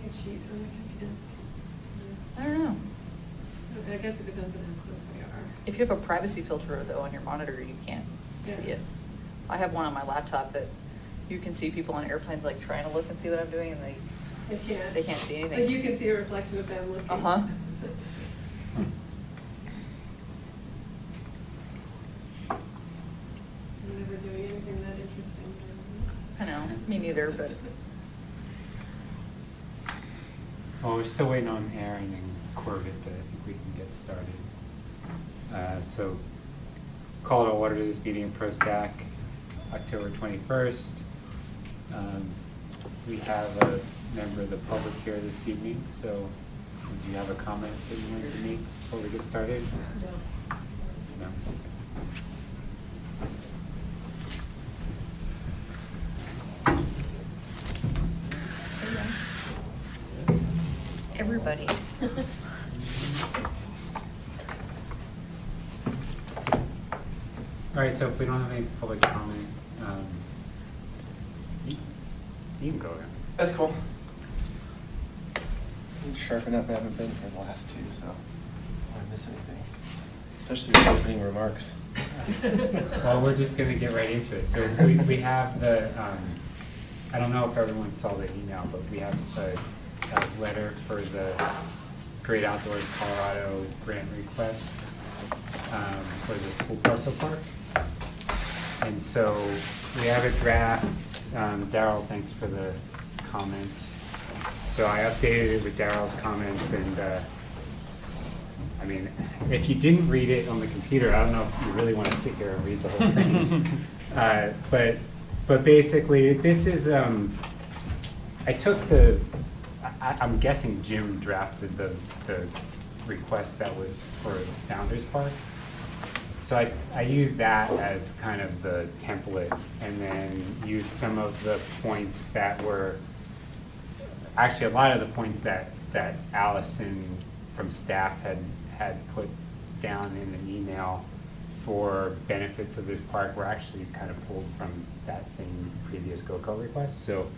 a cheat on the computer. I don't know. I guess it depends on how close they are. If you have a privacy filter though on your monitor, you can't see it. I have one on my laptop that you can see people on airplanes like trying to look and see what I'm doing, and they can't see anything. But you can see a reflection of them looking. Uh-huh. I'm never doing anything that interesting. I know, me neither, but. Well, we're still waiting on Aaron and Corbett, but I think we can get started. So, call to order this meeting of PROSTAC, October 21st. We have a member of the public here this evening, so would you have a comment that you wanted to make before we get started? No. No? Everybody. All right, so if we don't have any public comment, you can go ahead. That's cool. I'm sharpen up. I haven't been for the last two, so I don't want to miss anything. Especially with opening remarks. Well, we're just going to get right into it. So we have the, I don't know if everyone saw the email, but we have a letter for the Great Outdoors Colorado grant request for the school parcel park. And so we have a draft. Daryl, thanks for the comments. So I updated it with Daryl's comments, and I mean, if you didn't read it on the computer, I don't know if you really want to sit here and read the whole thing. But basically, this is, I took the, I'm guessing Jim drafted the request that was for Founders Park. So I used that as kind of the template, and then used some of the points that were, actually a lot of the points that Allison from staff had put down in an email for benefits of this park were actually kind of pulled from that same previous GoCo request. So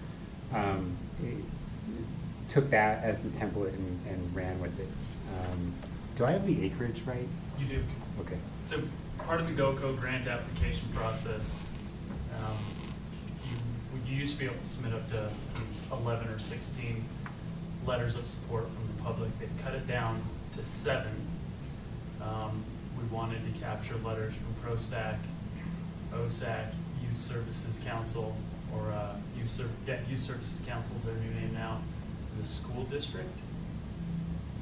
took that as the template and ran with it. Do I have the acreage right? You do. Okay. So part of the GoCo grant application process, you used to be able to submit up to 11 or 16 letters of support from the public. They've cut it down to 7. We wanted to capture letters from PROSTAC, OSAC, Youth Services Council, or Youth Services Council is their new name now, the school district,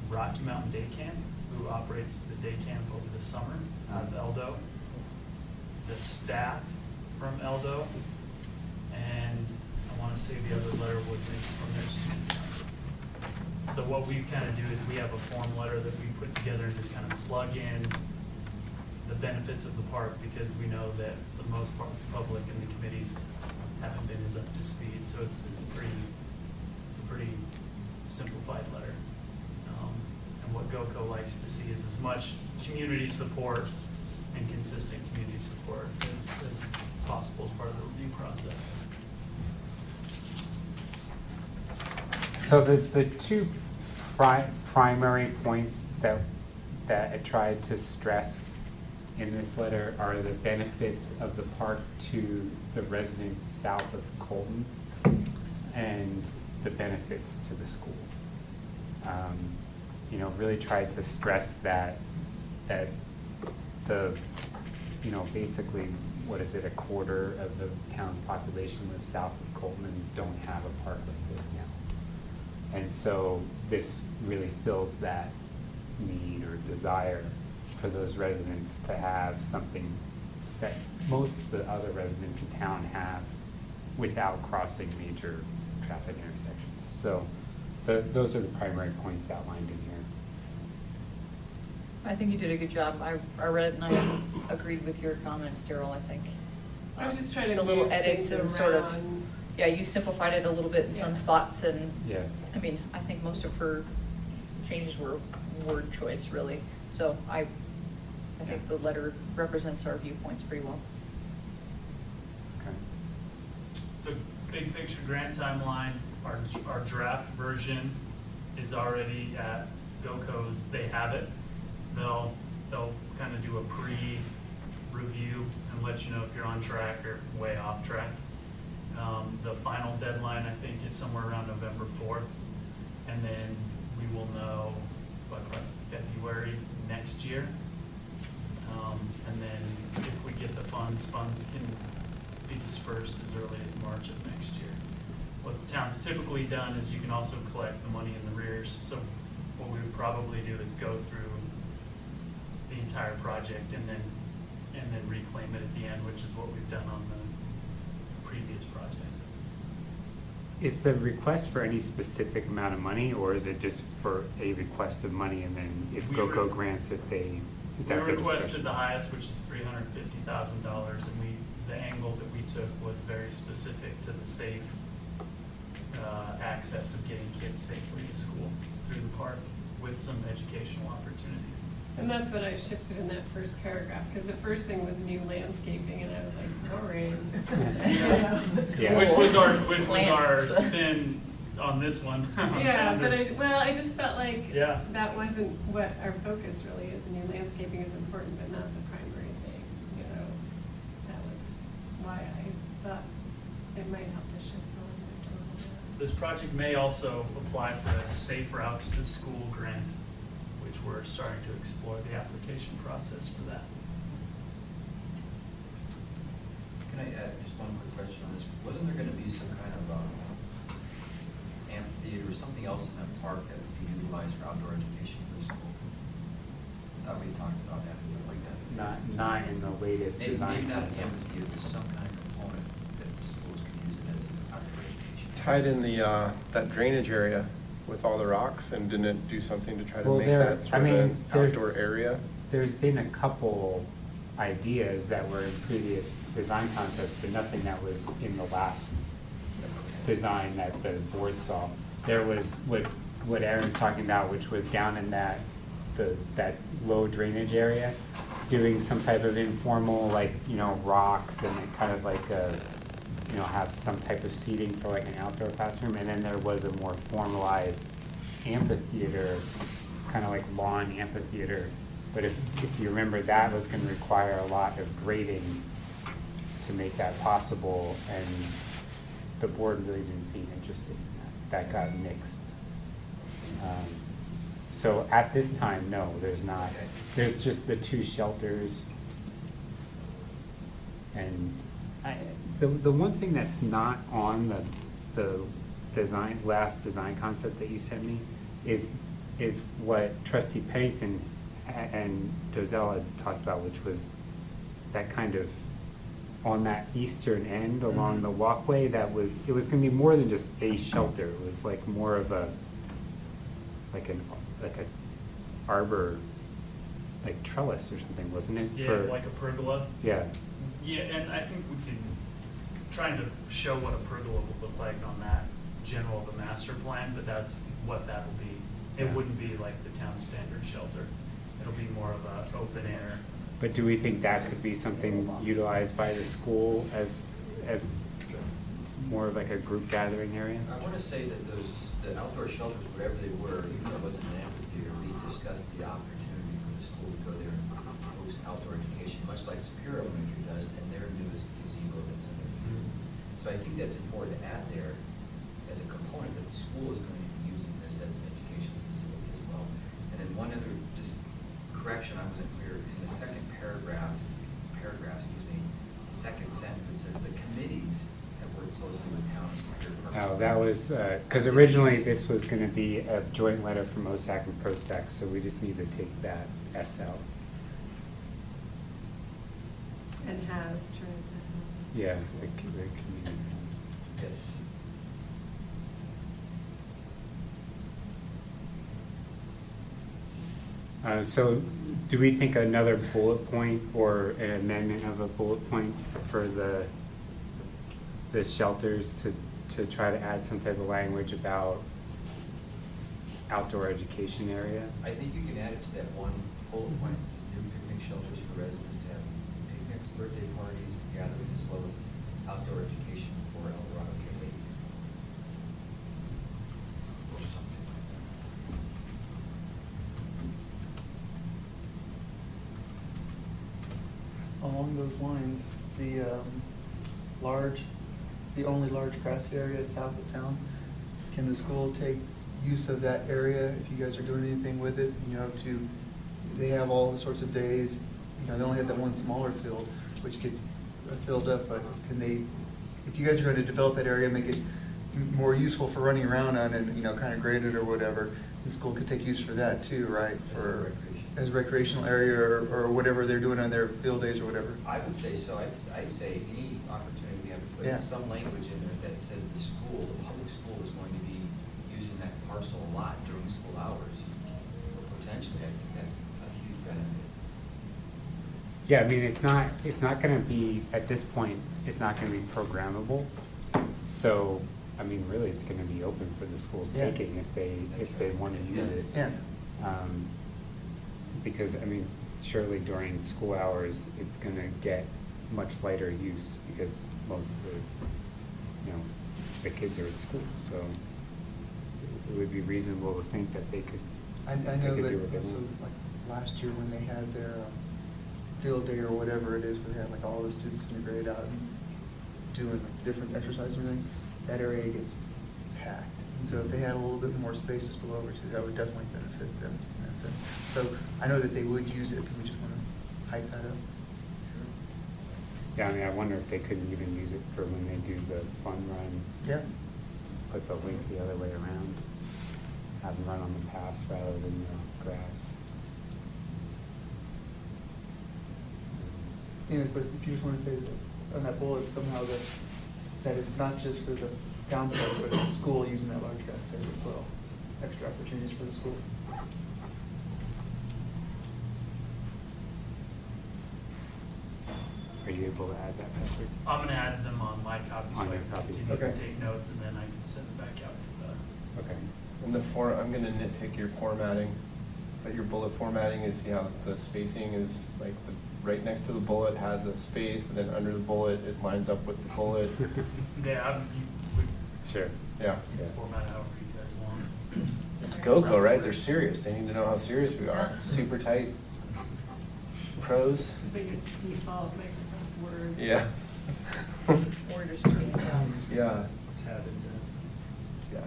Rocky Mountain Day Camp, who operates the day camp over the summer out of Eldo, the staff from Eldo, and I want to say the other letter was from their student council. So what we kind of do is we have a form letter that we put together and just kind of plug in the benefits of the park, because we know that for the most part the public and the committees haven't been as up to speed. So it's a pretty simplified letter. And what GoCo likes to see is as much community support and consistent community support as possible as part of the review process. So the two primary points that I tried to stress in this letter are the benefits of the park to the residents south of Colton and the benefits to the school. You know, really tried to stress that the, you know, basically, what is it, a quarter of the town's population lives south of Colton and don't have a park like this now. And so this really fills that need or desire for those residents to have something that most of the other residents in town have without crossing major traffic intersections. So those are the primary points outlined in here. I think you did a good job. I read it and I agreed with your comments, Daryl, I think. I was just trying to the little move edits things and sort of, around. yeah, you simplified it a little bit in some spots, and Yeah. I mean, I think most of her changes were word choice, really. So I think the letter represents our viewpoints pretty well. Okay. So big picture grant timeline, our draft version is already at GoCo's, they have it. They'll kind of do a pre-review and let you know if you're on track or way off track. The final deadline, I think, is somewhere around November 4th. And then we will know, what, February next year. And then if we get the funds can be dispersed as early as March of next year. What the town's typically done is you can also collect the money in the rears. So what we would probably do is go through the entire project and then reclaim it at the end, which is what we've done on the previous projects. Is the request for any specific amount of money, or is it just for a request of money, and then if GoCo grants it, they, is that We their requested discretion? the highest, which is $350,000, and the angle that we took was very specific to the safe access of getting kids safely to school through the park with some educational opportunities. And that's what I shifted in that first paragraph, because the first thing was new landscaping, and I was like, boring. Yeah. Which was our Plants. spin on this one. Yeah, but I just felt like Yeah. that wasn't what our focus really is. New landscaping is important, but not the primary thing. Yeah. So that was why I thought it might help to shift the language a little bit. This project may also apply for a Safe Routes to School grant, which we're starting to explore the application process for that. Can I add just one quick question on this? Wasn't there gonna be some kind of amphitheater or something else in that park that would be utilized for outdoor education for the school? I thought we talked about that, something like that. Not in the latest Maybe design not an concept. amphitheater, but some kind of component that the schools can use it as outdoor education. Tied in the, that drainage area with all the rocks, and didn't it do something to try to Well, make there- that sort I of mean, an there's- outdoor area? There's been a couple ideas that were in previous design concepts, but nothing that was in the last design that the board saw. There was what Aaron's talking about, which was down in that low drainage area, doing some type of informal, like, rocks and kind of like have some type of seating for like an outdoor classroom. And then there was a more formalized amphitheater, kind of like lawn amphitheater. But if you remember, that was going to require a lot of grading to make that possible, and the board really didn't seem interested in that. That got mixed. So at this time, no, there's not. There's just the two shelters. And the one thing that's not on the last design concept that you sent me is what Trustee Pennington and Dozell had talked about, which was that kind of on that eastern end along the walkway. It was going to be more than just a shelter. It was like more of a like an arbor, like trellis or something, wasn't it? Yeah, like a pergola. Yeah. Yeah, and I think we can, trying to show what a pergola would look like on that general of the master plan, but that's what that'll be. It Yeah. wouldn't be like the town standard shelter. It'll be more of a open air. But do we think that could be something utilized by the school as more of like a group gathering area? I want to say that the outdoor shelters, whatever they were, even though it wasn't an amphitheater, we discussed the opportunity for the school to go there and host outdoor education, much like Superior Elementary does, and their newest gazebo that's in their field. So I think that's important to add there as a component that the school is going to be using this as an education facility as well. And then one other just correction, I wasn't clear, in the second paragraph, second sentence, it says the committees have worked closely with town and Superior Parks. Oh, that was, because originally this was going to be a joint letter from OSAC and PROSTAC, so we just need to take that S out. And has turned that. Yeah, the community. Yes. So do we think another bullet point or an amendment of a bullet point for the shelters to try to add some type of language about outdoor education area? I think you can add it to that one bullet point, it says new picnic shelters for residents to have picnics, birthday parties, gatherings, as well as outdoor education for El Dorado Gateway lines, the only large grassy area south of town, can the school take use of that area if you guys are doing anything with it? You know, they have all sorts of days, you know, they only have that one smaller field, which gets filled up, but can they, if you guys are going to develop that area, make it more useful for running around on and, you know, kind of grade it or whatever, the school could take use for that too, right? As a recreational area or whatever they're doing on their field days or whatever. I would say so. I'd say any opportunity we have to put Yeah. some language in there that says the school, the public school is going to be using that parcel a lot during school hours. Potentially, I think that's a huge benefit. Yeah, I mean, it's not gonna be, at this point, it's not gonna be programmable. So, I mean, really, it's gonna be open for the schools Yeah. taking if they wanna use it. Yeah. Because, I mean, surely during school hours, it's gonna get much lighter use because most of the, you know, the kids are at school, so it would be reasonable to think that they could, I they know could that do what they also, want. like, last year when they had their field day or whatever it is, where they had like all the students in the grade out and doing like, different exercises and everything, that area gets packed. And so if they had a little bit more space to spill over to, that would definitely benefit them in that sense. So I know that they would use it, we just want to hype that up. Yeah, I mean, I wonder if they couldn't even use it for when they do the fun run. Yeah. Put the link the other way around, have them run on the pass rather than the grass. Anyways, but if you just want to say that on that bullet somehow that it's not just for the town folk, but the school using that large grass area as well. Extra opportunities for the school. Are you able to add that, Patrick? I'm gonna add them on my copy so On I your can copy. continue Okay. to take notes and then I can send it back out to Okay. And I'm gonna nitpick your formatting, but your bullet formatting is, see how the spacing is like right next to the bullet has a space, but then under the bullet, it lines up with the bullet. the, yeah, Sure. Yeah. you can format it however you guys want. It's GoCo, right? They're serious. They need to know how serious we are. Super tight. Pros. I think it's default Microsoft Word. Yeah. Or just tweet it out. Yeah. Tab into. Yeah.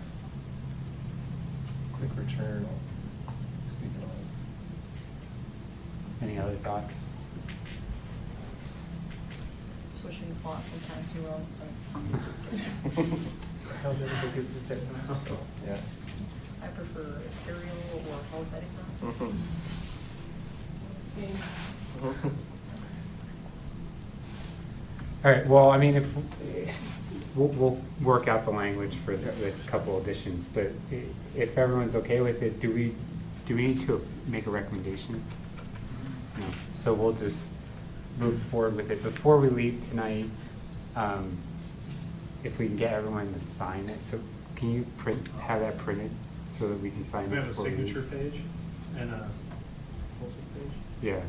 Quick return. Squeeze it on. Any other thoughts? Switching font sometimes you wrong. How big is the technology? So, yeah. I prefer Arial or alphabetical. Mhm. Same. All right, well, I mean, if, we'll work out the language for the couple additions, but if everyone's okay with it, do we need to make a recommendation? No, so we'll just move forward with it. Before we leave tonight, if we can get everyone to sign it, so can you have that printed so that we can sign it? We have a before leave? signature page and a closing page. Yeah.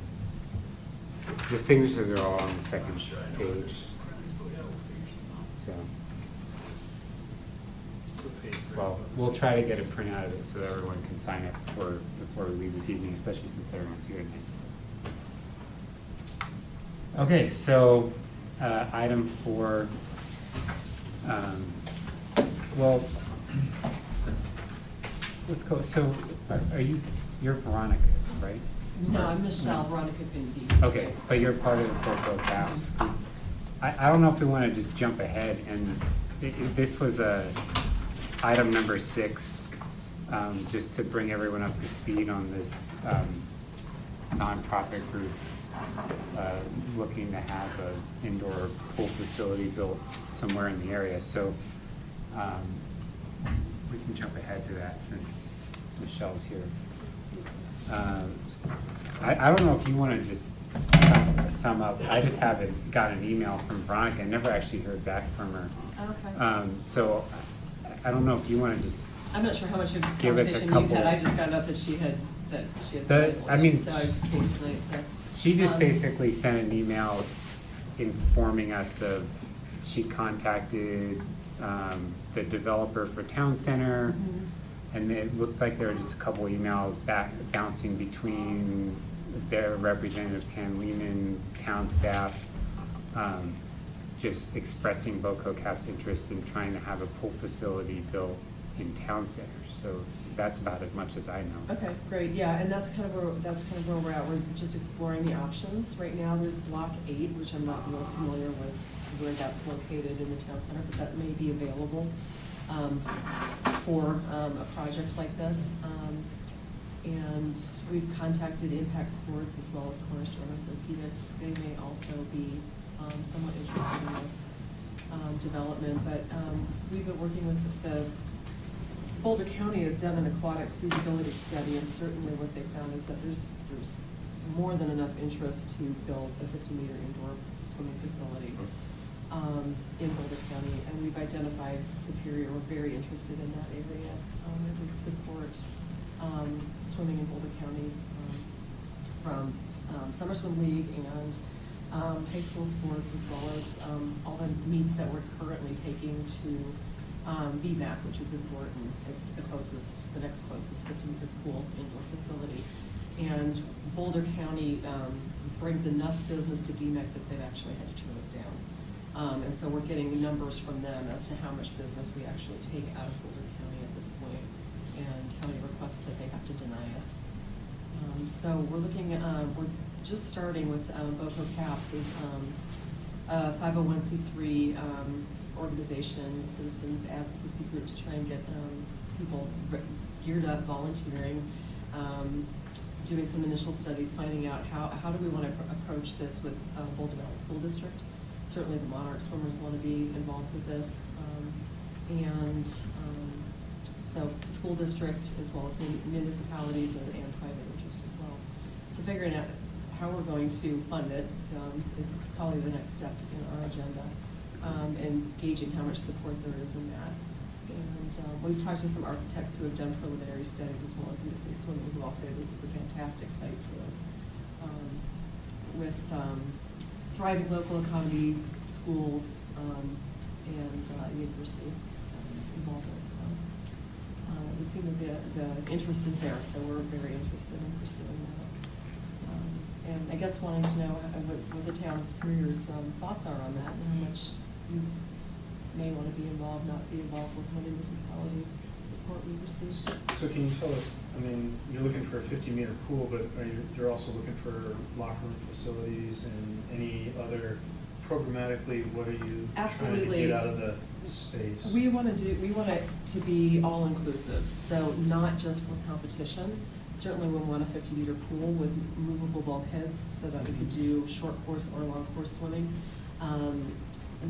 The signatures are all on the second Sure, I know what it page, is. But yeah, we'll figure something out. so. What page for Well, everybody? we'll try to get a printout of it so that everyone can sign it before we leave this evening, especially since everyone's here tonight. So. Okay, so, item 4, well, let's go, so, you're Veronica, right? No, I'm Michelle, Veronica couldn't be. Okay, but you're part of the Portfolio Task Group. I don't know if we want to just jump ahead, and this was item number 6, just to bring everyone up to speed on this nonprofit group looking to have an indoor pool facility built somewhere in the area. So we can jump ahead to that since Michelle's here. I don't know if you want to just sum up. I just got an email from Veronica. I never actually heard back from her. Okay. So I don't know if you want to just. I'm not sure how much of the Give us a conversation you've had. couple- I just found out that she had said what I mean, she said. I just came tonight to. She just um, basically sent an email informing us of, she contacted the developer for Town Center, Mhm. and it looked like there were just a couple emails bouncing between their representative, Ken Lehman, town staff, just expressing Boco Cap's interest in trying to have a pool facility built in town center. So that's about as much as I know. Okay, great, yeah, and that's kind of where we're at. We're just exploring the options. Right now, there's Block 8, which I'm not real familiar with where that's located in the town center, but that may be available for a project like this. And we've contacted Impact Sports as well as Cornerstone Orthopedics. They may also be somewhat interested in this development, but we've been working with the Boulder County has done an aquatics feasibility study, and certainly what they found is that there's more than enough interest to build a 50-meter indoor swimming facility in Boulder County, and we've identified Superior. We're very interested in that area. It would support swimming in Boulder County from Summer Swim League and high school sports, as well as all the meets that we're currently taking to BMAC, which is important. It's the next closest 50-meter pool indoor facility. And Boulder County brings enough business to BMAC that they've actually had to turn us down. And so we're getting numbers from them as to how much business we actually take out of Boulder County at this point, and county requests that they have to deny us. So we're looking at, we're just starting with Boco Caps is a 501c3 organization, citizens advocacy group, to try and get people geared up, volunteering, doing some initial studies, finding out how do we want to approach this with Boulder Valley School District. Certainly the Monarch Swimmers want to be involved with this, so school district as well as municipalities and private interest as well. So figuring out how we're going to fund it is probably the next step in our agenda, and gauging how much support there is in that. And we've talked to some architects who have done preliminary studies as well as USA Swimming, who all say this is a fantastic site for us, with thriving local economy, schools, and university involvement. So it would seem that the interest is there, so we're very interested in pursuing that. And I guess wanting to know what the town Superior's thoughts are on that, and how much you may want to be involved, not be involved with municipality support we receive. So can you tell us, I mean, you're looking for a 50-meter pool, but you're also looking for locker room facilities and any other, programmatically, what are you trying to get out of the space? We want it to be all-inclusive, so not just for competition. Certainly we want a 50-meter pool with movable bulkheads so that we could do short course or long course swimming.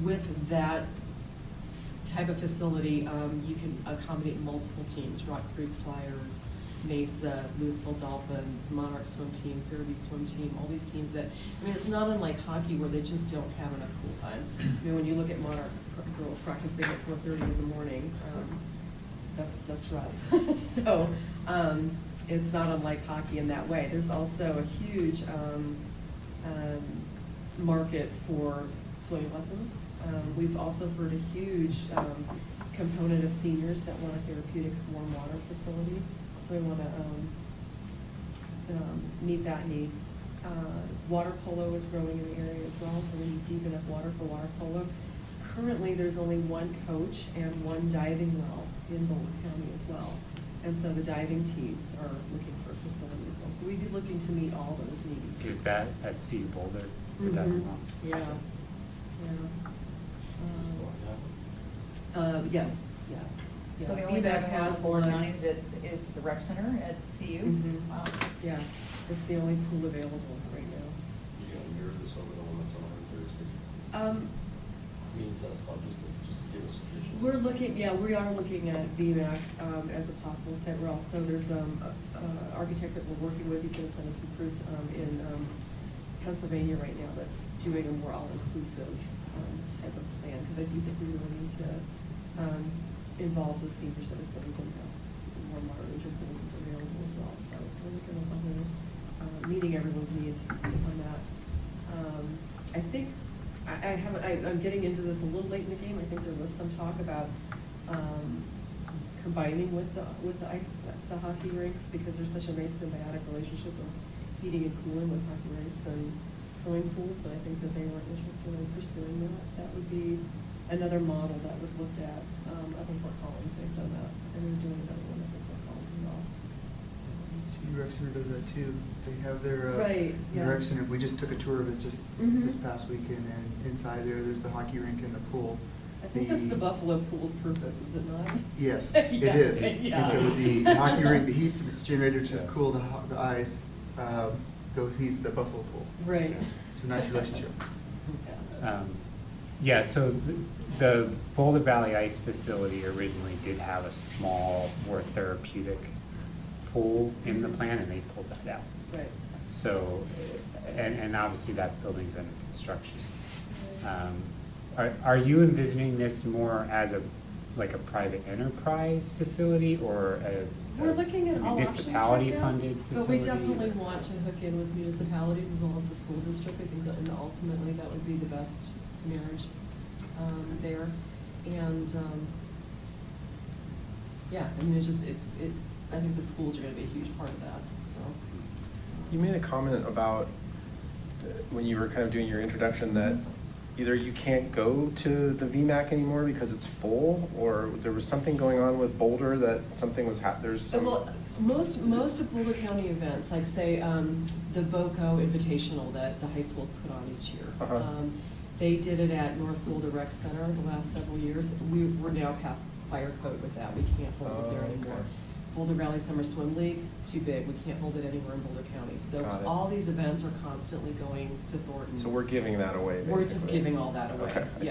With that type of facility, you can accommodate multiple teams: Rock Creek Flyers, Mesa, Louisville Dolphins, Monarch Swim Team, Fairview Swim Team, all these teams that, I mean, it's not unlike hockey where they just don't have enough pool time. I mean, when you look at Monarch girls practicing at 4:30 in the morning, that's rough. So it's not unlike hockey in that way. There's also a huge market for swimming lessons. We've also heard a huge component of seniors that want a therapeutic warm water facility. So we want to meet that need. Water polo is growing in the area as well, so we need deep enough water for water polo. Currently, there's only one coach and one diving well in Boulder County as well. And so the diving teams are looking for a facility as well. So we'd be looking to meet all those needs. Is that at Sea Boulder? Mm-hmm. Yeah. Yes, yeah. So the only VBAC diving well in has Boulder one. County is the rec center at CU? Mhm. Wow. Yeah, it's the only pool available right now. You gonna mirror this over the one that's on 136? Means I thought just to give us sufficient. We're looking, yeah, we are looking at VMAC as a possible site. We're also, there's an architect that we're working with. He's going to send us some crews in Pennsylvania right now that's doing a more all-inclusive type of plan, because I do think we really need to involve the senior citizens and more modern pools if available as well. So we're looking at the whole, meeting everyone's needs on that. I think I'm getting into this a little late in the game. I think there was some talk about combining with the hockey rinks, because there's such a nice symbiotic relationship of heating and cooling with hockey rinks, and swimming pools, but I think that they weren't interested in pursuing that. That would be another model that was looked at, up in Fort Collins, they've done that, and they're doing another one up in Fort Collins as well. Rec Center does that too. They have their, Right, their Rec yes. Center. We just took a tour of it just Mhm. this past weekend, and inside there's the hockey rink and the pool. I think that's the Buffalo pool's purpose, is it not? Yes, Yeah, it is. yeah. And so the hockey rink, the heat that's generated to Yeah. cool the ice, heats the Buffalo pool. Right. It's a nice relationship. Yeah. Yeah, so the Boulder Valley Ice Facility originally did have a small, more therapeutic pool in the plan, and they pulled that out. Right. So, and obviously that building's under construction. Are you envisioning this more as like a private enterprise facility or We're looking at all options right now, municipality-funded facility? but we definitely want to hook in with municipalities as well as the school district. I think that, and ultimately, that would be the best marriage there. And, yeah, I mean, I think the schools are gonna be a huge part of that, so. You made a comment about, when you were kind of doing your introduction, that either you can't go to the VMAC anymore because it's full, or there was something going on with Boulder that something was there's some. Well, most of Boulder County events, like say, the BOCO Invitational that the high schools put on each year. Uh-huh. They did it at North Boulder Rec Center the last several years. We're now past fire code with that. We can't hold it there anymore. Okay. Boulder Valley Summer Swim League, too big. We can't hold it anywhere in Boulder County. So Got it. all these events are constantly going to Thornton. So we're giving that away, basically. We're just giving all that away. Okay, I see.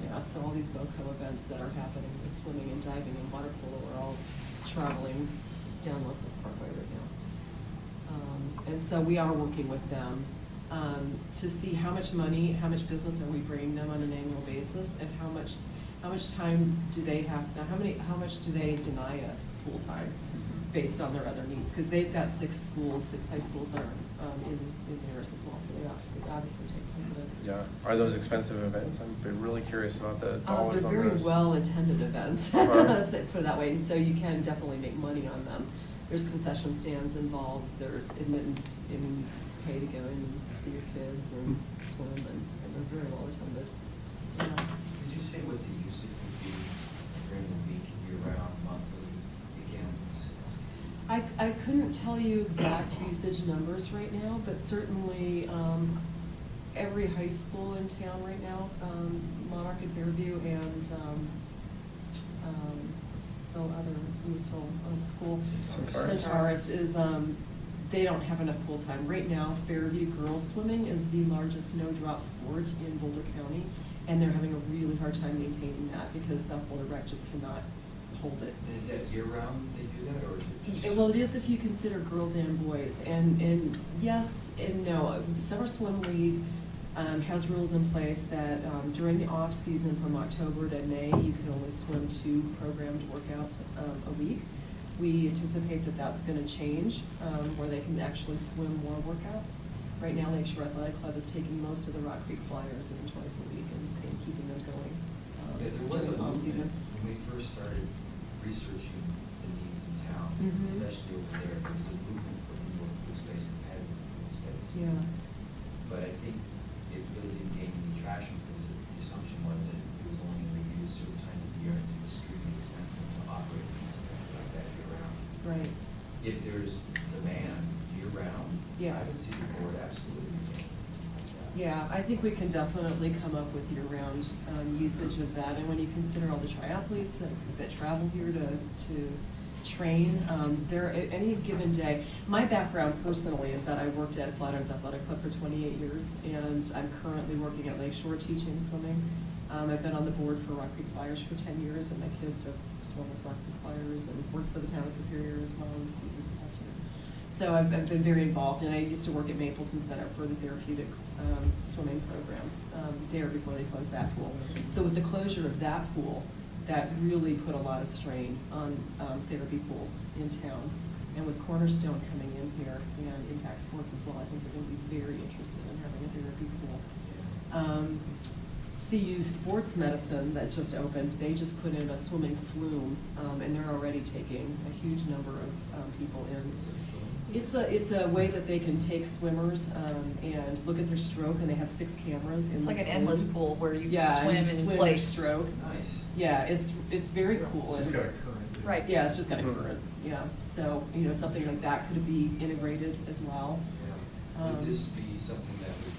Yeah. So all these BOCO events that are happening, the swimming and diving and water polo, are all traveling down Northwest Parkway right now. And so we are working with them to see how much money, how much business are we bringing them on an annual basis, and how much time do they have, now how much do they deny us pool time based on their other needs? Because they've got 6 high schools that are in theirs as well, so they obviously take precedence. Yeah, are those expensive events? I'm really curious about the dollars on those. They're very well-attended events, Are? let's put it that way, and so you can definitely make money on them. There's concession stands involved, there's admittance, I mean, you pay to go in and see your kids and swim, and they're very well-attended. Yeah. Did you say what the usage would be during the week, year-round, monthly, weekends? I couldn't tell you exact usage numbers right now, but certainly, every high school in town right now, Monarch and Fairview and, what's the other useful school? Centaurus. Centaurus is, they don't have enough pool time. Right now, Fairview girls swimming is the largest no-drop sport in Boulder County, and they're having a really hard time maintaining that because South Boulder Rec just cannot hold it. And is that year-round they do that, or is it just? Well, it is if you consider girls and boys, and yes and no. Summer Swim League has rules in place that during the off-season from October to May, you can only swim 2 programmed workouts a week. We anticipate that that's going to change, where they can actually swim more workouts. Right now, Lakeshore Athletic Club is taking most of the Rock Creek Flyers in twice a week and keeping them going Yeah, there was during a the off-season. movement when we first started researching the needs in town, Mhm. especially over there, there was a movement for more pool space, competitive pool space. Yeah. But I think it really didn't gain any traction because the assumption was that it was only going to be used certain times of the year, and it's extremely expensive to operate things like that year-round. Right. If there's demand year-round, Yeah. I would see the board absolutely maintain something like that. Yeah, I think we can definitely come up with year-round usage of that, and when you consider all the triathletes that travel here to train, there, at any given day, my background personally is that I worked at Flatirons Athletic Club for 28 years, and I'm currently working at Lakeshore teaching swimming. I've been on the board for Rock Creek Flyers for 10 years, and my kids have swum with Rock Creek Flyers and worked for the town of Superior as well as this past year. So I've been very involved, and I used to work at Mapleton Center for the therapeutic swimming programs there before they closed that pool. So with the closure of that pool, that really put a lot of strain on therapy pools in town. And with Cornerstone coming in here and Impact Sports as well, I think they're going to be very interested in having a therapy pool. CU Sports Medicine that just opened, they just put in a swimming flume, and they're already taking a huge number of people in. It's a way that they can take swimmers and look at their stroke, and they have 6 cameras in It's the like an pool. endless pool where you Yeah, swim and you in swim place. your stroke. Nice. Yeah, it's very cool. It's just and- got a current. Right. Yeah, it's just got a current, yeah. So, something like that could be integrated as well. Yeah. Would this be something that would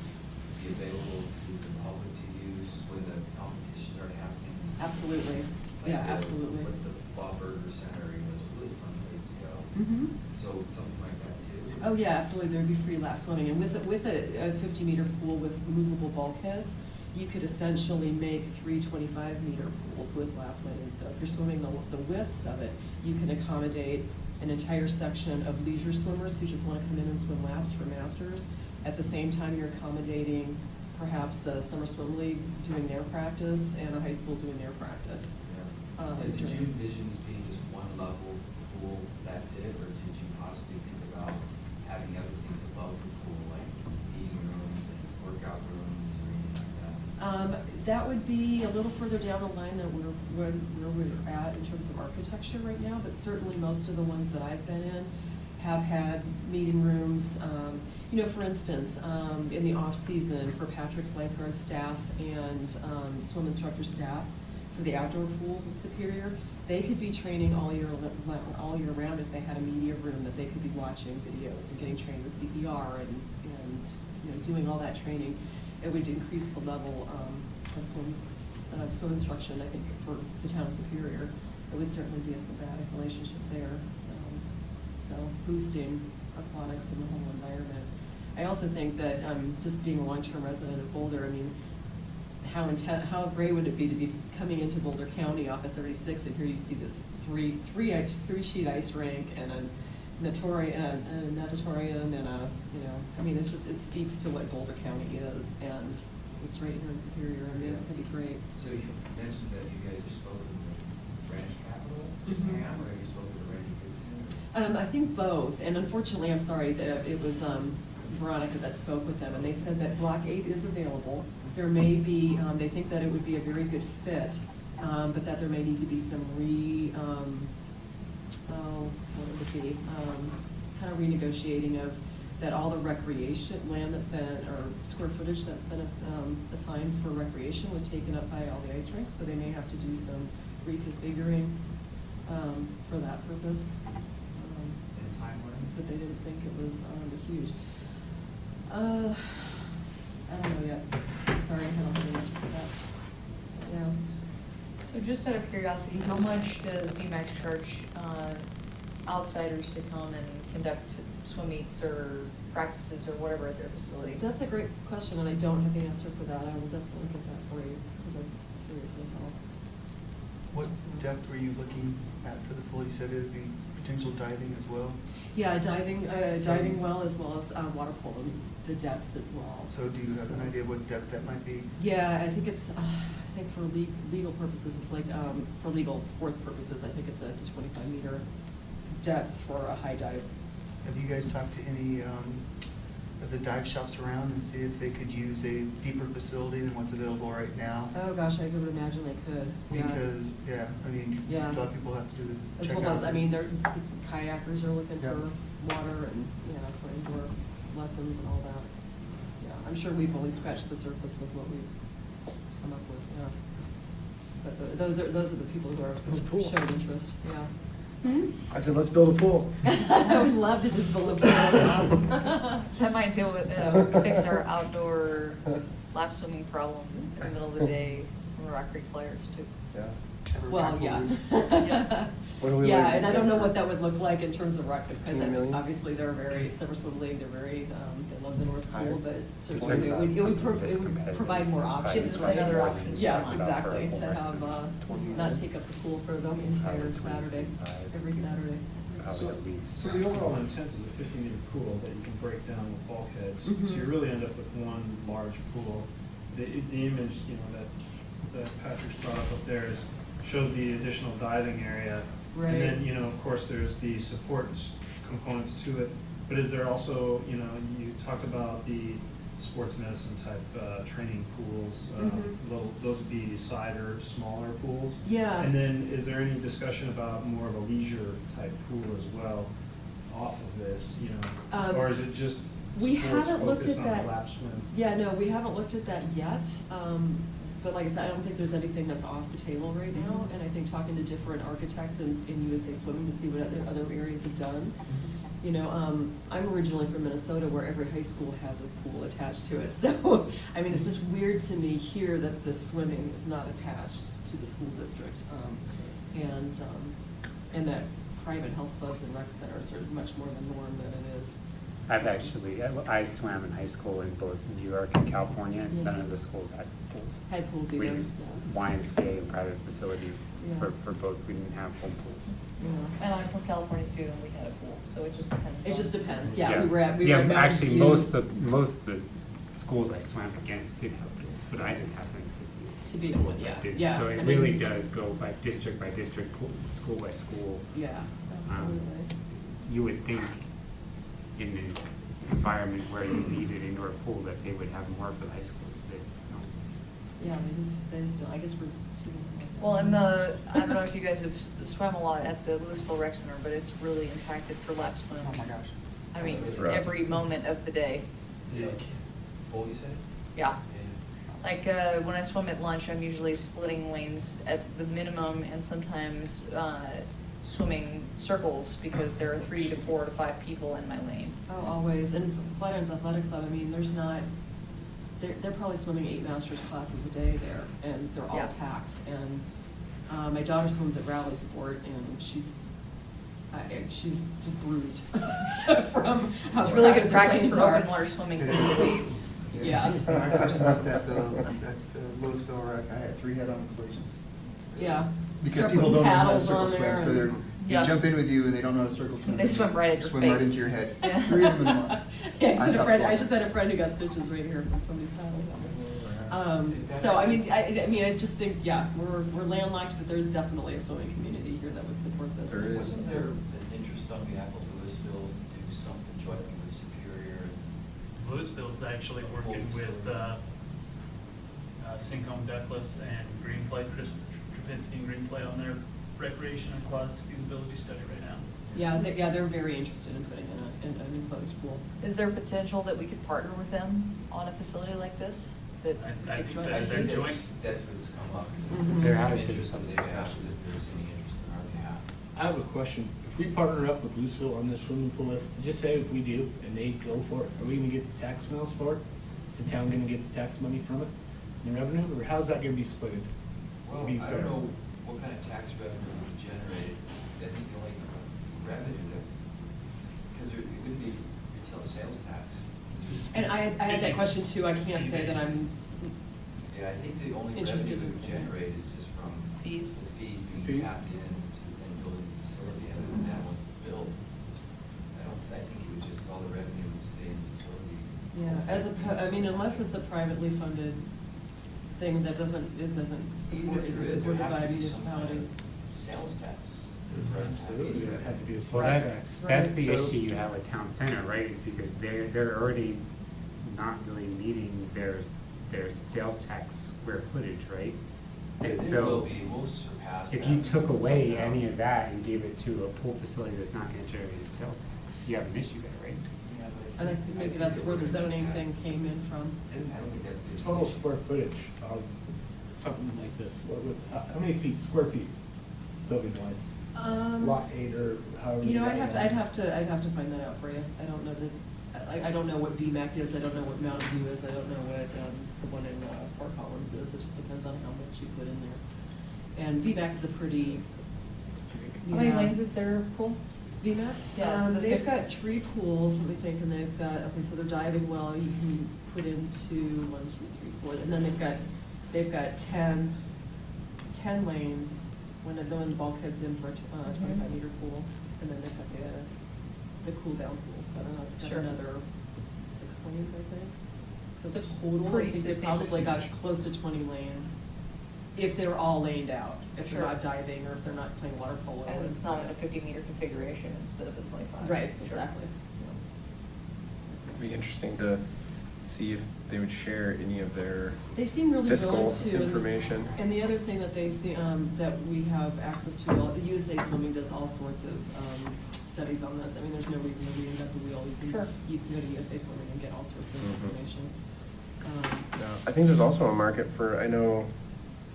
be available to the public to use when the competitions are happening? Absolutely. Like Yeah, the- absolutely. What's the Bob Burger Center, it was a really fun place to go. Mhm. So something like that too? Oh, yeah, absolutely, there'd be free lap swimming, and with a 50-meter pool with movable bulkheads, you could essentially make 3 25-meter pools with lap lanes. So if you're swimming the widths of it, you can accommodate an entire section of leisure swimmers who just want to come in and swim laps for masters. At the same time, you're accommodating perhaps a summer swim league doing their practice and a high school doing their practice. Yeah. Um, And did you during- envision this being just one level pool, that's it, or did you possibly think about having other things above the pool, like eating rooms and workout rooms or anything like that? That would be a little further down the line than where we're at in terms of architecture right now, but certainly most of the ones that I've been in have had meeting rooms. For instance, in the off-season for Patrick's lifeguard staff and swim instructor staff for the outdoor pools at Superior, they could be training all year round if they had a media room that they could be watching videos and getting trained with CPR and doing all that training. It would increase the level of swim instruction, I think, for the town of Superior. It would certainly be a symbiotic relationship there. So boosting aquatics in the whole environment. I also think that just being a long-term resident of Boulder, I mean, how great would it be to be coming into Boulder County off of 36, and here you see this three-sheet ice rink and a natatorium and it speaks to what Boulder County is, and it's right here in Superior. I mean, it'd be great. So you mentioned that you guys have spoken with Ranch Capital, just Mhm. now, or you spoke with Randy Goodson? I think both, and unfortunately, I'm sorry, it was Veronica that spoke with them, and they said that Block 8 is available. There may be, they think that it would be a very good fit, but that there may need to be some kind of renegotiating of that all the recreation land that's been, or square footage that's been assigned for recreation was taken up by all the ice rinks, so they may have to do some reconfiguring for that purpose. In a timeline? But they didn't think it was huge. I don't know yet. Sorry, I don't have an answer for that. Yeah. So just out of curiosity, how much does VMAX charge outsiders to come and conduct swim meets or practices or whatever at their facilities? That's a great question, and I don't have the answer for that. I will definitely get that for you, because I'm curious myself. What depth were you looking at for the pool? You said it would be potential diving as well? Yeah, diving well, as well as water polo, the depth as well. So do you have an idea what depth that might be? Yeah, I think it's, I think for legal purposes, it's like, for legal sports purposes, I think it's a 25-meter depth for a high dive. Have you guys talked to any of the dive shops around and see if they could use a deeper facility than what's available right now? Oh, gosh, I would imagine they could, yeah. Because, Yeah. a lot of people have to do the As check well as, out. kayakers are looking Yeah. for water and, for indoor lessons and all that. Yeah, I'm sure we've only scratched the surface with what we've come up with, yeah. But those are the people who Cool. are showing interest, yeah. I said, let's build a pool. I would love to just build a pool, that's awesome. That might deal with, fix our outdoor lap swimming problem in the middle of the day from Rock Creek players too. Yeah. Well, yeah. Yeah. What are we Yeah, waiting and I for? don't know what that would look like in terms of Rock Creek, because 15 million? obviously they're very, Summer Swim League, they're very, they love the North Higher. Pool, but certainly talking it about would, something it would competitive. provide more options, Gives us right? another option. Yes, About exactly, for to have, not take up the pool for the entire Saturday, every Saturday. So the overall intent is a 50-meter pool that you can break down with bulkheads. So Mhm. you really end up with one large pool. The image, that Patrick's brought up there shows the additional diving area. Right. And then, of course, there's the support components to it. But is there also, you talked about the sports medicine type training pools. Mhm. Those would be cider, smaller pools. Yeah. And then is there any discussion about more of a leisure type pool as well off of this, you know? Or is it just We sports haven't looked focused at on that. lap swim? Yeah, no, we haven't looked at that yet. But like I said, I don't think there's anything that's off the table right now. And I think talking to different architects in USA Swimming to see what other areas have done. You know, I'm originally from Minnesota where every high school has a pool attached to it. So, I mean, it's just weird to me here that the swimming is not attached to the school district. And that private health clubs and rec centers are much more the norm than it is. I swam in high school in both New York and California. Yeah. None of the schools had pools. Had pools either, We used yeah. YMCA and private facilities Yeah. for both. We didn't have home pools. Yeah. And I'm from California too, and we had a pool, so it just depends. It on- just depends, yeah, we were at Mountain Actually, View. most of the schools I swam against did have pools, but I just happened To be schools one, that yeah, didn't. yeah, So I it mean- really does go by district, pool, school by school. Yeah, absolutely. You would think in an environment where you need an indoor pool that they would have more for the high schools, but it's not. Yeah, they just don't, I guess we're just too. Well, and I don't know if you guys have swam a lot at the Louisville Rec Center, but it's really impacted for lap swim. Oh my gosh. I mean, It's rough. every moment of the day. Is it full, you said? Yeah. Yeah. Like, when I swim at lunch, I'm usually splitting lanes at the minimum and sometimes, swimming circles because there are 3 to 4 to 5 people in my lane. Oh, always, and Flatirons Athletic Club, I mean, there's not, they're probably swimming 8 masters classes a day there, and they're all Yeah. packed, and my daughter swims at Rally Sport, and she's just bruised from how It's really crowded good the practice lanes for are. open water swimming through the waves. Yeah. When I first went at the Louisville Rec, I had 3 head-on collisions. Yeah. Because Start people putting don't know how to paddles circle on there swim, so and- they Yeah. jump in with you and they don't know how to circle swim. They swim right at your Swim right face. into your head. Yeah. 3 of them in a month. Yeah, I stopped I going. just had a friend who got stitches right here from somebody's paddle. So, I mean, I just think, yeah, we're landlocked, but there's definitely a swimming community here that would support this. There is. Wasn't there an interest on behalf of Louisville to do something jointly with Superior? Louisville's actually working with, Sincom Deathless and Greenplay, Chris Trapinski and Greenplay on their recreation and aquatics feasibility study right now. Yeah, they're very interested in putting in an enclosed pool. Is there potential that we could partner with them on a facility like this? That I we think could jointly that they're use? joint. That's what's come up. Mhm. There Some has been interest, some and they've asked discussion. if there's any interest on our behalf. I have a question. If we partner up with Louisville on this swimming pool, just say if we do, and they go for it, are we gonna get the tax mills for it? Is the town gonna get the tax money from it, the revenue, or how's that gonna be split? Well, Be I fair. don't know what kind of tax revenue we generated. I think the only revenue that, because it wouldn't be retail sales tax. And I had that question too, I can't say that I'm, Yeah, I think the only Interested revenue we in- generate is just from Fees. the fees being Fees. tapped in and building the facility. Other than that, once it's built, I think it would just, all the revenue would stay in the facility. I mean, unless it's a privately funded thing that isn't Even support, if there isn't is, supported there'd by have to be some kind of municipalities. sales tax. Absolutely, it would have to be a Well, sales that's tax. the Right. issue you have with town center, right, is because they're already not really meeting their sales tax square footage, right? And so, We'll surpass that. if you took away any of that and gave it to a pool facility that's not gonna generate a sales tax, you have an issue there, right? Yeah, but And I think maybe that's where the zoning thing came in from. And I don't think that's the total square footage of something like this, how many feet, square feet, building wise? Lot 8 or however. You know, got I'd it. have to find that out for you. I don't know I don't know what VMAC is, I don't know what Mountain View is, I don't know what, the one in, Fort Collins is, it just depends on how much you put in there. And VMAC is a pretty. How many yeah. lanes is their pool? VMAX? Yeah, the They've fif- got 3 pools, let me think, and they've got, okay, so their diving well, you can put into 1, 2, 3, 4, and then they've got 10 lanes when the bulkhead's in for a 25-meter pool, and then they've got the cool down pool, so that's got Sure. another 6 lanes, I think. So So total, I pretty think they've substantial. probably got close to 20 lanes, if they're all laned out, if they're Sure. not diving or if they're not playing water polo. And it's not in a 50-meter configuration instead of the 25. Right, Sure. exactly. It'd be interesting to see if they would share any of their They seem really fiscal willing to. and- information. And the other thing that they see, that we have access to, well, USA Swimming does all sorts of, studies on this. I mean, there's no reason to reinvent the wheel. Sure. You can go to USA Swimming and get all sorts of Mhm. information. Yeah, I think there's also a market for, I know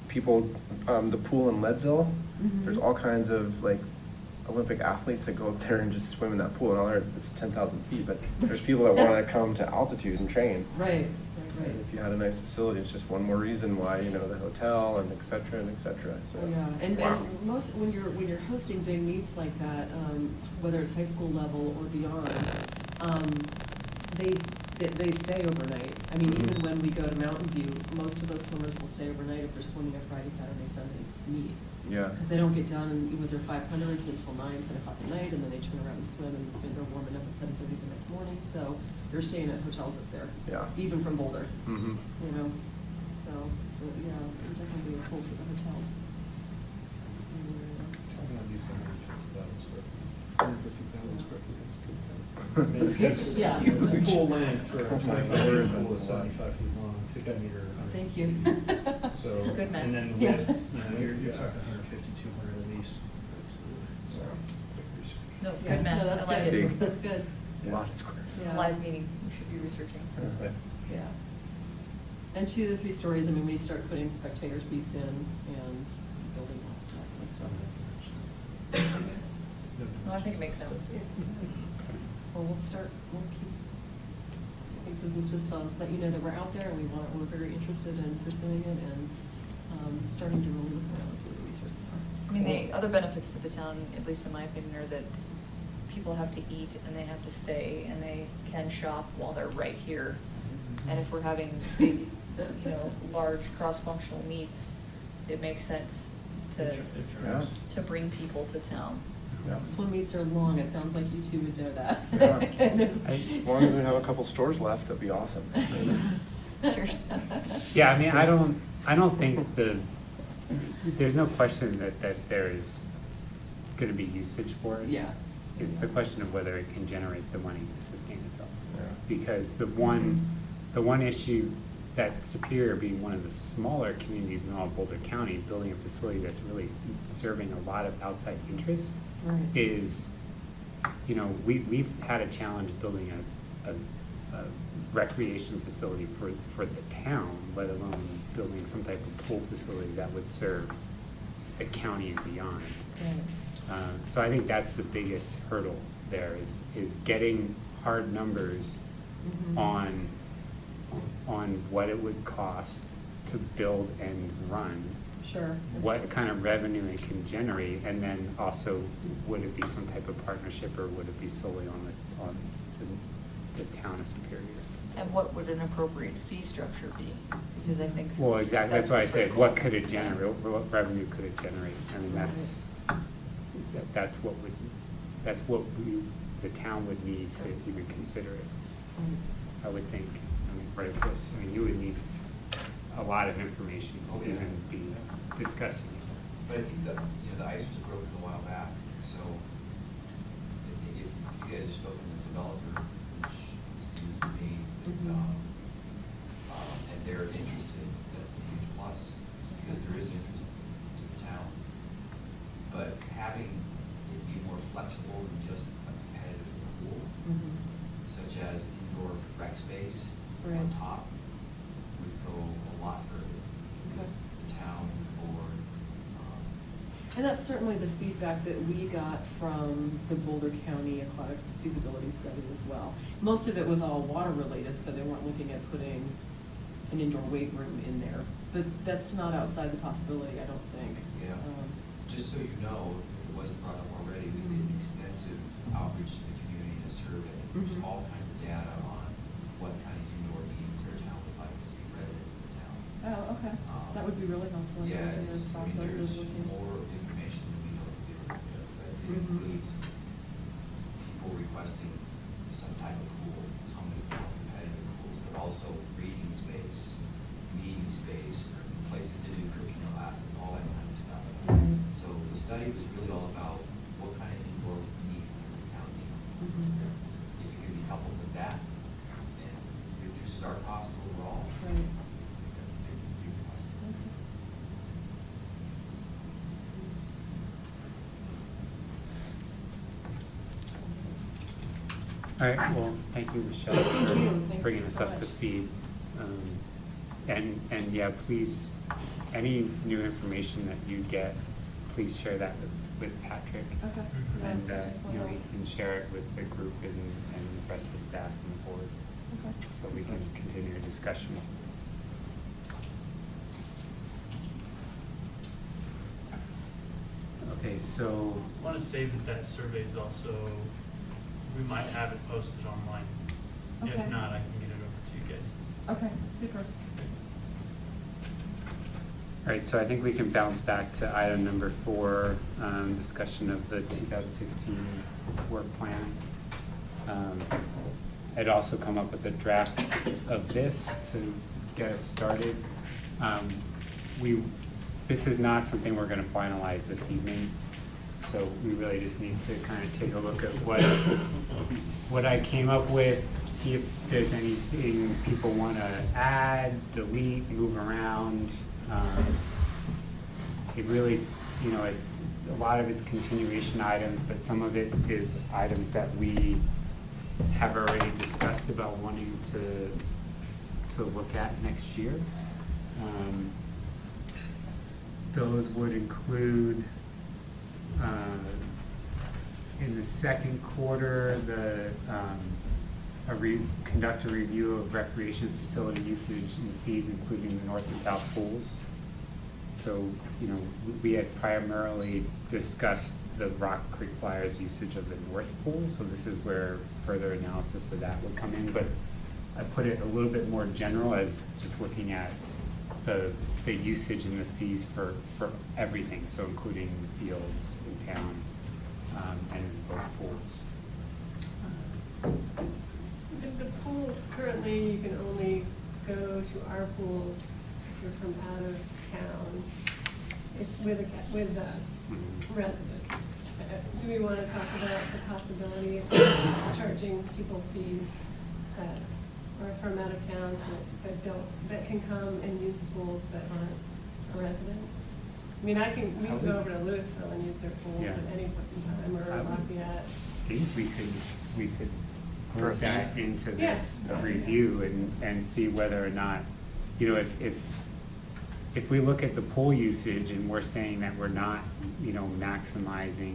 people, the pool in Leadville, Mhm. there's all kinds of like Olympic athletes that go up there and just swim in that pool, and all there, it's 10,000 feet, but there's people that wanna come to altitude and train. Right, And if you had a nice facility, it's just one more reason why, you know, the hotel and et cetera, so. Oh, yeah, and Wow. most, when you're hosting big meets like that, whether it's high school level or beyond, they stay overnight. I mean, even Mhm. when we go to Mountain View, most of those swimmers will stay overnight if they're swimming a Friday, Saturday, Sunday meet. Yeah. Because they don't get done with their 500s until 9, 10 o'clock at night, and then they turn around and swim, and they're warming up at 7:30 the next morning, so they're staying at hotels up there. Yeah. Even from Boulder, Mm-hmm. you know, so, yeah, it'd definitely be a pull for the hotels. Something like you said, 150,000 square feet. 150,000 square feet. I mean, because Yeah. the pool length for a Oh my 25-meter word, pool is that's a lot. 75 feet long, take that meter. Thank you. So, Good math. and then Yeah. width, you know, you're talking 150, 200 at least. So, quick research. No, Yeah, good math, no, that's I like good. it. Big. That's good. A lot of squares. This is Yeah. a live meeting, we should be researching. Yeah. Yeah. And 2 to 3 stories, I mean, when you start putting spectator seats in and building that kind of stuff. No, I think it makes sense. Well, we'll keep, I think this is just to let you know that we're out there and we're very interested in pursuing it and, starting to really look around and see what the resources are. I mean, the other benefits to the town, at least in my opinion, are that people have to eat and they have to stay and they can shop while they're right here. And if we're having big, you know, large cross-functional meets, it makes sense It drives. to bring people to town. Yeah. Swim meets are long, it sounds like you two would know that. Yeah. And there's- As long as we have a couple stores left, that'd be awesome. Seriously. Yeah, I mean, I don't think there's no question that there is gonna be usage for it. Yeah. It's the question of whether it can generate the money to sustain itself. Yeah. Because the one issue that Superior, being one of the smaller communities in all of Boulder County, building a facility that's really serving a lot of outside interest, Right. is, you know, we've had a challenge building a recreation facility for the town, let alone building some type of pool facility that would serve the county and beyond. Right. So I think that's the biggest hurdle there is getting hard numbers Mhm. on what it would cost to build and run, Sure. what kind of revenue it can generate, and then also, would it be some type of partnership, or would it be solely on the town of Superior? And what would an appropriate fee structure be? Because I think. Well, exactly, that's why I the said, critical- what could it generate, what revenue could it generate? I mean, that's what the town would need to even consider it, I would think. I mean, right, Chris, I mean, you would need a lot of information Oh, to yeah. even be discussing it. But I think that, you know, the ice was broken a while back, so if you guys have spoken to the developer, which used to be, Mhm. and they're interested, that's a huge plus, because there is interest in the town. But having it be more flexible than just a competitive pool, Mhm. such as indoor rec space on Right. top, would go a lot further. Okay. The town, the board, And that's certainly the feedback that we got from the Boulder County Aquatics feasibility study as well. Most of it was all water related, so they weren't looking at putting an indoor weight room in there. But that's not outside the possibility, I don't think. Yeah. Just so you know, if it wasn't brought up already, we did extensive outreach to the community and a survey. There's Mhm. all kinds of data on what kind of indoor meetings our town would like to see residents in the town. Oh, okay. That would be really helpful in Yeah, the it's, I mean, process of there's looking. more information than we know to do, but it Mhm. includes people requesting some type of pool, some more competitive pools, but also reading space, meeting space, places to do cooking classes, all that kind of stuff. Right. So the study was really all about what kind of indoor needs does this town need? Mhm. If it can be coupled with that, and reduces our All right, well, thank you, Michelle, Thank you. for Thank bringing you us so up to much. speed. And yeah, please, any new information that you get, please share that with Patrick. Okay. And, Yeah, you know, Patrick he will. can share it with the group and the rest of the staff and the board, Okay. so we can continue the discussion. Okay, so, I want to say that survey is also, we might have it posted online. Okay. If not, I can get it over to you guys. Okay, super. all right, so I think we can bounce back to item number 4, discussion of the 2016 work plan. I'd also come up with a draft of this to get us started. This is not something we're gonna finalize this evening, so we really just need to kind of take a look at what I came up with, see if there's anything people wanna add, delete, move around. It really, you know, it's, a lot of it's continuation items, but some of it is items that we have already discussed about wanting to look at next year. Those would include, in the second quarter, conduct a review of recreation facility usage and fees, including the north and south pools. So, you know, we had primarily discussed the Rock Creek Flyers usage of the north pool, so this is where further analysis of that would come in, but I put it a little bit more general as just looking at the usage and the fees for everything, so including the fields in town, and both pools. The pools, currently, you can only go to our pools if you're from out of town, with a resident. Do we want to talk about the possibility of charging people fees that are from out of town, so that can come and use the pools but aren't a resident? I mean, we can go over to Louisville and use their pools Yeah. at any point in time, or Lafayette. I think we could group that into this Yeah. review and see whether or not, you know, if we look at the pool usage and we're saying that we're not, you know, maximizing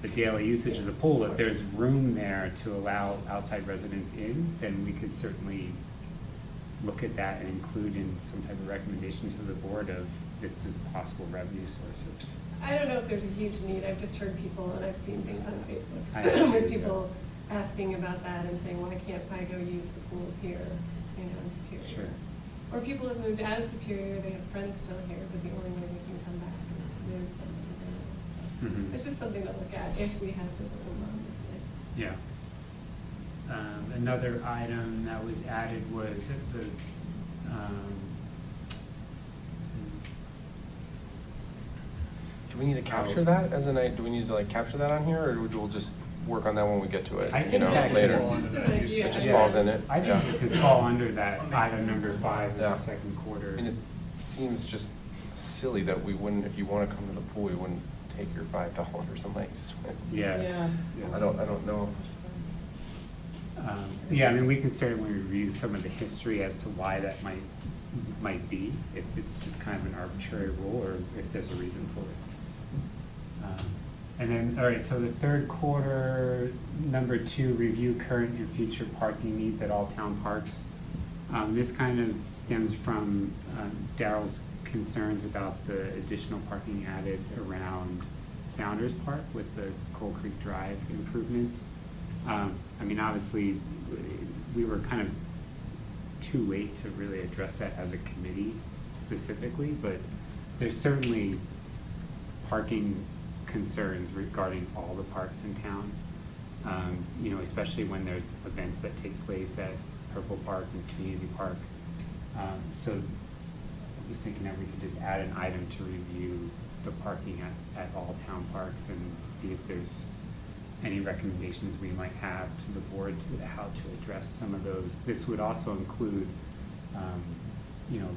the daily usage of the pool, if there's room there to allow outside residents in, then we could certainly look at that and include in some type of recommendation to the board of this is a possible revenue source. I don't know if there's a huge need. I've just heard people, and I've seen things on I Facebook know, with yeah. people asking about that and saying, why can't I go use the pools here, you know, in Superior? Sure. Or people have moved out of Superior, they have friends still here, but the only way they can come back is to move somebody there. So Mhm. it's just something to look at if we have the room, honestly. Yeah. Another item that was added was the, Do we need to capture that as do we need to like capture that on here, or we'll just work on that when we get to it, I you think know, that later? could fall It's just under an that. idea. It just Yeah. falls in it? I Yeah. think it could fall under that item number 5 in Yeah. the second quarter. I mean, it seems just silly that we wouldn't, if you wanna come to the pool, we wouldn't take your $5 and let you swim. Yeah. Yeah. I don't know. Yeah, I mean, we can certainly review some of the history as to why that might be, if it's just kind of an arbitrary rule or if there's a reason for it. And then, all right, so the third quarter, number 2, review current and future parking needs at all town parks. This kind of stems from Daryl's concerns about the additional parking added around Founder's Park with the Coal Creek Drive improvements. I mean, obviously, we were kind of too late to really address that as a committee specifically, but there's certainly parking concerns regarding all the parks in town. You know, especially when there's events that take place at Purple Park and Community Park. So I was thinking that we could just add an item to review the parking at all town parks and see if there's any recommendations we might have to the board to how to address some of those. This would also include, you know,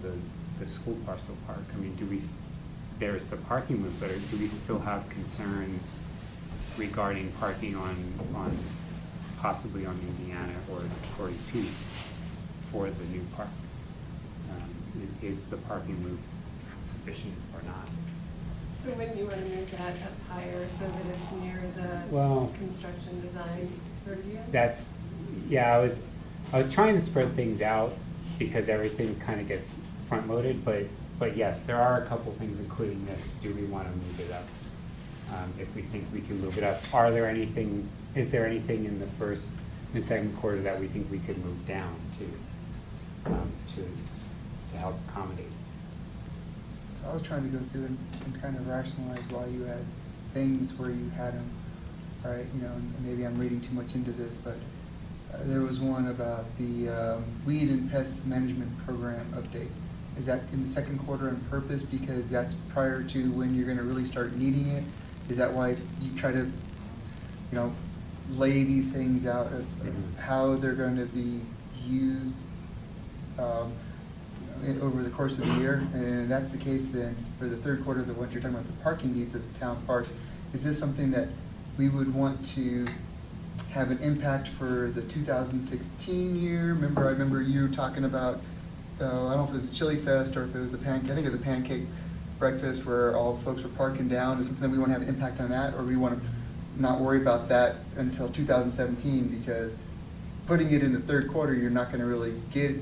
the school parcel park. I mean, there's the parking loop, but do we still have concerns regarding parking on possibly on Indiana or Torrey Peak for the new park. Is the parking loop sufficient or not? So wouldn't you want to move that up higher so that it's near Well, the construction design purview? That's, yeah, I was trying to spread things out because everything kind of gets front-loaded, but yes, there are a couple things, including this. Do we want to move it up? If we think we can move it up, is there anything in the first and second quarter that we think we could move down to help accommodate? So I was trying to go through and kind of rationalize why you had things where you had them, right? You know, and maybe I'm reading too much into this, but there was one about the weed and pest management program updates. Is that in the second quarter on purpose because that's prior to when you're going to really start needing it? Is that why you try to, you know, lay these things out of how they're going to be used over the course of the year? And if that's the case, then for the third quarter, what you're talking about, the parking needs of the town parks, is this something that we would want to have an impact for the 2016 year? I remember you were talking about, I don't know if it was a Chili Fest or if it was I think it was a pancake breakfast where all the folks were parking down. Is something we want to have an impact on that, or we want to not worry about that until 2017? Because putting it in the third quarter, you're not going to really get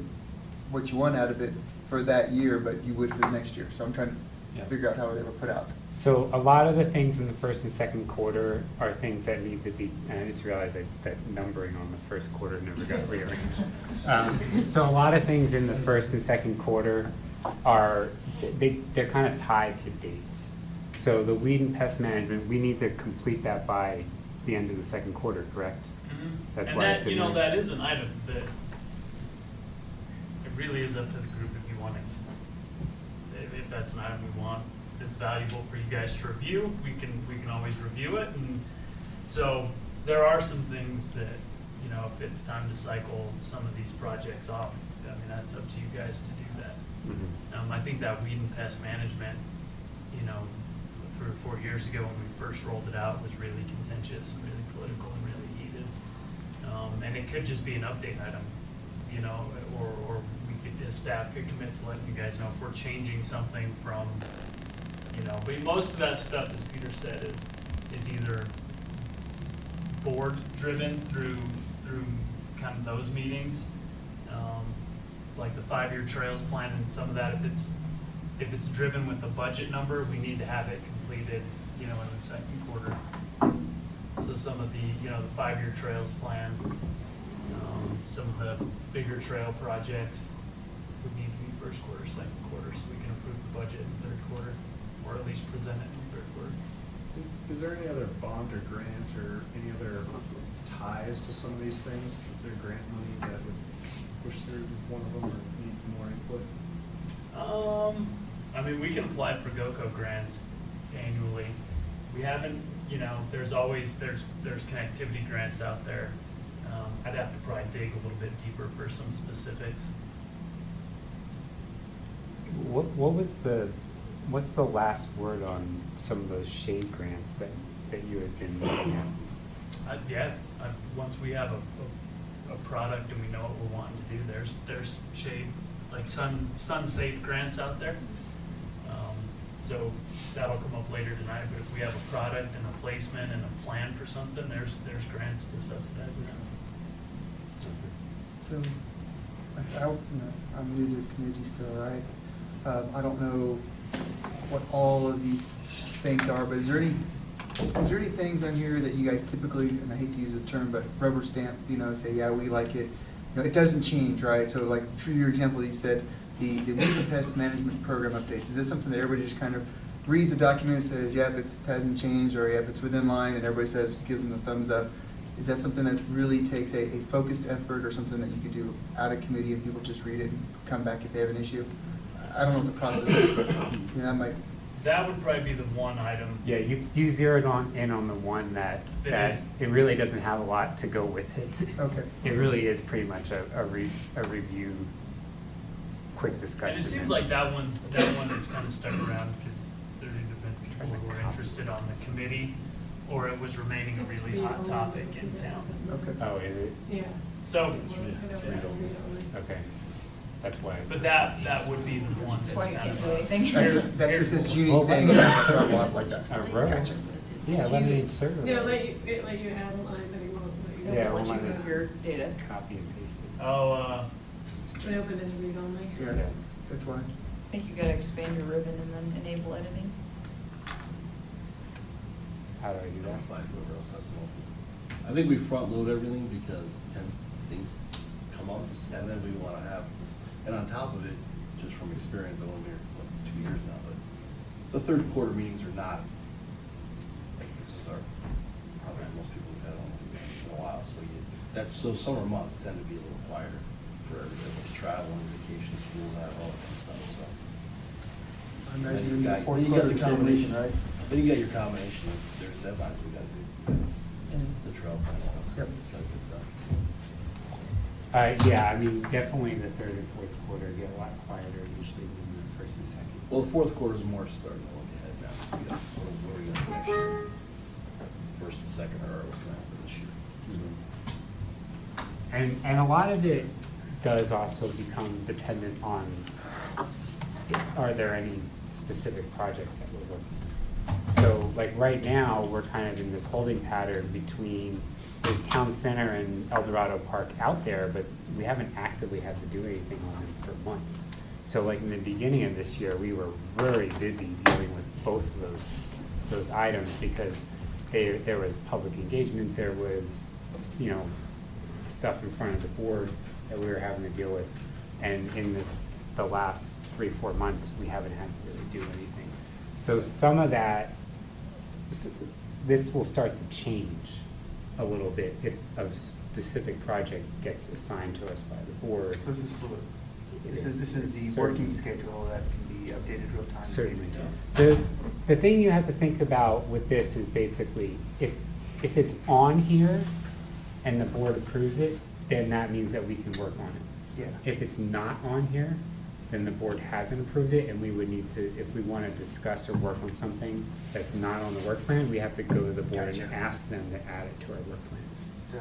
what you want out of it for that year, but you would for the next year. So I'm trying to figure out how they were put out. So a lot of the things in the first and second quarter are things that need to be, and I just realized that numbering on the first quarter never got rearranged. So a lot of things in the first and second quarter they're kind of tied to dates. So the weed and pest management, we need to complete that by the end of the second quarter, correct? Mm-hmm. That's and why that, it's in you know, there. that is an item that it really is up to the group if you want it. If that's an item we want, that's valuable for you guys to review, we can always review it. And so there are some things that, you know, if it's time to cycle some of these projects off, I mean, that's up to you guys to do that. I think that weed and pest management, you know, 3 or 4 years ago when we first rolled it out was really contentious and really political and really heated. And it could just be an update item, you know, or we could, as staff could commit to letting you guys know if we're changing something from, you know, but most of that stuff, as Peter said, is either board driven through kind of those meetings, like the 5-year trails plan and some of that. If it's driven with the budget number, we need to have it completed, you know, in the second quarter. So some of the, you know, the 5-year trails plan, some of the bigger trail projects would need to be first quarter, second quarter, so we can approve the budget in third quarter, or at least present it in third quarter. Is there any other bond or grant or any other ties to some of these things? Is there grant money that would push through one of them or need more input? I mean, we can apply for GOCO grants annually. We haven't, you know, there's connectivity grants out there. I'd have to probably dig a little bit deeper for some specifics. What's the last word on some of those shade grants that you had been looking at? Once we have a product and we know what we're wanting to do, there's shade, like sun safe grants out there. So that'll come up later tonight, but if we have a product and a placement and a plan for something, there's grants to subsidize that. So, I'm new to this committee still, right? I don't know what all of these things are, but is there any things on here that you guys typically, and I hate to use this term, but rubber stamp, you know, say, yeah, we like it. You know, it doesn't change, right? So like, for your example, you said the weed and pest management program updates. Is this something that everybody just kind of reads the document and says, yeah, it hasn't changed, or yeah, if it's within line, and everybody gives them the thumbs up? Is that something that really takes a focused effort, or something that you could do out of committee and people just read it and come back if they have an issue? I don't know what the process is, but you know, that would probably be the one item. Yeah, you zeroed in on the one that it really doesn't have a lot to go with it. Okay. It really is pretty much a review, quick discussion. And it seems like that one has kind of stuck around because there have been people who are interested on the committee or it was remaining a really hot topic in town. Okay. Oh, is it? Yeah. So, Okay, that's why. but that would be the one That's that's why you kind can't of do a. anything. That's just this unique Well, thing. Like that. A row? Gotcha. Yeah, let me serve. No, let you add lines, but it won't let you. It Yeah, won't we'll let you let it- move your data. Copy and paste it. Oh, But open as read only. Yeah, that's why. I think you gotta expand your ribbon and then enable editing. How do I do that? Fine, whoever else has to open. I think we front load everything because things come up, and then we wanna have, and on top of it, just from experience, I've only been here, 2 years now, but the third quarter meetings are not, like, this is our, probably most people have had on in a while, so summer months tend to be a little quieter for everybody, with travel and vacation, schools, all that kind of stuff, so. I imagine Then you got- need fourth then you got quarter the combination, combination, right? Then you got your combination of, there's deadlines we gotta do, the trail plan stuff. Yep. It's gotta get done. Yeah, I mean, definitely the third and fourth quarter get a lot quieter usually than the first and second. Well, the fourth quarter is more starting to look ahead now. We got, what are we gonna do next year? First and second are what's gonna happen this year. And a lot of it does also become dependent on, are there any specific projects that we're working on? So like right now, we're kind of in this holding pattern between there's Town Center and El Dorado Park out there, but we haven't actively had to do anything on them for months. So like in the beginning of this year, we were very busy dealing with both of those items because there was public engagement, there was, you know, stuff in front of the board that we were having to deal with. And in the last 3-4 months, we haven't had to really do anything. So some of that, this will start to change a little bit if a specific project gets assigned to us by the board. So this is fluid. This is the Certainly. working schedule that can be updated real time. Certainly. The thing you have to think about with this is basically, if it's on here and the board approves it, then that means that we can work on it. Yeah. If it's not on here, then the board hasn't approved it, and we would need to, if we want to discuss or work on something that's not on the work plan, we have to go to the board and Gotcha. ask them to add it to our work plan. So,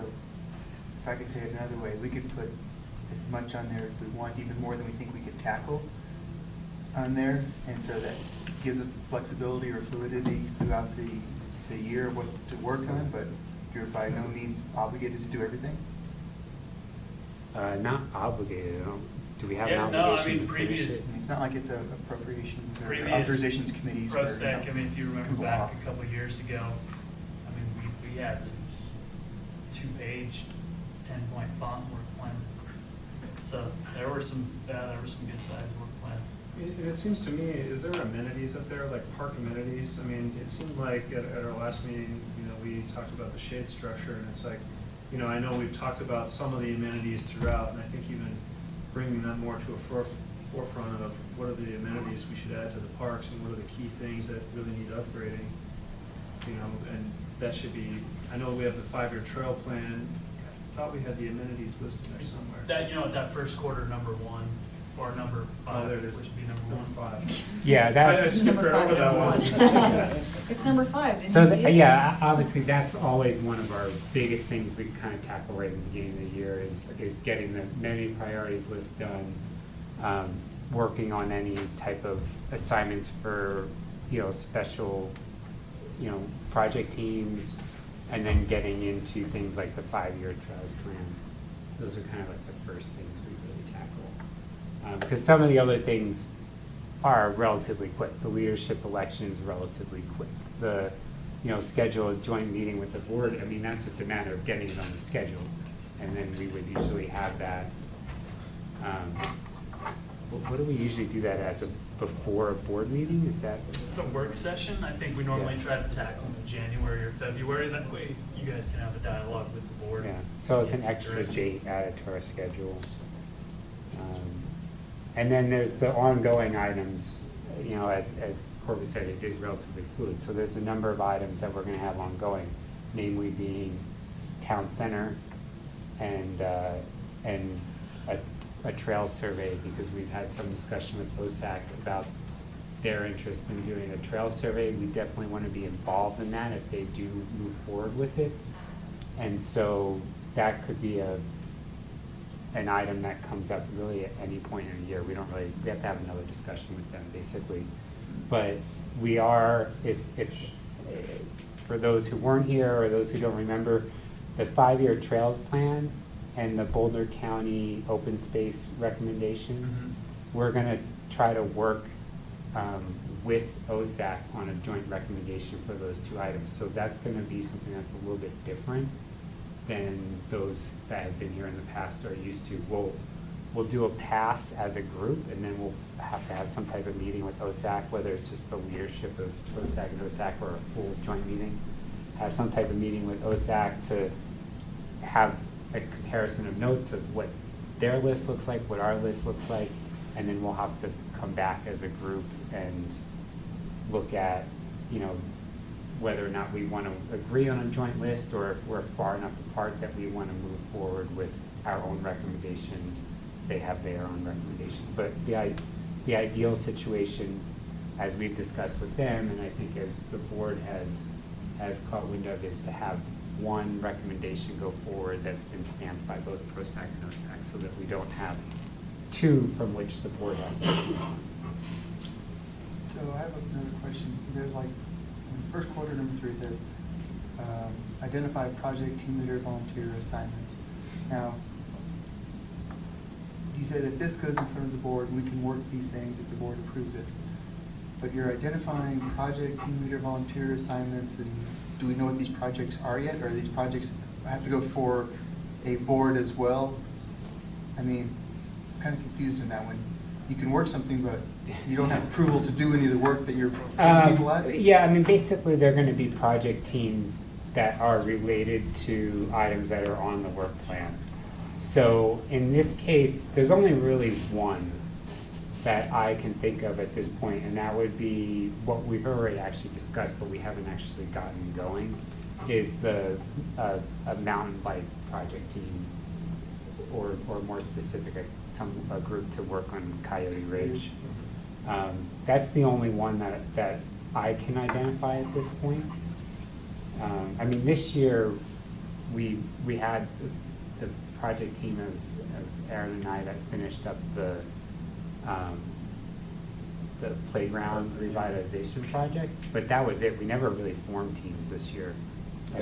if I could say it another way, we could put as much on there as we want, even more than we think we could tackle on there, and so that gives us flexibility or fluidity throughout the year of what to work on, but you're by no means obligated to do everything. Not obligated, do we have an Yeah, no, I obligation mean, to finish previous- it? I mean, it's not like it's a appropriations or Previous authorizations committees. where, you know, PROSTAC, I mean, if you remember can go back off. a couple of years ago, I mean, we had some 2-page, 10-point font work plans. So there were some good sized work plans. And it seems to me, is there amenities up there, like park amenities? I mean, it seemed like at our last meeting, you know, we talked about the shade structure, and it's like, you know, I know we've talked about some of the amenities throughout, and I think even bringing that more to a forefront of what are the amenities we should add to the parks, and what are the key things that really need upgrading, you know, and that should be, I know we have the 5-year trail plan, I thought we had the amenities listed there somewhere. That, you know, that first quarter, number 1, or number 5, Oh, there it is. which would be number 1. 5. Yeah, I that, skipped right over that one. It's number 5, didn't so, you see it? yeah, obviously, that's always one of our biggest things we kind of tackle right in the beginning of the year is getting the many priorities list done, working on any type of assignments for, you know, special, you know, project teams, and then getting into things like the 5-year trails plan. Those are kind of like the first things we really tackle. Because some of the other things are relatively quick. The leadership election is relatively quick. The, you know, schedule a joint meeting with the board, I mean, that's just a matter of getting it on the schedule. And then we would usually have that, what do we usually do that as, before a board meeting, is that? It's a work session. I think we normally try to tackle them in January or February. That way you guys can have a dialogue with the board. Yeah, so it's Get an some extra direction. date added to our schedule. And then there's the ongoing items, you know, as Corbett said, it is relatively fluid. So there's a number of items that we're gonna have ongoing, namely being town center and a trail survey, because we've had some discussion with PROSTAC about their interest in doing a trail survey. We definitely want to be involved in that if they do move forward with it. And so that could be an item that comes up really at any point in the year. We have to have another discussion with them, basically. But we are, if for those who weren't here or those who don't remember, the 5-year trails plan and the Boulder County open space recommendations, we're gonna try to work with OSAC on a joint recommendation for those 2 items. So that's gonna be something that's a little bit different than those that have been here in the past are used to. We'll do a pass as a group, and then we'll have to have some type of meeting with OSAC, whether it's just the leadership of OSAC and OSAC or a full joint meeting. Have some type of meeting with OSAC to have a comparison of notes of what their list looks like, what our list looks like, and then we'll have to come back as a group and look at, you know, whether or not we want to agree on a joint list, or if we're far enough apart that we want to move forward with our own recommendation. They have their own recommendation. But the ideal situation, as we've discussed with them, and I think as the board has caught wind of, is to have one recommendation go forward that's been stamped by both PROSTAC and OSAC, so that we don't have 2 from which the board has to choose one. So I have another question. There's like, in the first quarter, number 3 says, identify project team leader volunteer assignments. Now, you say that this goes in front of the board, we can work these things if the board approves it. But you're identifying project team leader volunteer assignments, and do we know what these projects are yet? Or these projects have to go for a board as well? I mean, I'm kind of confused in that one. You can work something, but you don't have approval to do any of the work that you're putting people at? Yeah, I mean, basically, they're going to be project teams that are related to items that are on the work plan. So in this case, there's only really one that I can think of at this point, and that would be what we've already actually discussed, but we haven't actually gotten going, is the a mountain bike project team, or more specific, a group to work on Coyote Ridge. That's the only one that I can identify at this point. I mean, this year we had the project team of Aaron and I that finished up the playground revitalization project, but that was it. We never really formed teams this year,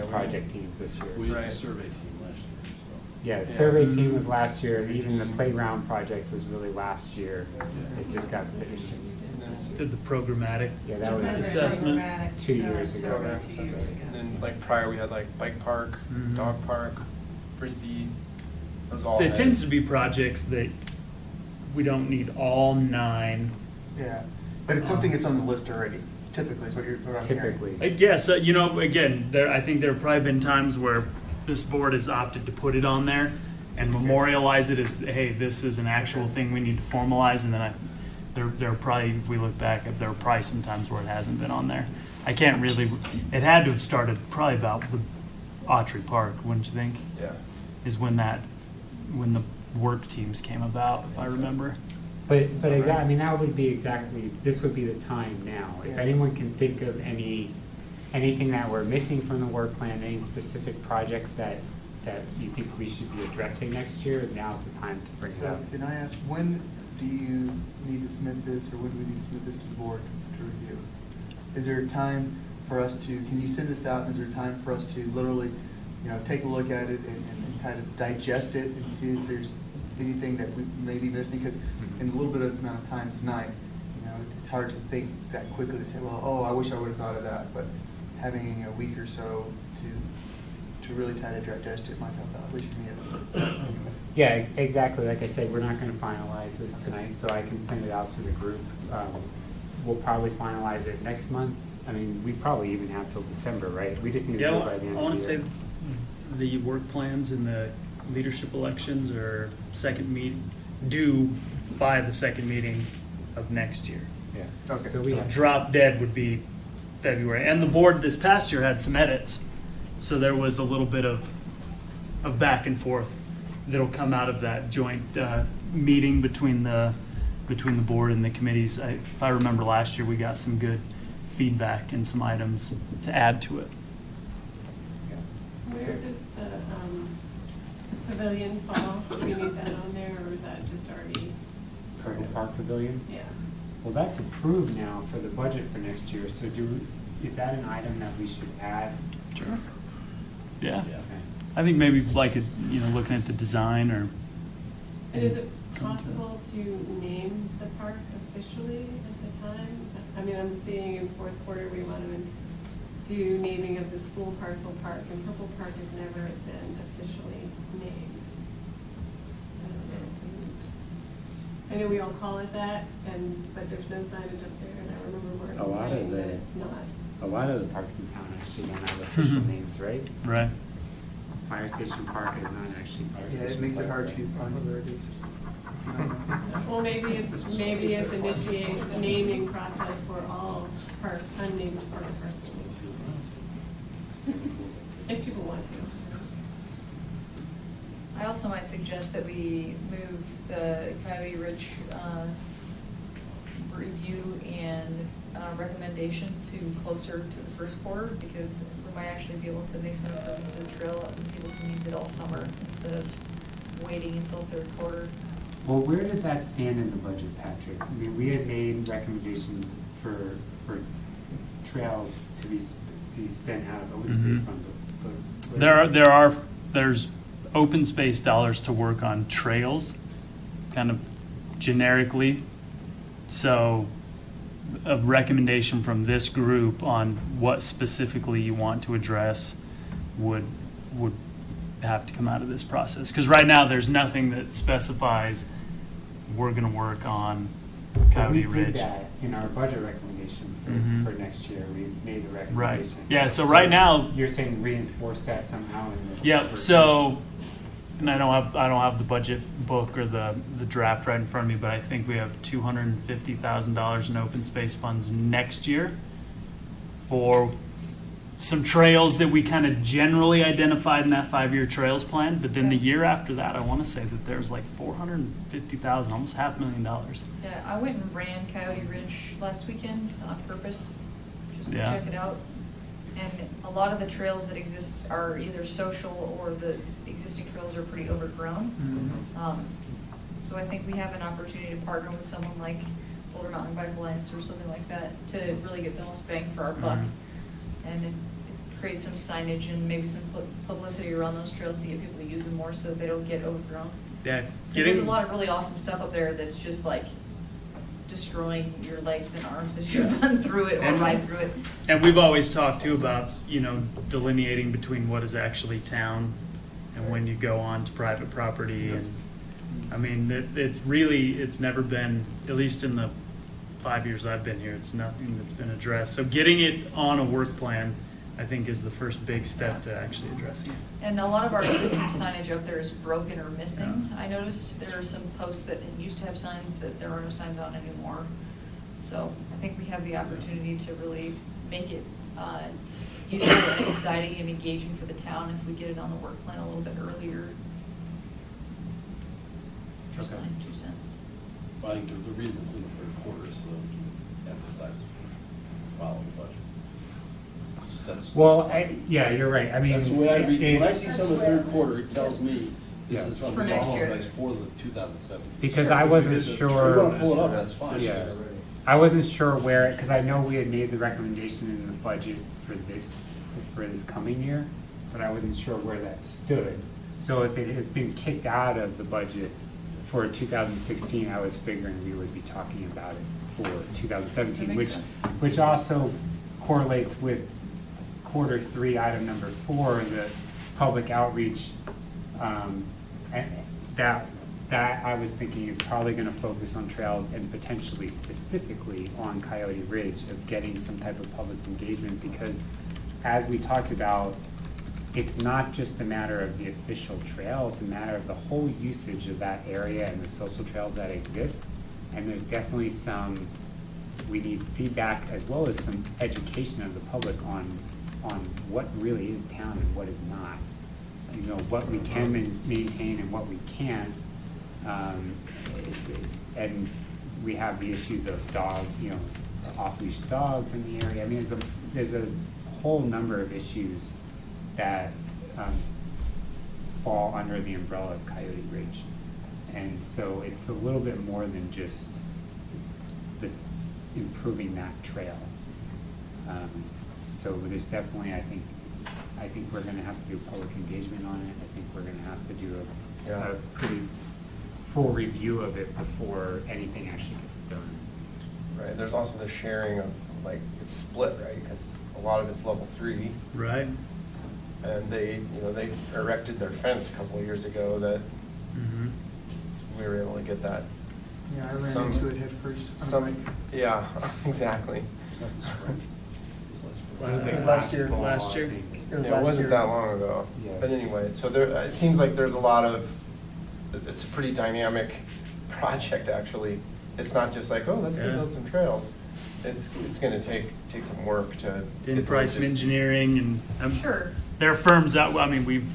project teams this year. We had a survey team last year, so. Yeah, the survey team was last year, and even the playground project was really last year. It just got finished. Did the programmatic Yeah, that was assessment. 2 years ago. Program, Sounds sounds right. right. And then like prior, we had like bike park, dog park, frisbee, those all It had- tends to be projects that we don't need all 9. Yeah, but it's something that's on the list already, typically, is what I'm hearing. Typically. Yes, you know, again, I think there have probably been times where this board has opted to put it on there and memorialize it as, hey, this is an actual thing we need to formalize, and then there are probably, if we look back, there are probably some times where it hasn't been on there. I can't really, it had to have started probably about the Autry Park, wouldn't you think? Yeah. Is when the work teams came about, if I remember. But exactly, I mean, that would be exactly, this would be the time now. If Yeah. anyone can think of anything that we're missing from the work plan, any specific projects that you think we should be addressing next year, now's the time to bring it So up. can I ask, when do you need to submit this, or when do we need to submit this to the board to review? Is there a time for us to, can you send this out, and is there a time for us to literally, take a look at it and kind of digest it and see if there's anything that we may be missing? Because in a little bit of amount of time tonight, it's hard to think that quickly to say, well, I wish I would have thought of that, but having a week or so to really try to digest it might help out, at least for me. Anyways. Yeah, exactly. Like I said, we're not going to finalize this tonight, so I can send it out to the group. We'll probably finalize it next month. I mean, we probably even have till December, right? We just need to do it by the end I of want the to year. say the work plans and the leadership elections are due by the second meeting of next year. Yeah. Okay. So we So have, drop dead would be February. And the board this past year had some edits. So there was a little bit of back and forth that'll come out of that joint meeting between the between the board and the committees. If I remember last year, we got some good feedback and some items to add to it. Where does the pavilion fall? Do we need that on there, or is that just already? Curtis Park Pavilion? Yeah. Well, that's approved now for the budget for next year, so is that an item that we should add? Sure. Yeah. Okay. I think maybe like, looking at the design or. And is it possible to name the park officially at the time? I mean, I'm seeing in fourth quarter, we want to do naming of the school parcel park, and Purple Park has never been officially named. I know we all call it that, but there's no signage up there, and I remember Morgan saying that it's not. A lot of the parks in town actually don't have official names, right? Right. Fire Station Park is not actually Fire Yeah, Station it makes it Park, hard right? to find where it is. Well, maybe it's initiate a naming process for all unnamed park parcels. If people want to. I also might suggest that we move the Coyote Ridge review and recommendation to closer to the first quarter, because we might actually be able to make some improvements to the trail and people can use it all summer instead of waiting until third quarter. Well, where does that stand in the budget, Patrick? I mean, we had made recommendations for trails to be spent out of open space fund, but There's open space dollars to work on trails, kind of generically. So a recommendation from this group on what specifically you want to address would have to come out of this process. Because right now, there's nothing that specifies we're going to work on Coyote we did Ridge. that in our budget recommendation for next year. We made the recommendation. Right. Yeah, so right now. You're saying reinforce that somehow in this? Yep, so, and I don't have the budget book or the draft right in front of me, but I think we have $250,000 in open space funds next year for some trails that we kind of generally identified in that 5-year trails plan. But then the year after that, I want to say that there's like $450,000, almost $500,000. Yeah, I went and ran Coyote Ridge last weekend on purpose, just to Yeah. check it out. And a lot of the trails that exist are either social or the existing trails are pretty overgrown. So I think we have an opportunity to partner with someone like Boulder Mountain Bike Alliance or something like that to really get the most bang for our buck. And create some signage and maybe some publicity around those trails to get people to use them more so that they don't get overgrown. Yeah, 'Cause there's a lot of really awesome stuff up there that's just like destroying your legs and arms as you run through it or ride through it. And we've always talked too about, delineating between what is actually town and when you go on to private property. And I mean, it's never been, at least in the 5 years I've been here, it's nothing that's been addressed. So getting it on a work plan, I think, is the first big step to actually addressing it. And a lot of our existing signage up there is broken or missing. I noticed there are some posts that used to have signs that there are no signs on anymore. So I think we have the opportunity to really make it useful and exciting and engaging for the town if we get it on the work plan a little bit earlier. Just my 2 cents. Well, I think the reason it's in the third quarter is so that we can emphasize it for following budget. Well, yeah, you're right. I mean, That's the way I read, when I see some of the third That's quarter, it tells me Yeah. this is For something next almost year. like for the 2017. because Sure. I wasn't If sure. you want to pull it up, that's fine. Yeah. I wasn't sure where, because I know we had made the recommendation in the budget for this coming year, but I wasn't sure where that stood. So if it has been kicked out of the budget for 2016, I was figuring we would be talking about it for 2017, That makes sense. which also correlates with quarter 3, item number 4, the public outreach, and that I was thinking is probably gonna focus on trails and potentially specifically on Coyote Ridge of getting some type of public engagement, because as we talked about, it's not just a matter of the official trail, it's a matter of the whole usage of that area and the social trails that exist. And there's definitely we need feedback as well as some education of the public on what really is town and what is not. What we can maintain and what we can't. And we have the issues of off-leash dogs in the area. I mean, there's a whole number of issues that fall under the umbrella of Coyote Ridge. And so it's a little bit more than just this improving that trail. So there's definitely, I think we're gonna have to do public engagement on it. I think we're gonna have to do a pretty full review of it before anything actually gets done. Right, there's also the sharing of, like, it's split, right, because a lot of it's level 3. Right. And they erected their fence a couple of years ago that we were able to get that. Yeah, I ran Some- into it head first on a Some, bike. yeah, exactly. It was like Last year. fall, Last I year. think. It was Yeah, it last wasn't year. that long ago. Yeah. But anyway, so it seems like there's a lot of, it's a pretty dynamic project, actually. It's not just like, oh, let's go Yeah. build some trails. It's gonna take some work to. In price engineering and Sure. there are firms out, I mean, we've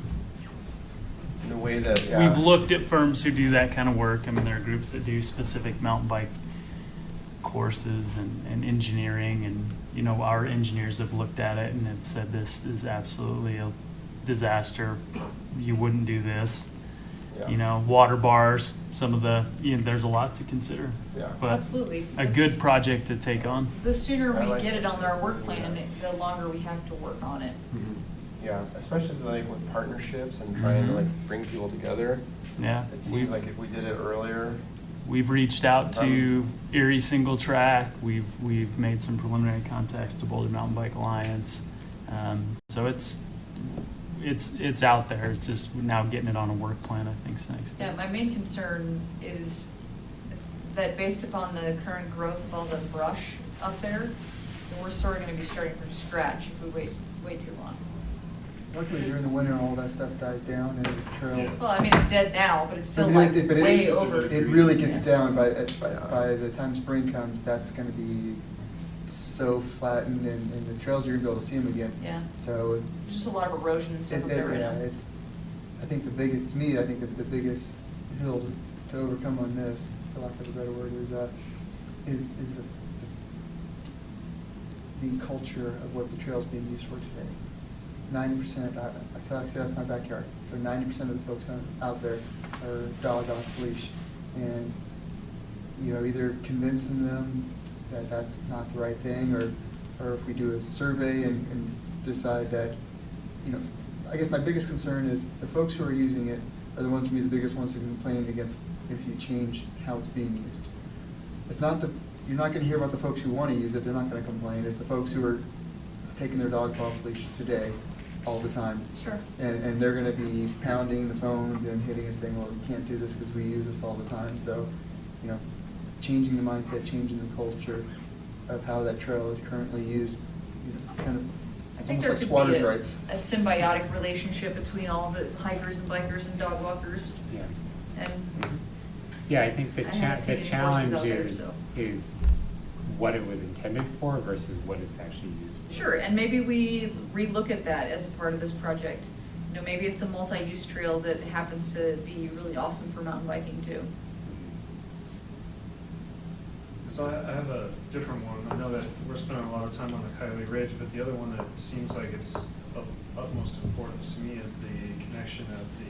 In a way that, yeah. We've looked at firms who do that kind of work. I mean, there are groups that do specific mountain bike courses and engineering, and, you know, our engineers have looked at it and have said this is absolutely a disaster. You wouldn't do this. Yeah. You know, water bars, some of the, there's a lot to consider. Yeah. But Absolutely. a good project to take on. The sooner I we like get it that on our too. work plan, the longer we have to work on it. Mhm. Yeah, especially like with partnerships and trying to like bring people together. Yeah. It seems like if we did it earlier. We've reached out to Erie Single Track. We've made some preliminary contacts to Boulder Mountain Bike Alliance. So it's out there. It's just now getting it on a work plan, I think, is next Yeah, step. my main concern is that based upon the current growth of all the brush up there, that we're sort of gonna be starting from scratch if we wait too long. Luckily, during the winter, all that stuff dies down and the trails. Well, I mean, it's dead now, but it's still But like it- but it way is- over. It really gets Yeah. down by the time spring comes, that's gonna be so flattened and the trails, you're gonna be able to see them again. Yeah. So. There's just a lot of erosion and stuff up there right Yeah, now. it's, I think the biggest, to me, I think the biggest hill to overcome on this, for lack of a better word, is the culture of what the trail's being used for today. 90%, I say that's my backyard, so 90% of the folks out there are dog off leash. And, you know, either convincing them that that's not the right thing, or if we do a survey and decide that, you know, I guess my biggest concern is the folks who are using it are the ones to be the biggest ones who complain against if you change how it's being used. It's not you're not gonna hear about the folks who wanna use it, they're not gonna complain, it's the folks who are taking their dogs off leash today, all the time. Sure. And they're gonna be pounding the phones and hitting us saying, well, we can't do this because we use this all the time. So, you know, changing the mindset, changing the culture of how that trail is currently used, you know, kind of, I it's think almost there like could squatters' be rights. a symbiotic relationship between all the hikers and bikers and dog walkers. Yeah. And Yeah, I think I haven't seen the any challenge horses out there, so. is what it was intended for versus what it's actually used for. sure, and maybe we relook at that as a part of this project. You know, maybe it's a multi-use trail that happens to be really awesome for mountain biking too. So I have a different one. I know that we're spending a lot of time on the Coyote Ridge, but the other one that seems like it's of utmost importance to me is the connection of the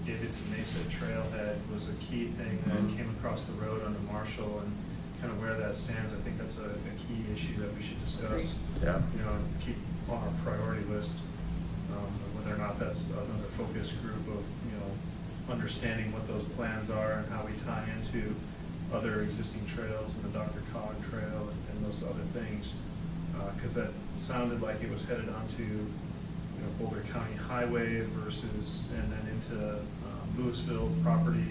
Davidson Mesa Trailhead was a key thing that came across the road under Marshall, and kind of where that stands. I think that's a key issue that we should discuss. Yeah. You know, and keep on our priority list, whether or not that's another focus group of, you know, understanding what those plans are and how we tie into other existing trails and the Dr. Cog Trail and those other things. Because that sounded like it was headed onto, you know, Boulder County Highway versus, and then into Louisville property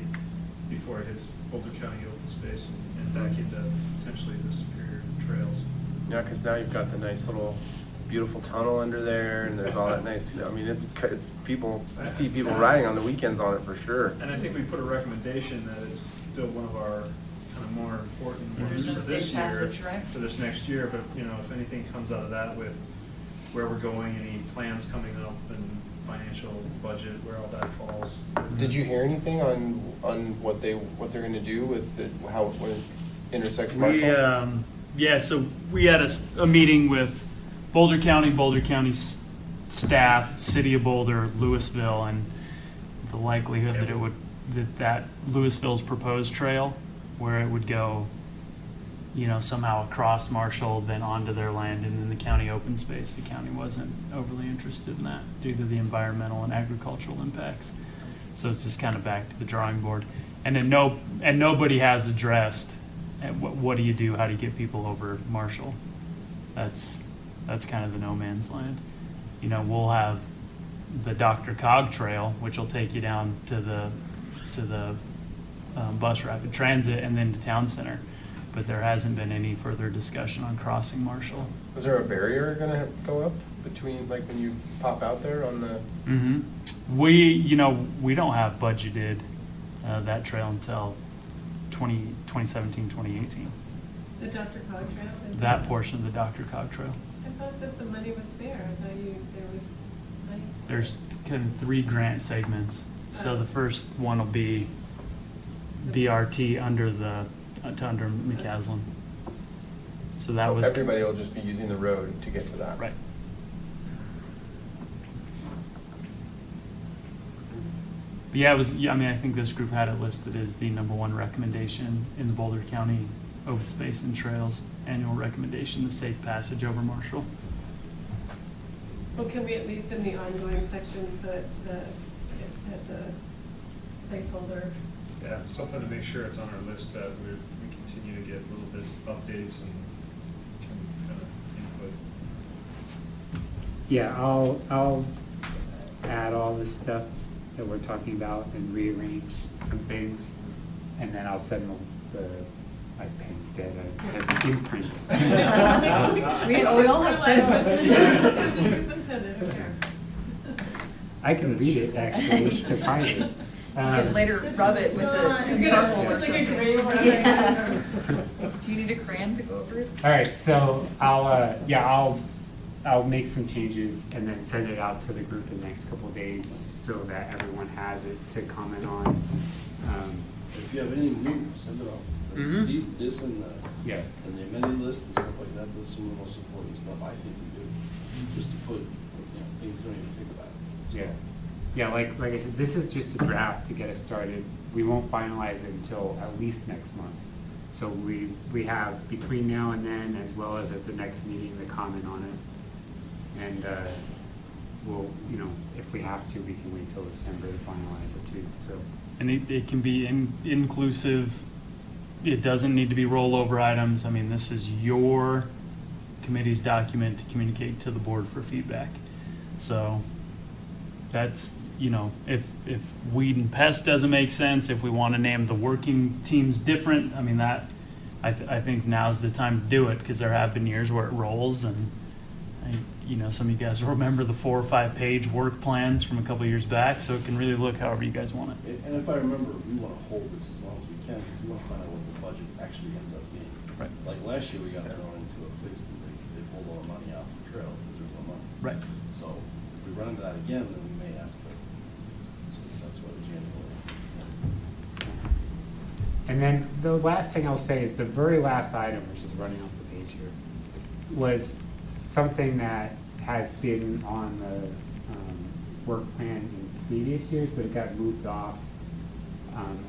before it hits Boulder County open space and back into potentially the Superior trails. Yeah, because now you've got the nice little beautiful tunnel under there, and there's all that nice, I mean, it's people, you see people riding on the weekends on it for sure. And I think we put a recommendation that it's still one of our kind of more important ones There's no for this safe year, passage, right? for this next year. But, you know, if anything comes out of that with where we're going, any plans coming up, and financial budget, where all that falls. Did you hear anything on what they're gonna do with when it intersects Marshall? Yeah, so we had a meeting with Boulder County staff, City of Boulder, Louisville, and the likelihood that Louisville's proposed trail, where it would go, somehow across Marshall, then onto their land and in the county open space. The county wasn't overly interested in that due to the environmental and agricultural impacts. So it's just kind of back to the drawing board. And then nobody has addressed what do you do? How do you get people over Marshall? That's kind of the no man's land. We'll have the Dr. Cog Trail, which will take you down to the bus rapid transit and then to town center. But there hasn't been any further discussion on crossing Marshall. Is there a barrier gonna go up between, like, when you pop out there on the? Mm-hmm. We don't have budgeted that trail until 2017, 2018. The Dr. Cog Trail? That portion of the Dr. Cog Trail. I thought that the money was there. I thought there was money. There's kind of 3 grant segments. So the first one will be BRT under McCaslin. So that was everybody will just be using the road to get to that. right. But yeah, I think this group had it listed as the #1 recommendation in the Boulder County Open Space and Trails annual recommendation, the safe passage over Marshall. Well, can we at least in the ongoing section put as a placeholder? Yeah, something to make sure it's on our list that we continue to get a little bit of updates and can kind of input. Yeah, I'll add all this stuff that we're talking about and rearrange some things, and then I'll send them my pen's dead, I have imprints. We all have this. Just keep them penned, I don't care. I can read it, actually, it's surprising. You can later rub it with some charcoal or It's like a something. grave. Yeah. Do you need a crayon to go over it? All right, so I'll make some changes and then send it out to the group in the next couple of days so that everyone has it to comment on. If you have anything new, send it out. Mhm. This and Yeah. the amenity list and stuff like that, that's some of the most important stuff I think we do, just to put, things you don't even think about. Yeah, yeah. Like I said, this is just a draft to get us started. We won't finalize it until at least next month. So we have between now and then, as well as at the next meeting, the comment on it. And we'll, if we have to, we can wait till December to finalize it too. So. And it can be inclusive. It doesn't need to be rollover items. I mean, this is your committee's document to communicate to the board for feedback. So that's, if weed and pest doesn't make sense, if we want to name the working teams different, I mean, I think now's the time to do it, because there have been years where it rolls, and some of you guys remember the 4 or 5 page work plans from a couple of years back, so it can really look however you guys want it. And if I remember, we want to hold this as long as we can, because we want to find out what the budget actually ends up being. Right. Like last year, we got thrown into a fix because they pulled all the money out from trails because there's no money. Right. So if we run into that again, then we may have to, so that's why the January. And then the last thing I'll say is the very last item, which is running off the page here, was something that has been on the work plan in previous years, but it got moved off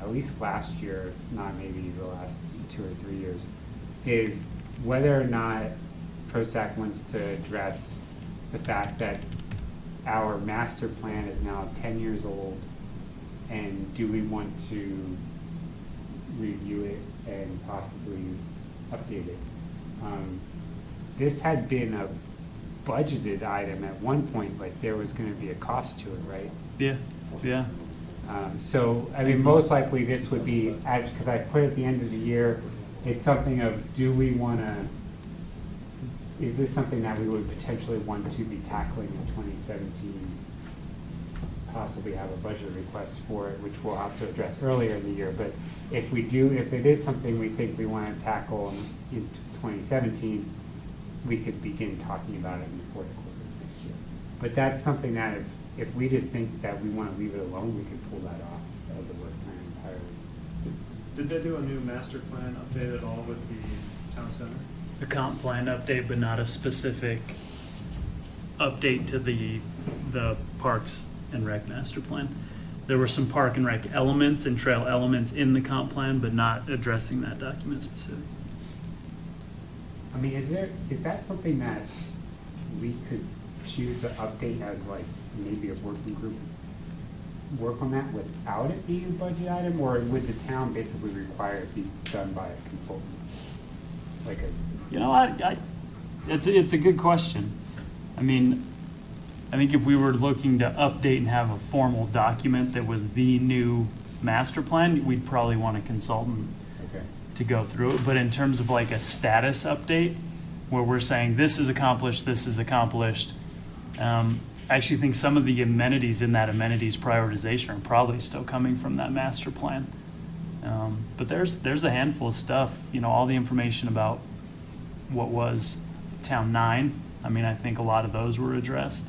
at least last year, if not maybe the last 2 or 3 years, is whether or not PROSTAC wants to address the fact that our master plan is now 10 years old, and do we want to review it and possibly update it. This had been a budgeted item at one point, like there was going to be a cost to it, right? Yeah. So, I mean, most likely this would be, because I put at the end of the year, it's something of, do we want to, is this something that we would potentially want to be tackling in 2017? Possibly have a budget request for it, which we'll have to address earlier in the year. But if we do, if it is something we think we want to tackle in 2017, we could begin talking about it in the 4th quarter of next year. But that's something that if we just think that we want to leave it alone, we could pull that off of the work plan entirely. Did they do a new master plan update at all with the town center? A comp plan update, but not a specific update to the Parks and Rec master plan. There were some park and rec elements and trail elements in the comp plan, but not addressing that document specific. I mean, is that something that we could choose to update as like maybe a working group work on that without it being a budget item, or would the town basically require it be done by a consultant? Like a, You know, it's a good question. I mean, I think if we were looking to update and have a formal document that was the new master plan, we'd probably want a consultant okay. to go through it. But in terms of like a status update, where we're saying this is accomplished, I actually think some of the amenities in that amenities prioritization are probably still coming from that master plan. But there's a handful of stuff, you know, all the information about what was Town 9. I mean, I think a lot of those were addressed.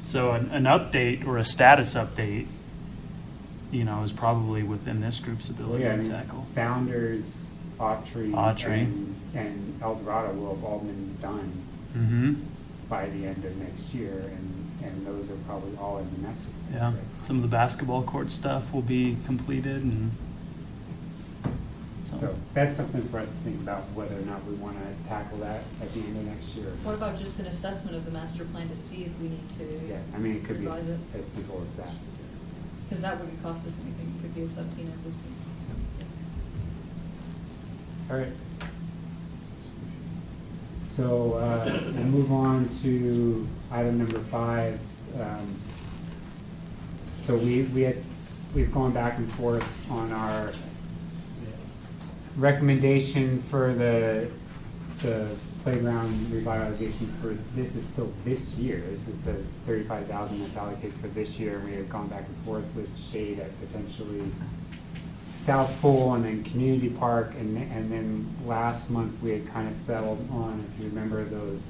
So an update or a status update, you know, is probably within this group's ability Well, yeah, I to mean, tackle. Founders, Autry, and El Dorado will have all been done Mm-hmm. by the end of next year, and those are probably all in the master plan. Yeah, right? some of the basketball court stuff will be completed, and So that's something for us to think about, whether or not we want to tackle that at the end of next year. What about just an assessment of the master plan to see if we need to Yeah, I mean, it could be revise it? as simple as that. Because that wouldn't cost us anything, it could be a sub-team or listing. All right. So we'll move on to item number 5. So we've gone back and forth on our recommendation for the playground revitalization for, this is still this year. This is the $35,000 that's allocated for this year. And we have gone back and forth with shade at potentially South Pool and then Community Park, and then last month we had kind of settled on, if you remember, those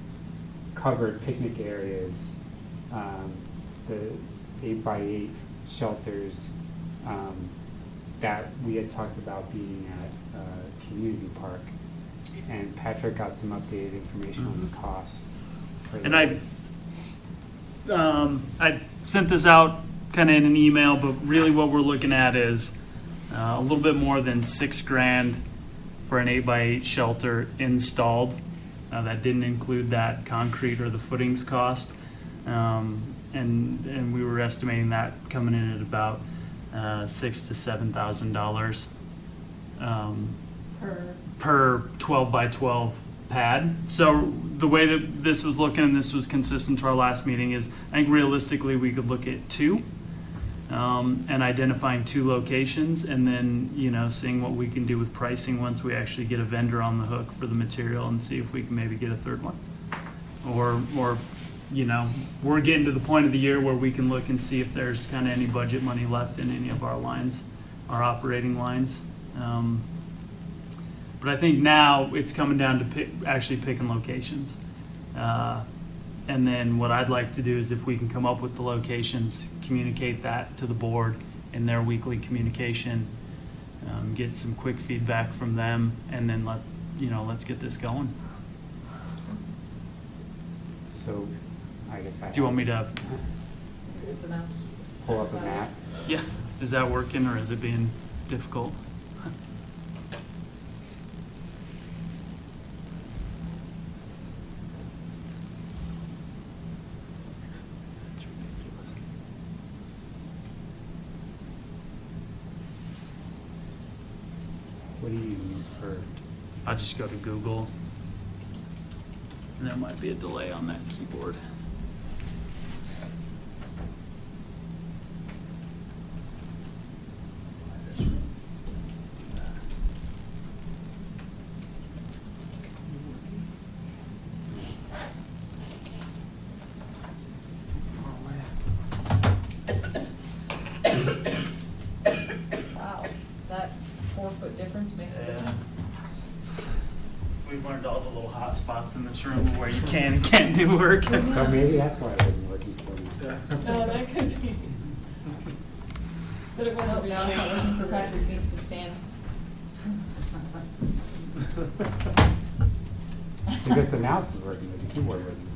covered picnic areas, the 8x8 shelters that we had talked about being at Community Park. And Patrick got some updated information on the cost. for And those. I sent this out kind of in an email, but really what we're looking at is a little bit more than $6,000 for an 8x8 shelter installed. That didn't include that concrete or the footings cost. And we were estimating that coming in at about $6,000 to $7,000 per 12x12 pad. So the way that this was looking, and this was consistent to our last meeting, is I think realistically we could look at 2 and identifying 2 locations, and then, you know, seeing what we can do with pricing once we actually get a vendor on the hook for the material, and see if we can maybe get a 3rd one. Or you know, we're getting to the point of the year where we can look and see if there's kind of any budget money left in any of our lines, our operating lines. But I think now it's coming down to actually picking locations. And then what I'd like to do is, if we can come up with the locations, communicate that to the board in their weekly communication, get some quick feedback from them, and then let's get this going. So I guess Do you want me to? With the maps. pull up a map? Yeah. Is that working, or is it being difficult? It's ridiculous. What do you use for? I'll just go to Google. And there might be a delay on that keyboard. Wow, that 4-foot difference makes a Yeah. difference. We've learned all the little hot spots in this room where you can and can't do work. So maybe that's why it wasn't working for me. But it wasn't Nope, now it's not working for Patrick, needs to stand. Because the mouse is working, but the keyboard wasn't.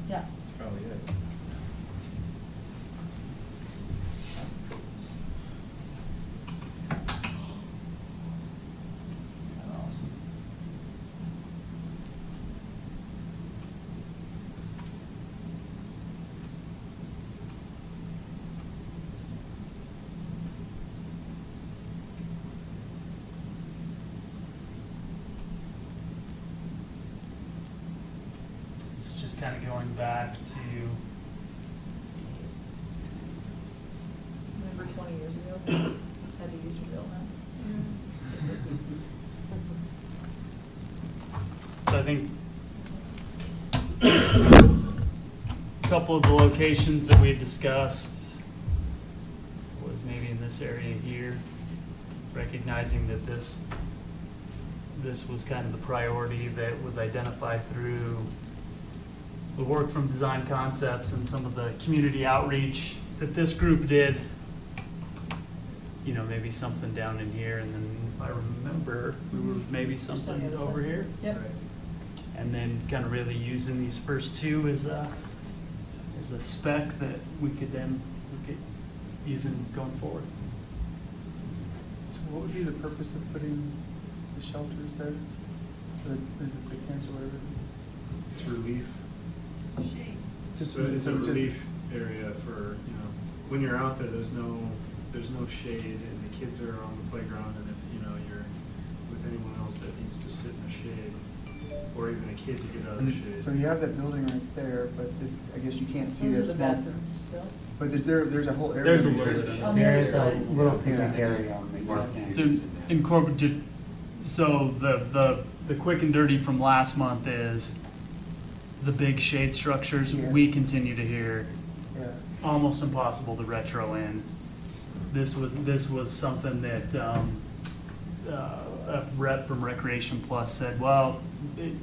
Yeah. That's probably it. It's just kind of going back to, Remember 20 years ago, had to use your bill now. so I think a couple of the locations that we had discussed was maybe in this area here, recognizing that this was kind of the priority that was identified through the work from Design Concepts and some of the community outreach that this group did. You know, maybe something down in here, and then if I remember, we were maybe something other over side. here. Yep. And then kind of really using these first two as a spec that we could then look at using going forward. So what would be the purpose of putting the shelters there? Is it the tents or whatever it It's relief. is? Just, So it's a just- relief area for, you know, when you're out there, there's no shade, and the kids are on the playground, and if, you know, you're with anyone else that needs to sit in the shade, or even a kid to get out of the shade. So you have that building right there, but I guess you can't see Those are that the small. bathrooms still. But there's a whole area. There's a there. little bit. On the There's other a side. little picnic Yeah. area on the east end. To incorporate, so the quick and dirty from last month is the big shade structures, Yeah. we continue to hear Yeah. almost impossible to retro in. This was something that a rep from Recreation Plus said, well,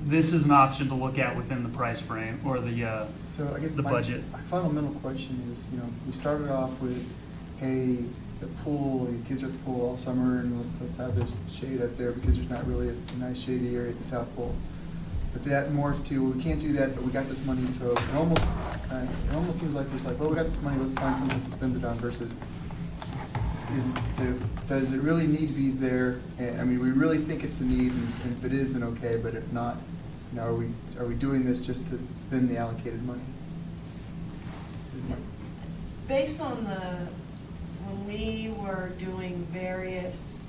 this is an option to look at within the price frame or the So I guess the my budget. fundamental question is, you know, we started off with, hey, the pool, the kids are at the pool all summer, and let's have this shade up there because there's not really a nice shady area at the South Pole. But that morphed to, well, we can't do that, but we got this money, so it almost seems like it's like, well, we got this money, let's find something to spend it on versus, does it really need to be there? And, I mean, we really think it's a need, and if it is, then okay, but if not, you know, are we doing this just to spend the allocated money? Based on when we were doing various,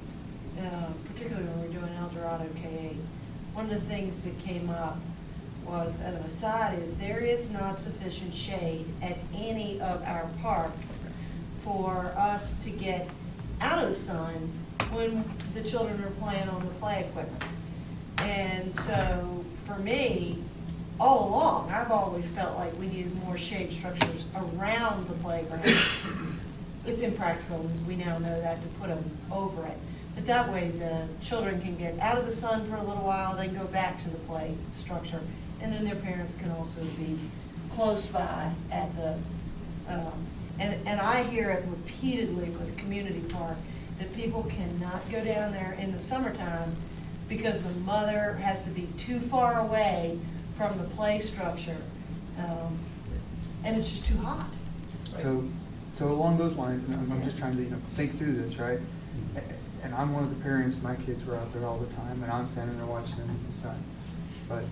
particularly when we were doing El Dorado K-8, one of the things that came up was, as an aside, is there is not sufficient shade at any of our parks for us to get out of the sun when the children are playing on the play equipment. And so, for me, all along, I've always felt like we needed more shade structures around the playground. It's impractical, we now know that, to put them over it. But that way, the children can get out of the sun for a little while, then go back to the play structure. And then their parents can also be close by at the, and I hear it repeatedly with Community Park, that people cannot go down there in the summertime because the mother has to be too far away from the play structure, and it's just too hot. So along those lines, and I'm just trying to, you know, think through this, right? And I'm one of the parents, my kids were out there all the time, and I'm standing there watching them in the sun. But,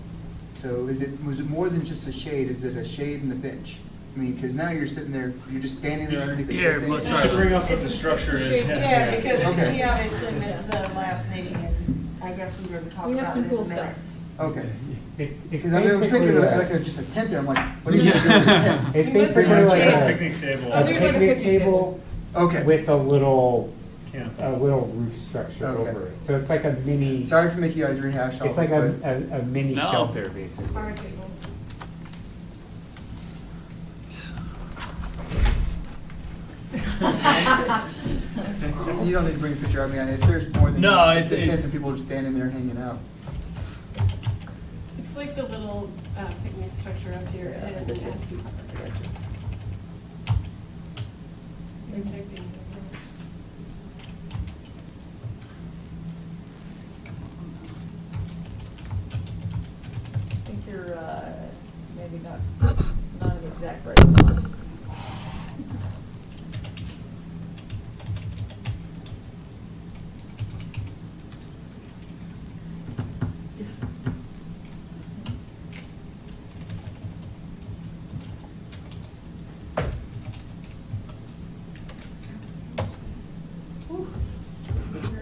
so was it more than just a shade? Is it a shade and a bench? I mean, because now you're sitting there, you're just standing there underneath the Here, shade. let's You should bring up what the structure is. Yeah, because Okay. he obviously missed the last meeting, and I guess we were going to talk We have about some it in cool a stuff. minute. Okay. It's Because I was basically thinking a- like just a tent there, I'm like, what are you gonna do with a tent? It's He must basically have like said a Picnic table. Oh, a there's like a picnic picnic table. table Okay. with a little Camp. roof structure Okay. over it. So it's like a mini. Sorry for making you guys rehash all It's this, like but. a mini No. shelter, basically. Bar tables. You don't need to bring a picture. I mean, if there's more than No, just a it- tent and people are just standing there hanging out. It's like the little picnic structure up here in Askew Park. There's no green over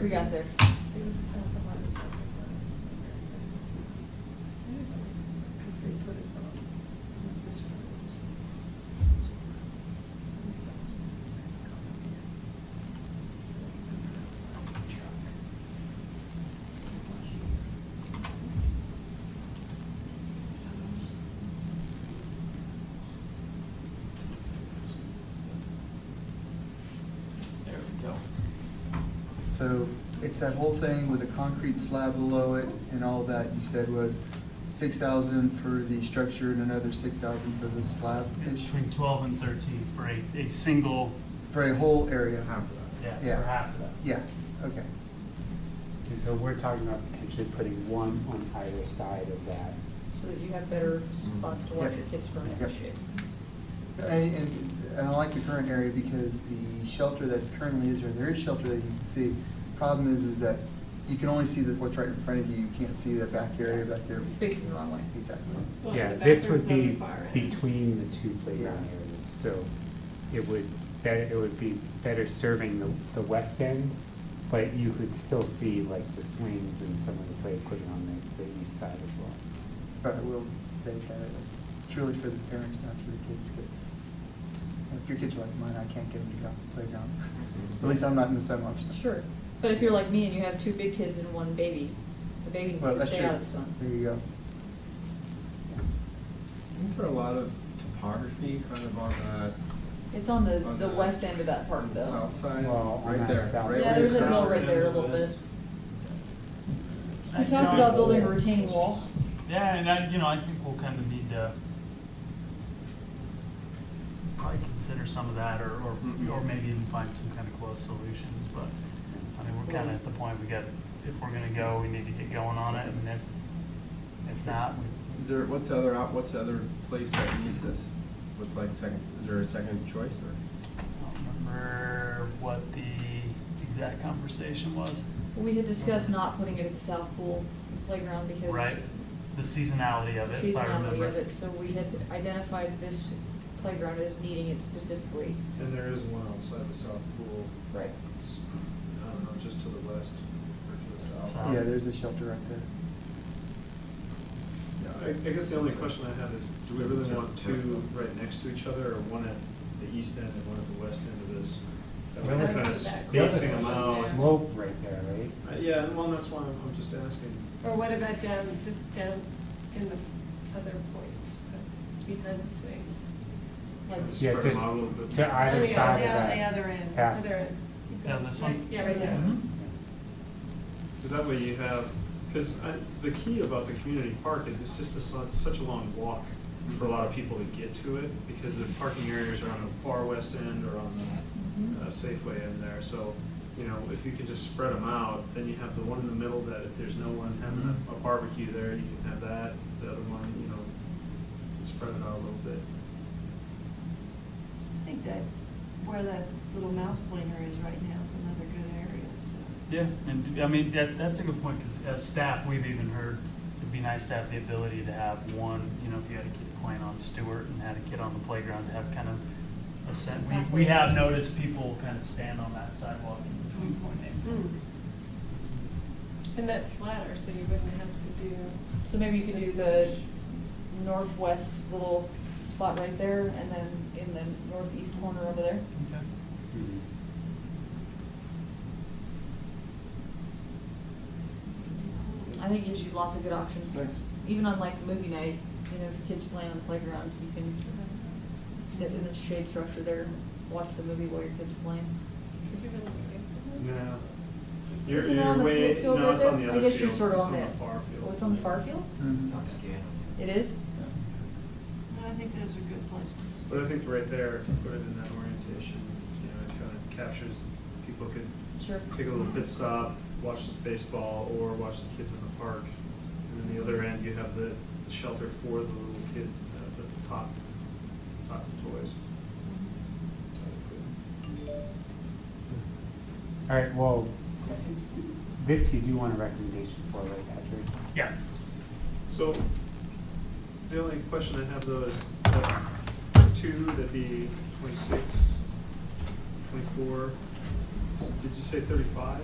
we got there? Because they put us on. the system. There we go. So it's that whole thing with the concrete slab below it and all that you said was 6,000 for the structure and another 6,000 for the slab ish? Between 12 and 13 for a single, For a whole area? yeah, Yeah. for half of that. Yeah, okay. And so we're talking about potentially putting one on either side of that. So that you have better spots to watch Yep. your kids from Yep. every shape. And I like the current area because the shelter that currently is there is shelter that you can see. Problem is that you can only see what's right in front of you. You can't see the back area back there. It's facing the wrong way. Exactly. Well, Yeah, the this would bathroom's on be the far end. between the two playground Yeah. areas, so it would be better serving the west end, but you could still see like the swings and some of the play equipment on the east side as well. But I will state that it's really for the parents, not for the kids, because if your kids are like mine, I can't get them to go playground. At least I'm not in the sun much. Sure. But if you're like me and you have two big kids and one baby, the baby needs Well, to that's stay true. out of the sun. There you go. Isn't there a lot of topography kind of on that, It's on the On the the- west end of that park on the though. south side? Well, on Right that there, south right Yeah, where there's a you're hill at. right there a little bit. I We talked know- about building a retaining wall. Yeah, and I think we'll kind of need to probably consider some of that, or maybe even find some kind of close solutions, but, I mean, we're kind of at the point, if we're gonna go, we need to get going on it, and if not, What's the other place that needs this? What's like second, is there a second choice or? I don't remember what the exact conversation was. We had discussed not putting it at the South Pool playground because. Right, the seasonality of it, if I remember. Seasonality of it, so we had identified this playground as needing it specifically. And there is one outside the south pool. Right. It's, I don't know, just to the west or to the south. South. Yeah, there's a shelter right there. Yeah, I guess the only question I have is, do we really want two right next to each other, or one at the east end and one at the west end of this? That way we're kind of spacing them out. Slope right there, right? Yeah, well, that's why I'm just asking. Or what about just down in the other point, behind the swings? Like, Yeah, Spread them just out a little bit. to either Oh, yeah, side of down that. the other end. path. Other end. Down this one? Yeah, right there. Mhm. Because that way you have, because the key about the community park is it's just such a long walk for a lot of people to get to it, because the parking areas are on the far west end or on the Safeway end there. So, if you can just spread them out, then you have the one in the middle that if there's no one having a barbecue there, you can have that. The other one, spread it out a little bit. I think that where that little mouse pointer is right now is another good area, so. Yeah, and I mean, that's a good point, because as staff, we've even heard, it'd be nice to have the ability to have one, if you had a kid playing on Stewart and had a kid on the playground, to have kind of a set. We have noticed people kind of stand on that sidewalk in between point A. Mm. And that's flatter, so you wouldn't have to do. So maybe you could do the northwest little spot right there, and then in the northeast corner over there. Okay. Mhm. I think it gives you lots of good options. Thanks. Even on like movie night, if your kid's playing on the playground, you can sit in the shade structure there and watch the movie while your kid's playing. Could you really skip it? Yeah. Isn't it on the way, field no, right it's on there? the I other guess you're field. sort of It's on the. far field. Oh, it's on the far field? Mhm. It's on scan. It is? I think those are good placements. But I think right there, if you put it in that orientation, it kind of captures, people could Sure. take a little pit stop, watch the baseball, or watch the kids in the park. And then the other end, you have the shelter for the little kid, the top toys. All right, well, this you do want a recommendation for, right, Patrick? Yeah. So, the only question I have though is, two, that'd be 26, 24, did you say 35?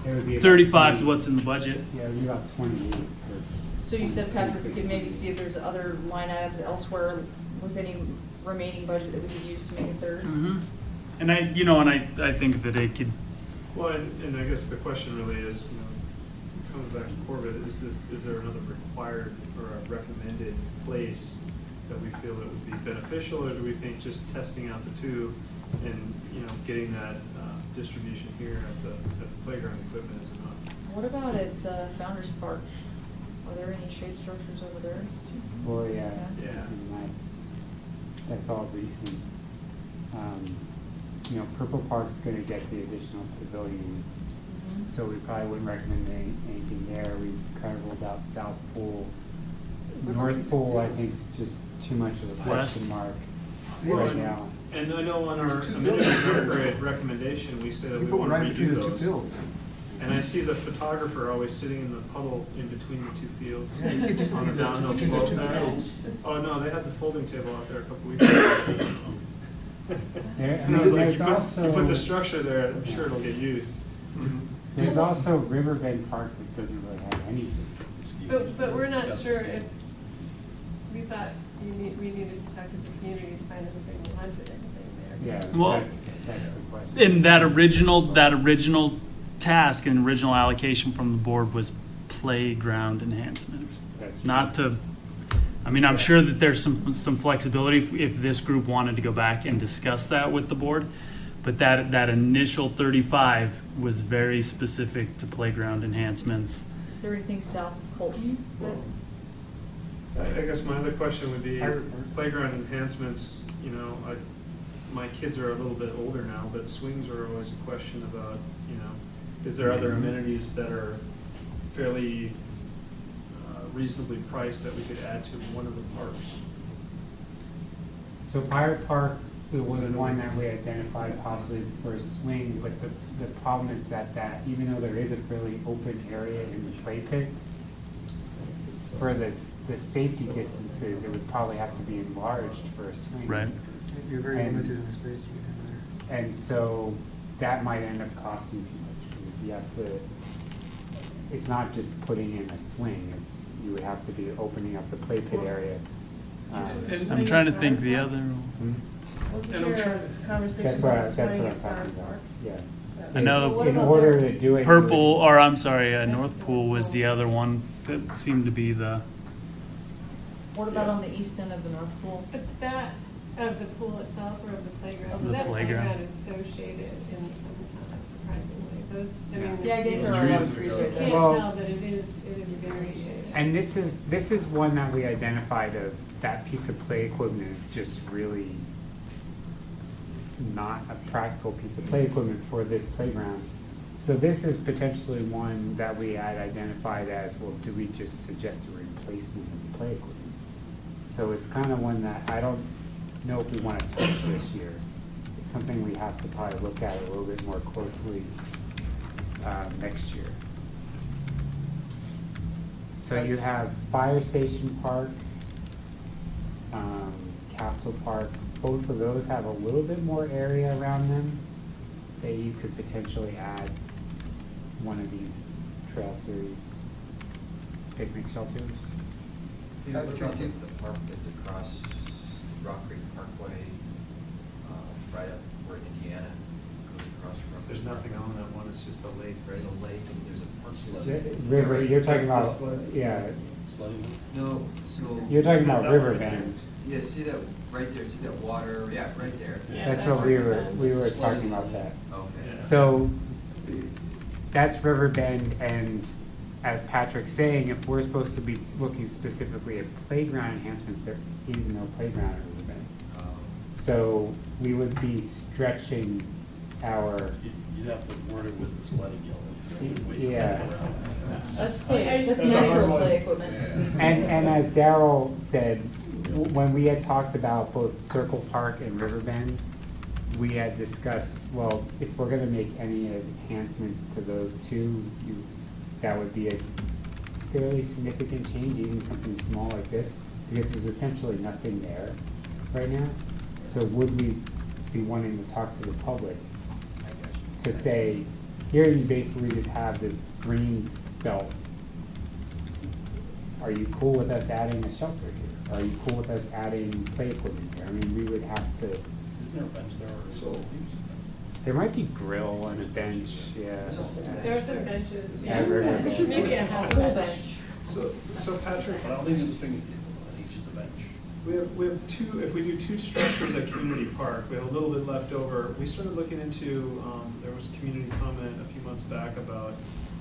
It would be about 35 is 20 what's in the budget. Yeah, it would be about 28. 'cause So you said, Patrick, we 26. could maybe see if there's other line items elsewhere with any remaining budget that we could use to make a third? And I think that it could, Well, and I guess the question really is, coming back to Corbett, is there another required or a recommended place that we feel that would be beneficial, or do we think just testing out the two and, getting that distribution here at the playground equipment is enough? What about at Founders Park? Are there any shade structures over there? Well, yeah, Yeah. and that's all recent. Purple Park's gonna get the additional pavilion, so we probably wouldn't recommend anything there. We've kind of ruled out South Pool. What about North these Pool, I fields? think is just too much of a West? question mark Well, right and- now. And I know on our There's two amenities fields there. upgrade recommendation, we say that You we put want one to right between redo those two those. fields. And I see the photographer always sitting in the puddle in between the two fields. Yeah, you could just On the leave those downhill between those slope two there. fields. Oh, no, they had the folding table out there a couple weeks ago. And I was like, you put the structure there, I'm sure it'll get used. There's also Riverbend Park that doesn't really have anything. But we're not It's got sure scale. if, we thought we needed to talk to the community to find out if they wanted anything there. Yeah, Well, that's the question. in that original task and original allocation from the board was playground enhancements. That's Not to, I'm sure that there's some flexibility if this group wanted to go back and discuss that with the board, but that initial 35 was very specific to playground enhancements. Is there anything south of Colton that? I guess my other question would be playground enhancements, my kids are a little bit older now, but swings are always a question about, is there other amenities that are fairly reasonably priced that we could add to one of the parks? So Pirate Park was one that we identified possibly for a swing, but the problem is that even though there is a fairly open area in the play pit, for the safety distances, it would probably have to be enlarged for a swing. Right. You're very And- limited in the space you can have there. And so that might end up costing too much. You have to, it's not just putting in a swing, you would have to be opening up the play pit area. I'm trying to think the other. Wasn't And I'm there trying- a conversation That's about what swing I'm at talking Farm about, Park? yeah. I know What In about order the- to do it. Purple, or I'm sorry, North Pool was the other one that seemed to be the. What about on the east end of the North Pool? But that, of the pool itself or of the playground? Of 'Cause the that playground. is so shaded in the summertime, surprisingly. Those, Yeah, I guess there are a lot of trees right You there. can't Well- tell, but it is very shaded. And this is one that we identified of, that piece of play equipment is just really not a practical piece of play equipment for this playground. So this is potentially one that we had identified as, well, do we just suggest a replacement of the play equipment? So it's kind of one that I don't know if we want to touch this year. It's something we have to probably look at a little bit more closely next year. So you have Fire Station Park, Castle Park. Both of those have a little bit more area around them that you could potentially add one of these Trail Series picnic shelters. What about the park that's across Rock Creek Parkway, right up where Indiana goes across from? There's nothing on that one, it's just a lake, right? There's a lake, and there's a park. River, you're talking That's about, the sled. yeah, Sledding? No, so. you're talking about That one. Riverbend. Yeah, see that, right there, see that water, yeah, right there. Yeah, That's that's what we were Riverbend. talking about that. Okay. Yeah. So that's Riverbend, and as Patrick's saying, if we're supposed to be looking specifically at playground enhancements, there is no playground at Riverbend. So we would be stretching our, You'd have to word it with the sledding yellow. yeah. That's That's a natural hard one. play equipment. And as Daryl said, when we had talked about both Circle Park and Riverbend, we had discussed, well, if we're gonna make any enhancements to those two, that would be a fairly significant change, even something small like this, because there's essentially nothing there right now. So would we be wanting to talk to the public to say, here you basically just have this green belt. Are you cool with us adding a shelter here? Are you cool with us adding play equipment here? I mean, we would have to, Isn't there a bench there already? So- there might be grill and a bench, yeah. There are some benches, Yeah, yeah. river bench. Maybe a half Pool bench. So Patrick, But I don't think there's a picnic table, I think it's just a bench. We have two, if we do two structures at Community Park, we have a little bit left over. We started looking into, there was a community comment a few months back about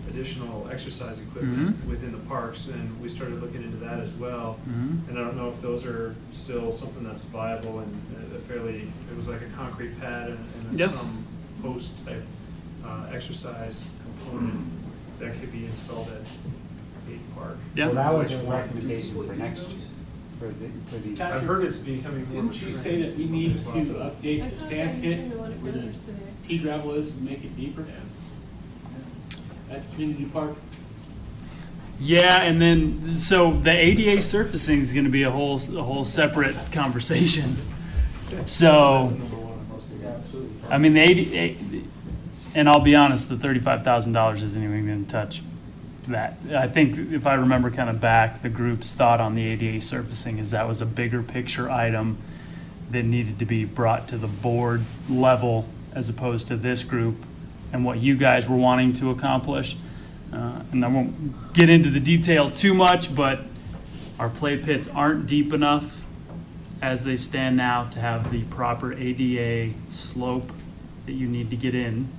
additional exercise equipment within the parks, and we started looking into that as well. And I don't know if those are still something that's viable and a fairly, it was like a concrete pad and then Yep. some post type exercise component that could be installed at Big Park. Yeah. Well, that was Which a one? recommendation for next year, for these. I've heard it's becoming more. Didn't you say that we need to There's lots of- update I the saw sand that pit in the one at where the Miller's today. pea gravel is and make it deeper? At the community park? Yeah, and then, so the ADA surfacing is gonna be a whole separate conversation. So, I mean, the ADA, and I'll be honest, the $35,000 isn't even gonna touch that. I think if I remember kind of back, the group's thought on the ADA surfacing is that was a bigger picture item that needed to be brought to the board level as opposed to this group and what you guys were wanting to accomplish. And I won't get into the detail too much, but our play pits aren't deep enough as they stand now to have the proper ADA slope that you need to get in.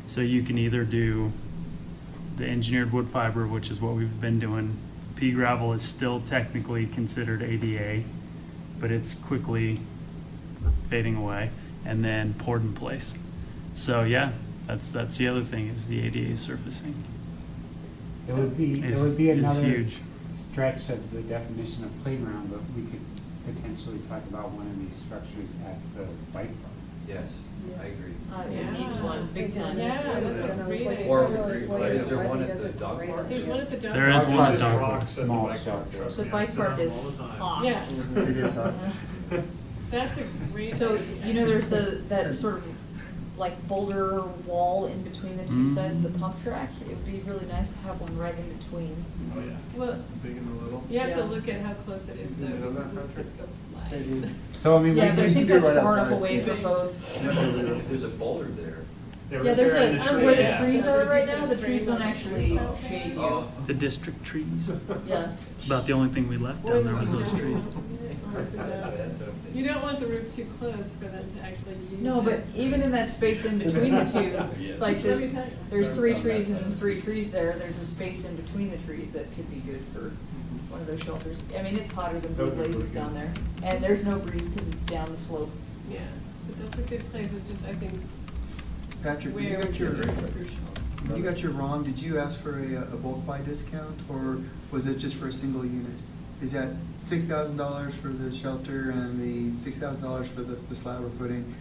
So you can either do the engineered wood fiber, which is what we've been doing. Pea gravel is still technically considered ADA, but it's quickly fading away, and then poured in place. So yeah, that's the other thing is the ADA surfacing. It would be Is another huge. stretch of the definition of playground, but we could potentially talk about one of these structures at the bike park. Yes, I agree. It needs one, big time. Yeah, that's a great idea. Or is there one at the dog park? There's one at the dog. There is park. one at Just the dog rocks at the Small bike park, shelter. trust The me, I bike sit park on is them all the time. hot. Yeah, It is hot. that's a great So, idea. you know, there's that sort of like boulder wall in between the two sides, the pump track. It would be really nice to have one right in between. Oh, yeah. Well, big and the little. you have to Yeah. look at how close it is though, Zoom in on that, because those Patrick? kids go flying. So I mean, Yeah, but I you think can do it that's right far enough outside. away for both. There's a boulder there. Yeah, there's They're in a, the tree, where the yeah. trees are right now, the trees don't actually shade you. Oh. The district trees. Yeah. It's about the only thing we left down there was those trees. That's what I'm thinking. You don't want the roof too close for them to actually use it. No, but even in that space in between the two, like Let me tell you. there's 3 trees and 3 trees there, there's a space in between the trees that could be good for one of those shelters. I mean, it's hotter than blue That would be blazes really down good. there, and there's no breeze because it's down the slope. Yeah, but that's a good place, it's just, I think, Patrick, when where you it got is your, crucial. when you got your ROM, did you ask for a bulk buy discount, or was it just for a single unit? Is that $6,000 for the shelter and the $6,000 for the slab or footing?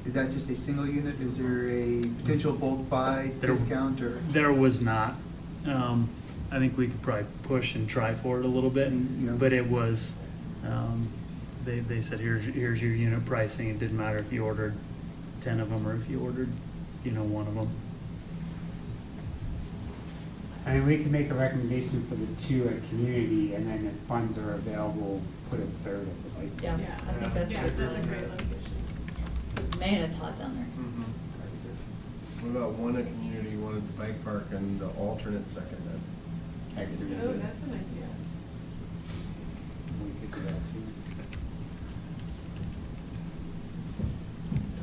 Is that just a single unit? Is there a potential bulk buy There- discount, or? There was not. I think we could probably push and try for it a little bit, Yeah. but it was, they said, here's your unit pricing. It didn't matter if you ordered 10 of them or if you ordered, one of them. I mean, we can make a recommendation for the 2 at community, and then if funds are available, put a third at the bike Yeah, park. I think that's Yeah, good. that's a great location. 'Cause man, it's hot down there. What about one at community, one at the bike park, and the alternate second then? At Oh, community. that's an idea. We could do that too.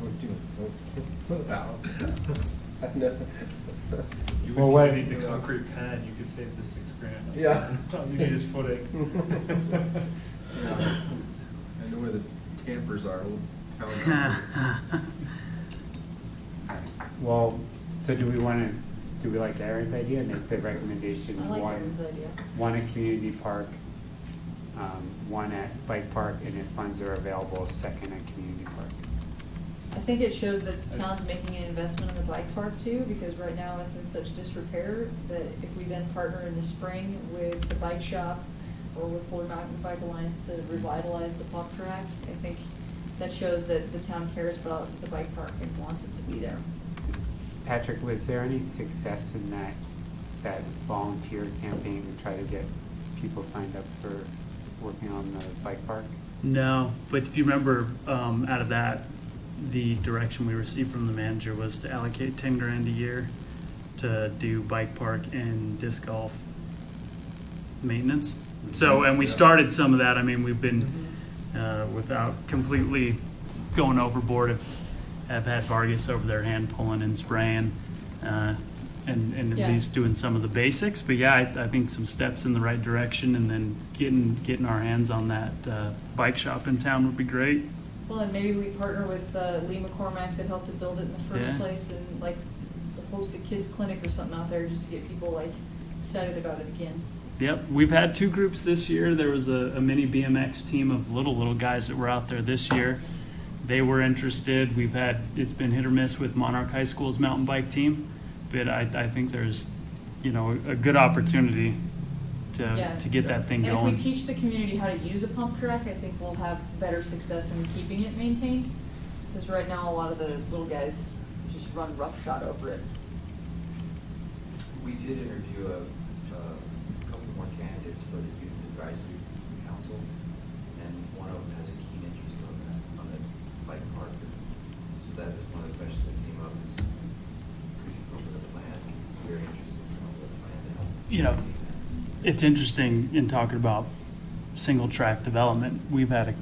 Don't do it. Wow. I know. You Well, wouldn't what- even need the concrete pad, you could save the $6,000. Yeah. All you need is footings. I know where the tampers are. Little town. Well, so do we like Aaron's idea, make the recommendation? I like one- Aaron's idea. One at community park, one at bike park, and if funds are available, a second at community park. I think it shows that the town's making an investment in the bike park too, because right now it's in such disrepair that if we then partner in the spring with the bike shop or with Florida Mountain Bike Alliance to revitalize the pump track, I think that shows that the town cares about the bike park and wants it to be there. Patrick, was there any success in that volunteer campaign to try to get people signed up for working on the bike park? No, but if you remember, out of that, the direction we received from the manager was to allocate 10 grand a year to do bike park and disc golf maintenance. So, and we started some of that. I mean, we've been, without completely going overboard, have had Vargas over there hand pulling and spraying, and at Yeah. least doing some of the basics. But yeah, I think some steps in the right direction, and then getting our hands on that bike shop in town would be great. Well, and maybe we partner with Lee McCormack that helped to build it in the first Yeah. place, and like host a kids clinic or something out there just to get people like excited about it again. Yep, we've had 2 groups this year. There was a mini BMX team of little guys that were out there this year. They were interested. It's been hit or miss with Monarch High School's mountain bike team, but I think there's, a good opportunity to get that thing And going. if we teach the community how to use a pump track, I think we'll have better success in keeping it maintained. Because right now, a lot of the little guys just run roughshod over it. We did interview a couple more candidates for the Youth Advisory Council, and one of them has a keen interest on the bike park. So that is one of the questions that came up is, could you come up with a plan? He's very interested in coming up with a plan to help. It's interesting in talking about single track development. We've had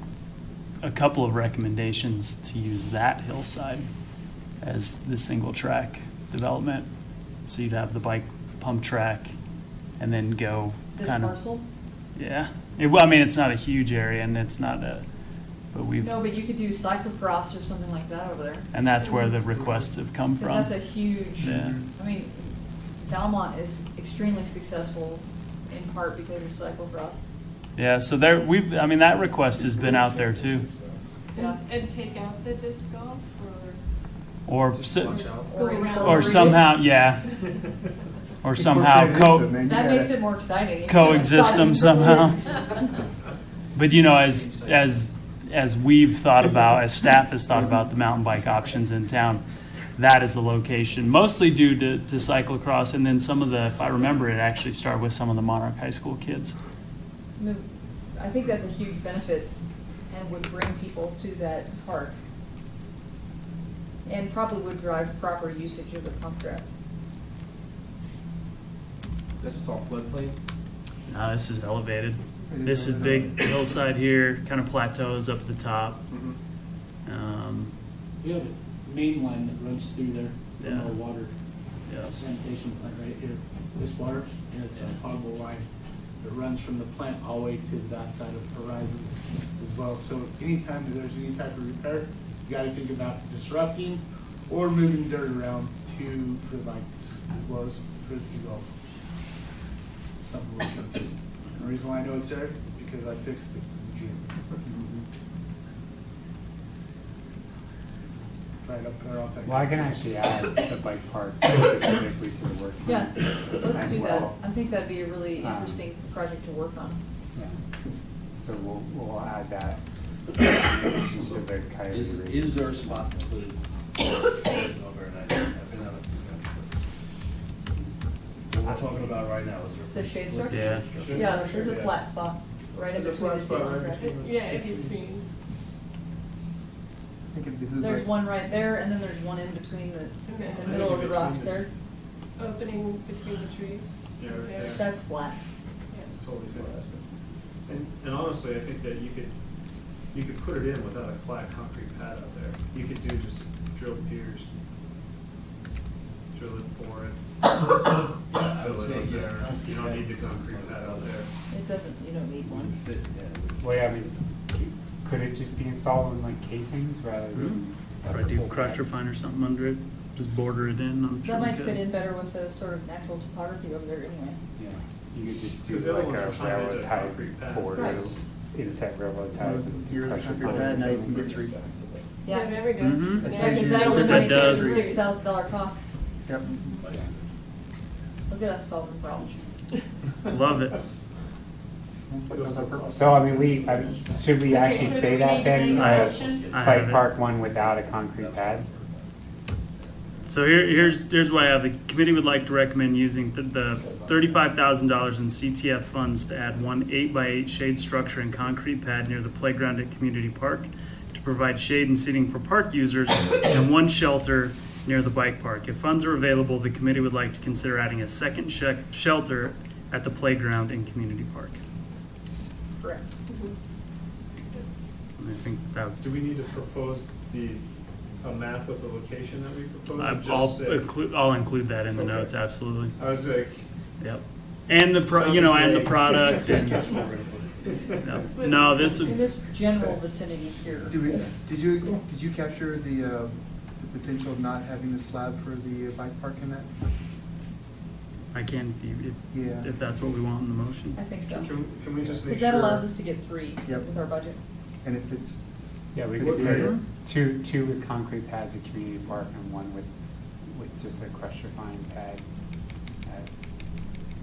a couple of recommendations to use that hillside as the single track development. So you'd have the bike pump track and then go This kind of. parcel? Yeah. Well, I mean, it's not a huge area and it's not but we've, No, but you could do cyclocross or something like that over there. and that's where the requests have come from. Because that's a huge, Yeah. I mean, Valmont is extremely successful in part because of cyclocross. Yeah, so that request has been out there too. Yeah. And take out the disc golf Or, Just si- watch out. or go around? or somehow, yeah. Or somehow Incorporate it into it, maybe That you makes gotta- it more exciting. If coexist you're them not somehow. risks. But as we've thought about, as staff has thought about the mountain bike options in town, that is a location, mostly due to cyclocross, and then some of the, if I remember, it actually started with some of the Monarch High School kids. I think that's a huge benefit and would bring people to that park. And probably would drive proper usage of the pump track. Is that just all floodplain? No, this is elevated. It is This is elevated. big hillside here, kind of plateaus up at the top. We have a main line that runs through there from Yeah. our water Yeah. sanitation plant right here, this water, and it's a potable line that runs from the plant all the way to that side of Horizons as well. So anytime that there's any type of repair, you gotta think about disrupting or moving dirt around for bikes as well as frisbee golf. Something we're gonna do. And the reason why I know it's there is because I fixed it in the gym. Right up there off that. Well, I can actually add the bike park specifically to the work. Yeah, plan let's as do that. well. I think that'd be a really Um, interesting project to work on. Yeah. So we'll add that to the coyote. route. Is there a spot to put it? No, very nice. I've been on it. What we're talking about right now, is there? The shade structure? Yeah. Yeah, there's a flat spot right in There's a between the flat two spot on right track. between those Yeah, two in between. I think it'd behoove There's us- one right there, and then there's one in between in the middle of the rocks there. Opening between the trees. Yeah, right there. That's flat. It's totally flat. And honestly, I think that you could put it in without a flat concrete pad out there. You could do just drilled piers. Drill it, bore it. I would Fill it say, up yeah, there. You don't need the concrete concrete pad out there. It doesn't, you don't need Would one. fit, yeah. Well, yeah, I mean, could it just be installed in like casings rather than? Or do crusher fine or something under it, just border it in, I'm sure That we might could. fit in better with the sort of natural topography over there anyway. Yeah, you could just do 'Cause the other like ones a are trying to railroad do tie concrete pad. border, Right. inset railroad ties and You're the pressure concrete fine. pad, now you can get 3. Yeah. Yeah, there we go. Mhm. That Yeah, saves because you- that If it eliminates does- the $6,000 cost. Yep. Look at us solving problems. Love it. So, I mean, should we Okay, actually so do say we that need to then? make a I- motion? I have Bike it. park one without a concrete pad? So here's why I have. The committee would like to recommend using the $35,000 in CTF funds to add one 8x8 shade structure and concrete pad near the playground at Community Park to provide shade and seating for park users, and one shelter near the bike park. If funds are available, the committee would like to consider adding a second shelter at the playground in Community Park. Correct. And I think that Do we need to propose a map of the location that we propose? or I'll just say- I'll include that in the Okay. notes. Absolutely. I was like, Yep. And the and the product. And, That's where we're gonna put it. no, no, this In would. this general vicinity here. Did you capture the potential of not having the slab for the bike park in that? I can Yeah. if that's what we want in the motion. I think so. can we just make Because sure? that allows us to get 3 Yep. with our budget. And if it's, Yeah, we What could say year? two with concrete pads at Community Park and one with just a crushed refined pad at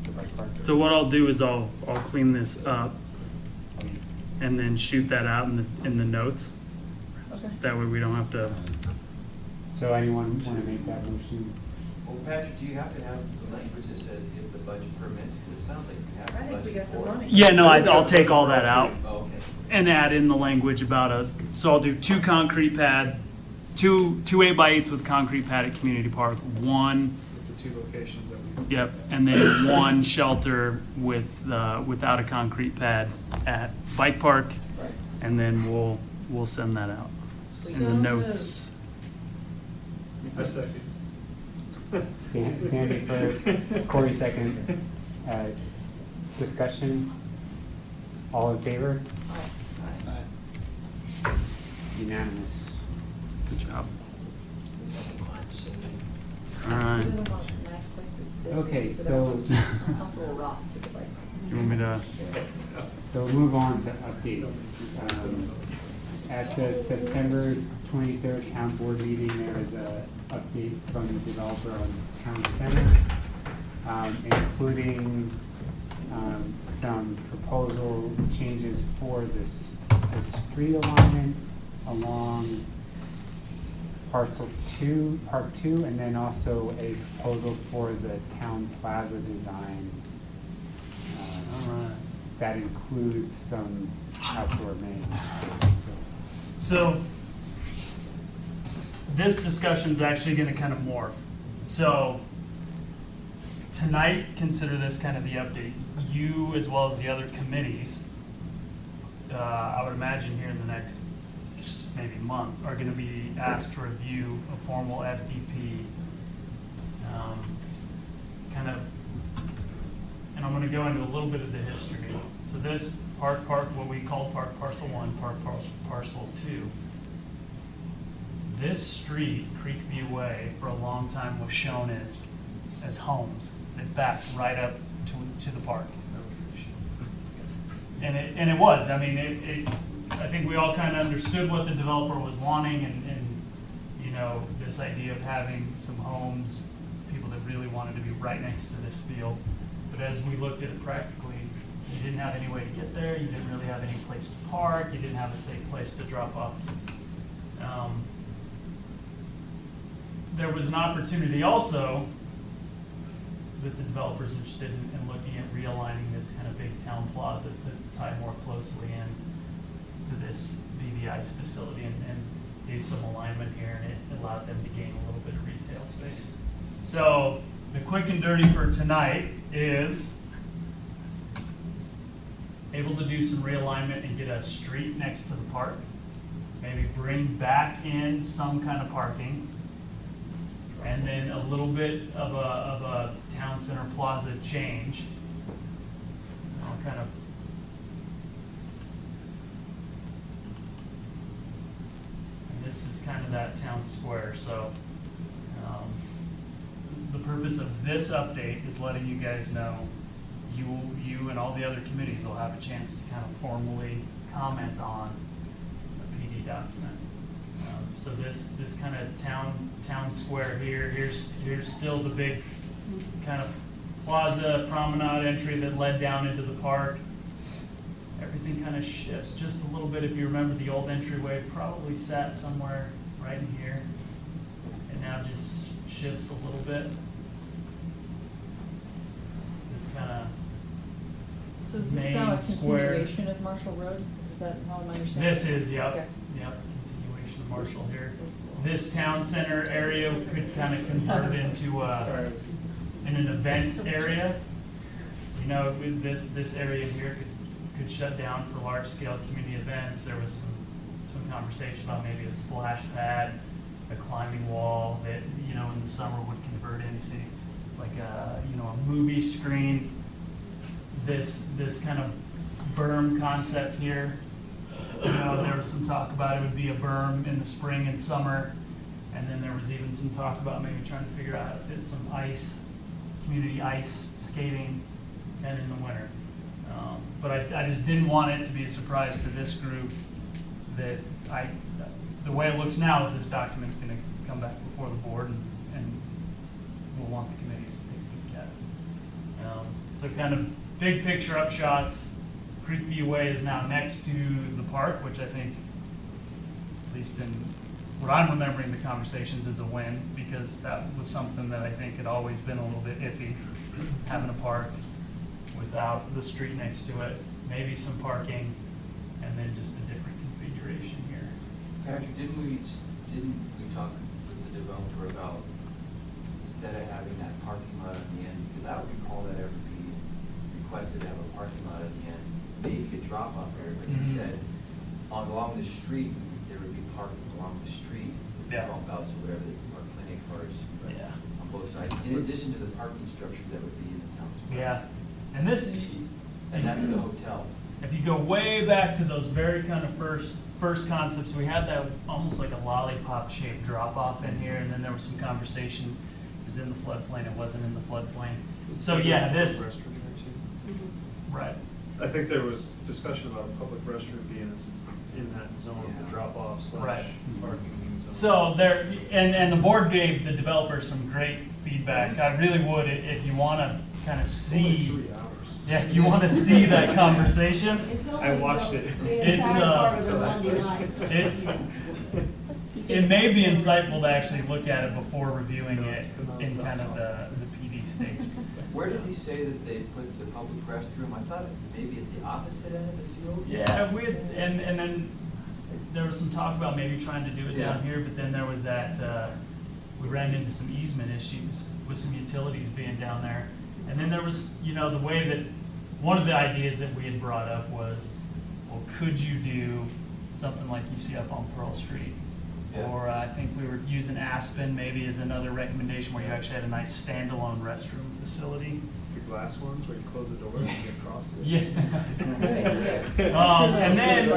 the bike park. So what I'll do is I'll clean this up and then shoot that out in the notes. Okay. That way we don't have to. So anyone want to make that motion? Well, Patrick, do you have to have some language that says if the budget permits? Because it sounds like you have I the think we budget got the for it. money. Yeah, no, I'll take all that out Oh, okay. and add in the language about so I'll do 2 concrete pad, two 8x8s with concrete pad at Community Park, one. With the 2 locations that we. Yep, and then one shelter without a concrete pad at Bike Park, Right. and then we'll send that out in the Sound notes. I second. Sandy first, Corey second. Discussion? All in favor? Unanimous. Good job. All Who right. doesn't want a nice place to sit? Okay, sit so- on some comfortable rocks at the bike. You want me to? So we'll move on to updates. At the September 23rd town board meeting, there was a update from the developer on town center, including some proposal changes for the street alignment along parcel 2, part 2, and then also a proposal for the town plaza design. All right. That includes some outdoor main. So this discussion is actually going to kind of morph. So tonight, consider this kind of the update. You, as well as the other committees, I would imagine here in the next maybe month, are going to be asked to review a formal FDP kind of, and I'm going to go into a little bit of the history. So this park, what we call Park Parcel 1, Park Parcel 2, this street, Creekview Way, for a long time was shown as homes that backed right up to the park. And it was. I mean, I think we all kind of understood what the developer was wanting, and you know, this idea of having some homes, people that really wanted to be right next to this field. But as we looked at it practically, you didn't have any way to get there. You didn't really have any place to park. You didn't have a safe place to drop off kids. There was an opportunity also that the developer's interested in looking at realigning this kind of big town plaza to tie more closely in to this BVI's facility and do some alignment here, and it allowed them to gain a little bit of retail space. So the quick and dirty for tonight is able to do some realignment and get a street next to the park. Maybe bring back in some kind of parking. And then a little bit of a town center plaza change. I'll kind of. And this is kind of that town square, so the purpose of this update is letting you guys know you and all the other committees will have a chance to kind of formally comment on the PD document. So this kind of town square here, here's still the big kind of plaza promenade entry that led down into the park. Everything kind of shifts just a little bit. If you remember, the old entryway probably sat somewhere right in here, and now just shifts a little bit. This kind of So is this main now a square. continuation of Marshall Road? Is that how I'm understanding? This is, yep, Okay. yep, continuation of Marshall here. This town center area could kind of convert into an event area. You know, with this area here could shut down for large scale community events. There was some conversation about maybe a splash pad, a climbing wall that, you know, in the summer would convert into like a, you know, a movie screen. This kind of berm concept here. You know, there was some talk about it would be a berm in the spring and summer, and then there was even some talk about maybe trying to figure out how to fit some ice, community ice skating, and in the winter. But I just didn't want it to be a surprise to this group that the way it looks now is this document's going to come back before the board, and we'll want the committees to take a peek at it. So kind of big picture upshots. Creekview Way is now next to the park, which I think, at least in what I'm remembering the conversations, is a win, because that was something that I think had always been a little bit iffy, having a park without the street next to it, maybe some parking, and then just a different configuration here. Patrick, didn't we talk with the developer about, instead of having that parking lot at the end, because I don't recall that ever being requested to have a parking lot at the end, maybe a drop-off area, but he said along the street, there would be parking along the street, Yeah. bump outs or whatever, they can park plenty of cars Yeah. on both sides, in addition to the parking structure that would be in the town square. Yeah, and this, And that's the hotel. if you go way back to those very kind of first concepts, we had that almost like a lollipop shaped drop off in here, and then there was some conversation. It was in the floodplain, it wasn't in the floodplain. So yeah, this, Restroom there too. right, I think there was discussion about a public restroom being in that zone of the drop-off Right. / parking zone. so there, and the board gave the developer some great feedback. I really would, if you want to kind of Only see, 3 hours. yeah, if you want to see that conversation, It's only I watched the- it. The It's, entire part of the till Monday night. it may be insightful to actually look at it before reviewing No, it it's in kind of the PD stage. Where did he say that they put the public restroom? I thought maybe at the opposite end of the field? Yeah, and then there was some talk about maybe trying to do it down Yeah. here, but then there was that, we ran into some easement issues with some utilities being down there. And then there was, you know, the way that, one of the ideas that we had brought up was, well, could you do something like you see up on Pearl Street? Yeah. Or I think we were using Aspen maybe as another recommendation, where you actually had a nice standalone restroom facility. The glass ones where you close the door and you get across it. Yeah. Yeah. And then,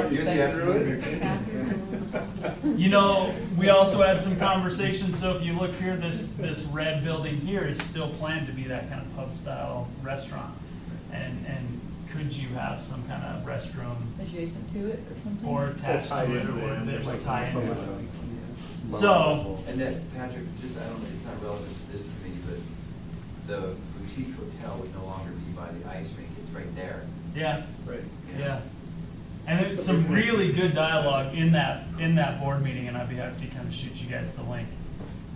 you know, we also had some conversations, so if you look here, this red building here is still planned to be that kind of pub-style restaurant. And could you have some kind of restroom Adjacent to it or something? or attached Tie to it, into or it, that or would something. tie into it? Yeah. So, And then, Patrick, just, I don't know, it's not relevant to this committee, but the boutique hotel would no longer be by the ice rink, it's right there. yeah, Right. yeah. And it's some really good dialogue in that board meeting, and I'd be happy to kind of shoot you guys the link.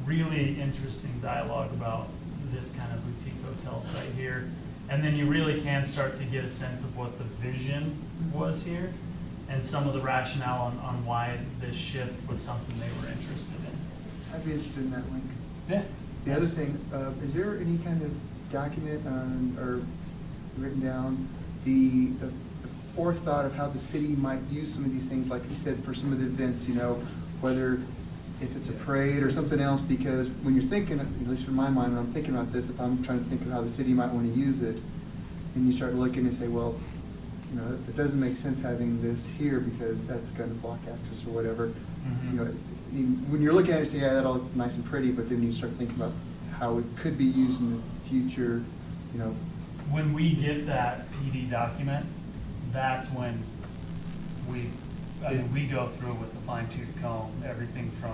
Really interesting dialogue about this kind of boutique hotel site here. And then you really can start to get a sense of what the vision was here, and some of the rationale on why this shift was something they were interested in. I'd be interested in that link. Yeah. The other thing, is there any kind of document on, or written down, the forethought of how the city might use some of these things, like you said, for some of the events, you know, whether if it's a parade or something else, because when you're thinking, at least in my mind, when I'm thinking about this, if I'm trying to think of how the city might want to use it, and you start looking and say, well, you know, it doesn't make sense having this here because that's going to block access or whatever. Mhm. You know, I mean, when you're looking at it, you say, yeah, that all looks nice and pretty, but then you start thinking about how it could be used in the future, you know. When we get that PD document, that's when we go through with a fine tooth comb, everything from,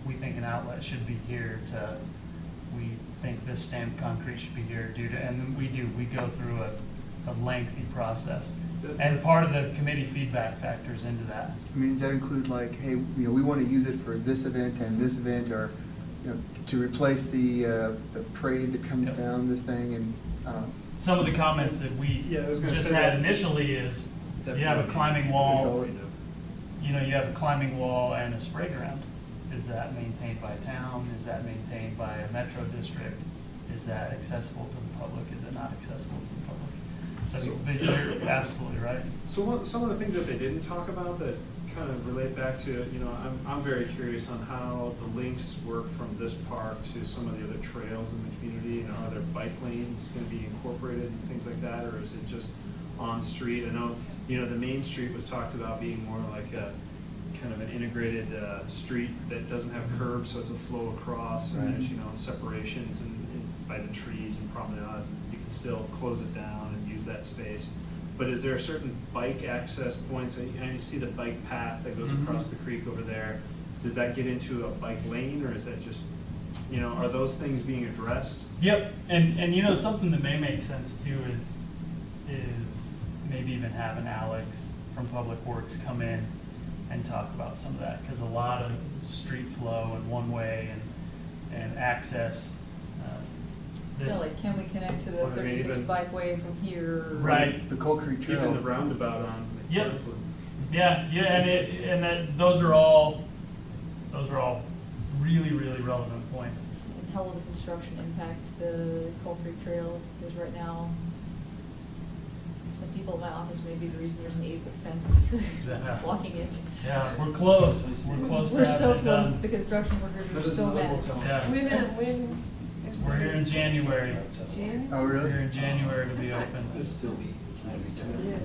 we think an outlet should be here to, we think this stamped concrete should be here due to, and then we go through a lengthy process. And part of the committee feedback factors into that. I mean, does that include like, hey, you know, we want to use it for this event and this event, or you know, to replace the parade that comes Yep. down this thing and, Some of the comments that we Yeah, I was gonna just say had that- initially is, that you have a would be- climbing wall, It's all- you know, you have a climbing wall and a spray ground. Is that maintained by town? Is that maintained by a metro district? Is that accessible to the public? Is it not accessible to the public? So, but you're absolutely right. So some of the things that they didn't talk about that kind of relate back to, you know, I'm very curious on how the links work from this park to some of the other trails in the community. You know, are there bike lanes gonna be incorporated and things like that, or is it just on street? I know, you know, the main street was talked about being more like a, kind of an integrated, street that doesn't have curbs, so it's a flow across, and there's, you know, separations and by the trees and promenade, you can still close it down and use that space. But is there certain bike access points, and you see the bike path that goes across the creek over there, does that get into a bike lane, or is that just, you know, are those things being addressed? Yep, and you know, something that may make sense too is maybe even having Alex from Public Works come in and talk about some of that, because a lot of street flow and one-way and access, Yeah, this. like, can we connect to the Or maybe 36 even- bikeway from here? Right. the Coal Creek Trail. Even the roundabout on Yep. McCaslin. Yeah, and that, those are all really, really relevant points. And how will the construction impact the Coal Creek Trail? Because right now, some people in my office may be the reason there's an 8-foot fence Yeah. blocking it. Yeah, we're close to We're so having it close, done. the construction workers are so mad. Yeah, When is we're here in January. January? Oh, really? We're here in January to be open.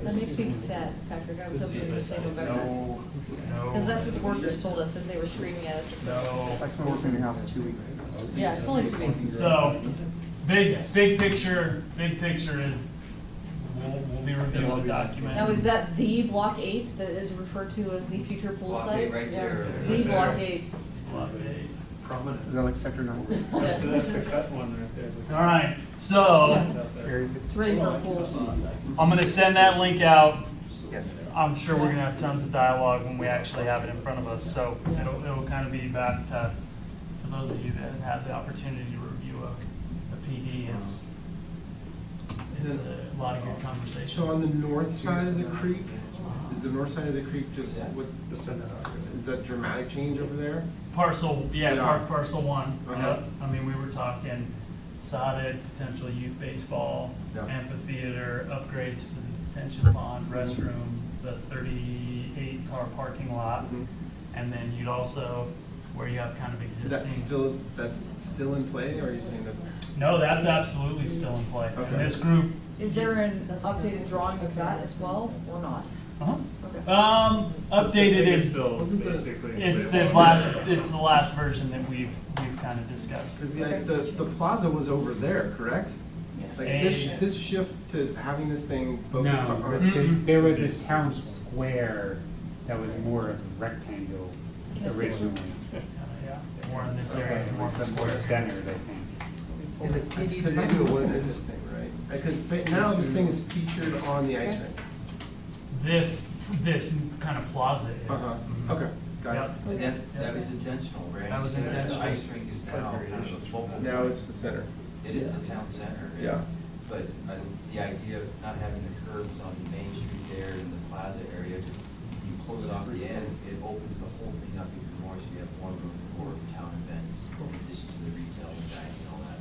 That makes me sad, Patrick, I was hoping you would say November. No, Because that's what the workers told us as they were screaming at us. no. Like someone working in your house 2 weeks. Yeah, it's only 2 weeks. So, big picture is, we'll be reviewing the document. Now, is that the Block 8 that is referred to as the future pool Block site? 8 right there. The Right Block there. 8. Block eight. Prominent. Is that like Sector 9? That's the cut one right there. All right, so Area It's ready for a pool. I'm gonna send that link out. Yes. I'm sure we're gonna have tons of dialogue when we actually have it in front of us, so it'll kind of be back to, for those of you that have had the opportunity to review a PD, it's a lot of good conversation. So on the north side of the creek, is the north side of the creek just, what, is that dramatic change over there? Parcel, Yeah. parcel one, Uh-huh. yep. I mean, we were talking sodded, potential youth baseball, Yeah. amphitheater, upgrades to the detention pond, restroom, the 38-car parking lot. Mhm. And then you'd also, where you have kind of existing. That's still in play, or are you saying that's? No, that's absolutely still in play. Okay. And this group. Is there an updated drawing of that as well, or not? Uh-huh. Okay. Updated is, Still Wasn't the- basically. it's the last version that we've kind of discussed. Because the plaza was over there, correct? Like this, And- this shift to having this thing No, focused but on. there was this town square that was more of a rectangle originally. Yeah, more in this area, more of a It's more square. centered, I think. And the PD Because to I do knew it it was wasn't this thing, right? Because now this thing is featured on the ice rink. This kind of plaza is. Uh-huh, Mhm. okay, got it. And that was intentional, right? That was So intentional. The ice rink is now kind of a focal. Now it's the center. It is the town center. right? Yeah. But the idea of not having the curbs on Main Street there in the plaza area, just you close off the ends, it opens the whole thing up even more, so you have more room for town events, in addition to the retail and dining and all that.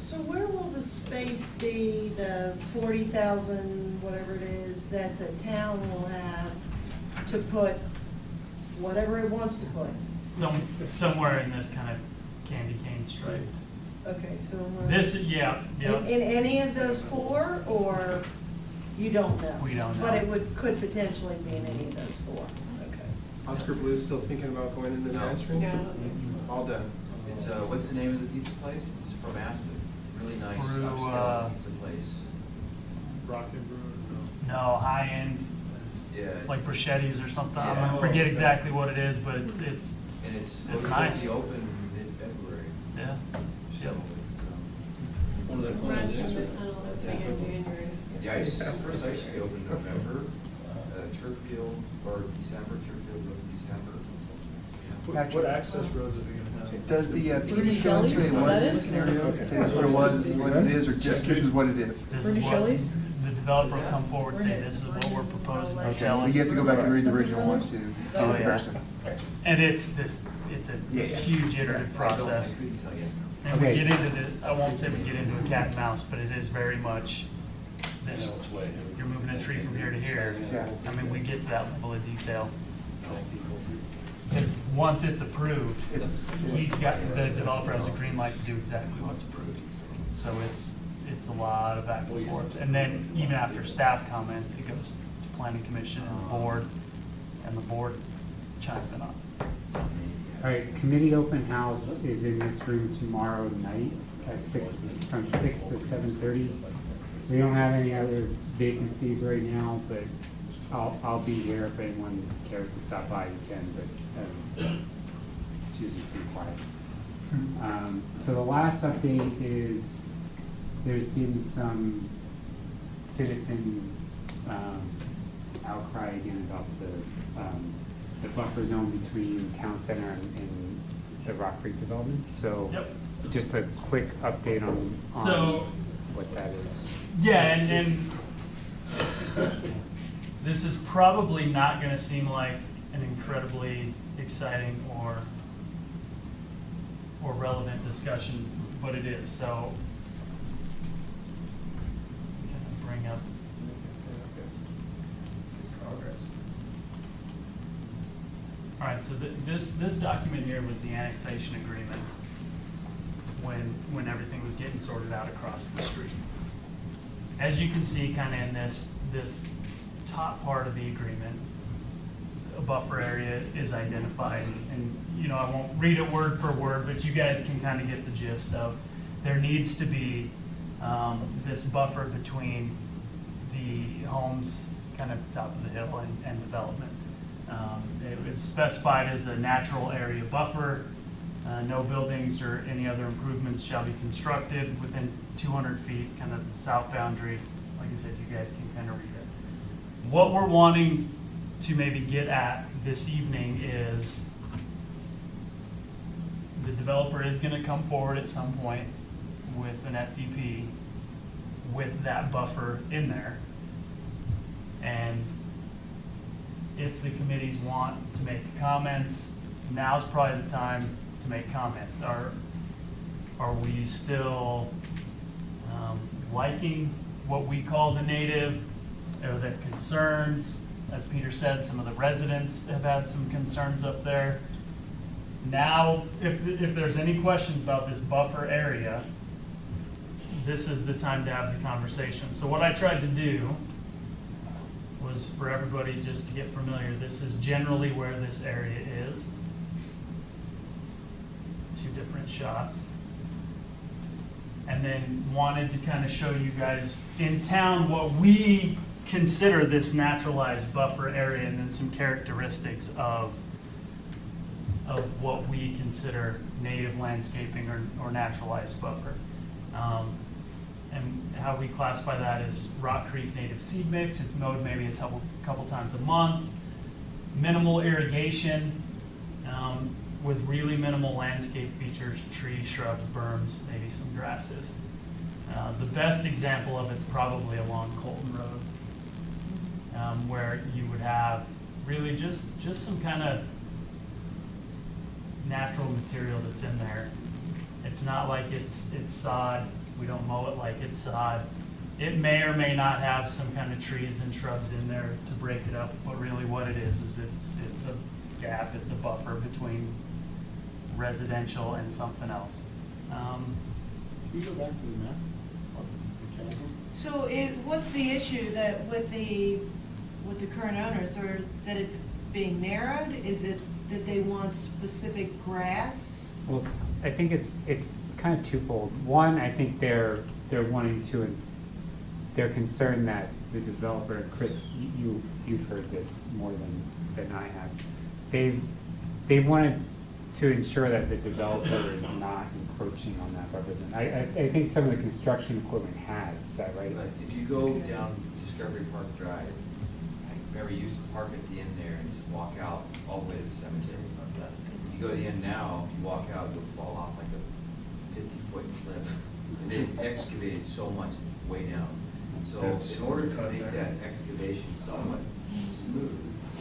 So where will the space be, the 40,000, whatever it is, that the town will have to put whatever it wants to put? Somewhere in this kind of candy cane striped. Okay, so. This, yeah. In any of those four, or you don't know? We don't know. But it could potentially be in any of those four, okay. Oscar Blue's still thinking about going into the No. ice rink? No. All done. It's, what's the name of the pizza place? It's from Aspen. Really nice Brew, upscale pizza place. Rocket Brewer, No, high end, Yeah. like bruschettis or something. I'm Yeah. gonna forget exactly what it is, but it's And it's it's supposed nice. to be open mid-February. yeah. So, What are they Run calling from it? the tunnel that's in January. the ice, first ice should be open in November, turf field, or December, turf field goes in December. What access roads are they gonna have? Does the Bernie PD go into Shelley's, a is that worst it? case scenario? Say this is what it was, this is what it is, or just this is what it is? This Bernie is what, Shelley's? the developer will come forward and say, this is what we're proposing. Okay, Tell so us. you have to go back and read the original one too. Oh, yeah. Comparison. And it's a Yeah, yeah. huge iterative process. And we Okay. get into the, I won't say we get into a cat and mouse, but it is very much this, you're moving a tree from here to here. Yeah. I mean, we get to that level of detail. Because once it's approved, he's got, the developer has a green light to do exactly what's approved. So it's a lot of back and forth. And then even after staff comments, it goes to planning commission and the board chimes in on it. So, All right, committee open house is in this room tomorrow night at 6, from 6 to 7:30. We don't have any other vacancies right now, but I'll be here if anyone cares to stop by, you can, but it's usually pretty quiet. So the last update is there's been some citizen outcry again about the buffer zone between town center and the Rock Creek development. So Yep. just a quick update on So- what that is. Yeah, and this is probably not gonna seem like an incredibly exciting or relevant discussion, but it is, so. Can I bring up? All right, so this document here was the annexation agreement when everything was getting sorted out across the street. As you can see, kind of in this top part of the agreement, a buffer area is identified, and you know, I won't read it word for word, but you guys can kind of get the gist of there needs to be this buffer between the homes, kind of top of the hill and development. It was specified as a natural area buffer. No buildings or any other improvements shall be constructed within 200 feet, kind of the south boundary. Like I said, you guys can kind of read it. What we're wanting to maybe get at this evening is the developer is going to come forward at some point with an FDP with that buffer in there. And if the committees want to make comments, now's probably the time to make comments. Are we still liking what we call the native? Are there concerns? As Peter said, some of the residents have had some concerns up there. Now, if there's any questions about this buffer area, this is the time to have the conversation. So what I tried to do was for everybody just to get familiar. This is generally where this area is. Two different shots. And then wanted to kind of show you guys in town what we consider this naturalized buffer area, and then some characteristics of what we consider native landscaping or naturalized buffer. And how we classify that is Rock Creek native seed mix. It's mowed maybe a couple times a month. Minimal irrigation with really minimal landscape features, trees, shrubs, berms, maybe some grasses. The best example of it's probably along Colton Road, where you would have really just some kind of natural material that's in there. It's not like it's sod. We don't mow it like it's sod. It may or may not have some kind of trees and shrubs in there to break it up, but really what it is it's a gap, it's a buffer between residential and something else. Can you go back to the map? So what's the issue that with the current owners, or that it's being narrowed? Is it that they want specific grass? Well, I think it's kind of twofold. One, I think they're wanting to, they're concerned that the developer, Chris, you've heard this more than I have. They wanted to ensure that the developer is not encroaching on that buffer zone. I think some of the construction equipment has, is that right? But if you go down Discovery Park Drive, I remember you used to park at the end there and just walk out all the way to the cemetery. You you go to the end now, if you walk out, you'll fall off like a 50-foot cliff. And they've excavated so much, it's way down. So in order to make that excavation somewhat smooth,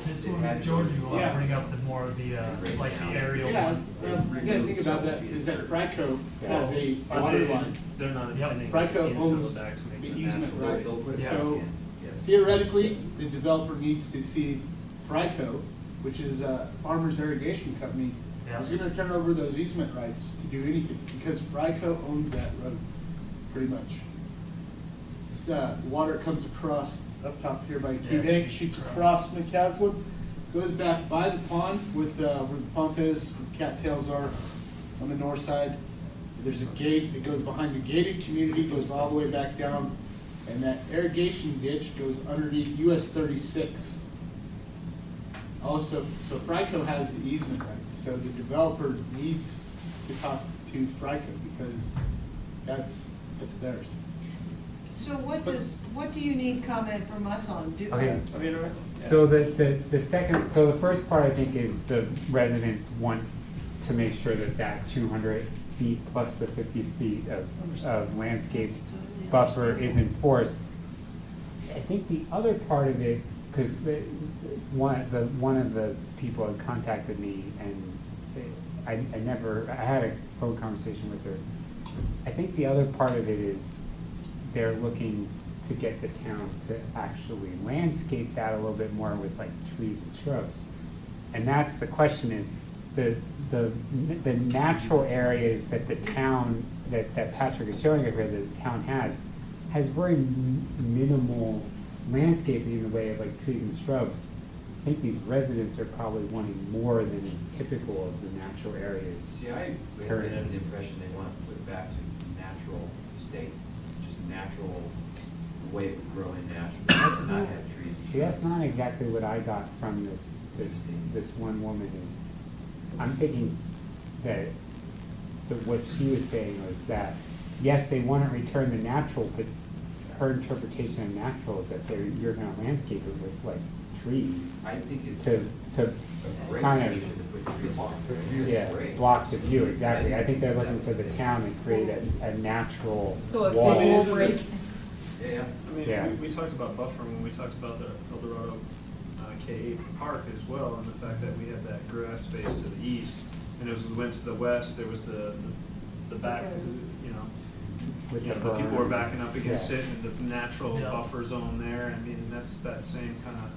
This it one, had to George, go- you want to bring up the more of the, like the aerial Yeah, one. you gotta think about that, is that FRICO has a Are water they- line. They're not intending. FRICO to owns infill back to make the the easement natural- rights. They'll put it Yeah. back So in, yes. theoretically, the developer needs to see FRICO, which is a farmer's irrigation company, Yeah. is gonna turn over those easement rights to do anything, because FRICO owns that road, pretty much. It's, water comes across up top here by Yeah, Key it Bank, shoots shoots across. across McCaslin, goes back by the pond with, where the pump is, where cattails are on the north side. There's a gate that goes behind the gated community, goes all the way back down, and that irrigation ditch goes underneath US 36. Also, so FRICO has the easement rights, so the developer needs to talk to FRICO because that's theirs. So what do you need comment from us on? Okay. I mean, So the second, so the first part I think is the residents want to make sure that that 200 feet plus the 50 feet of landscape buffer is enforced. I think the other part of it, because one of the people had contacted me and I had a phone conversation with her. I think the other part of it is they're looking to get the town to actually landscape that a little bit more with like trees and shrubs. And that's the question is, the natural areas that the town, that Patrick is showing over here, that the town has very minimal landscaping in the way of like trees and shrubs. I think these residents are probably wanting more than is typical of the natural areas. See, I have been currently. under the impression they want to put it back to its natural state, just natural, the way it would grow in naturally, does not have trees. See, that's not exactly what I got from this one woman is, I'm thinking that what she was saying was that, yes, they want to return the natural, but her interpretation of natural is that you're gonna landscape it with like trees. I think it's To a great kind solution to put trees on. yeah, Great. block the view, exactly. I think they're looking for the town to create a natural So a wall. visual break. Yeah, I mean, Yeah. we talked about buffer when we talked about the El Dorado K8 Park as well, and the fact that we had that grass space to the east. And as we went to the west, there was the back, you know, With you know, the the people were berm. backing up against Yeah. it, and the natural Yeah. buffer zone there. I mean, that's that same kind of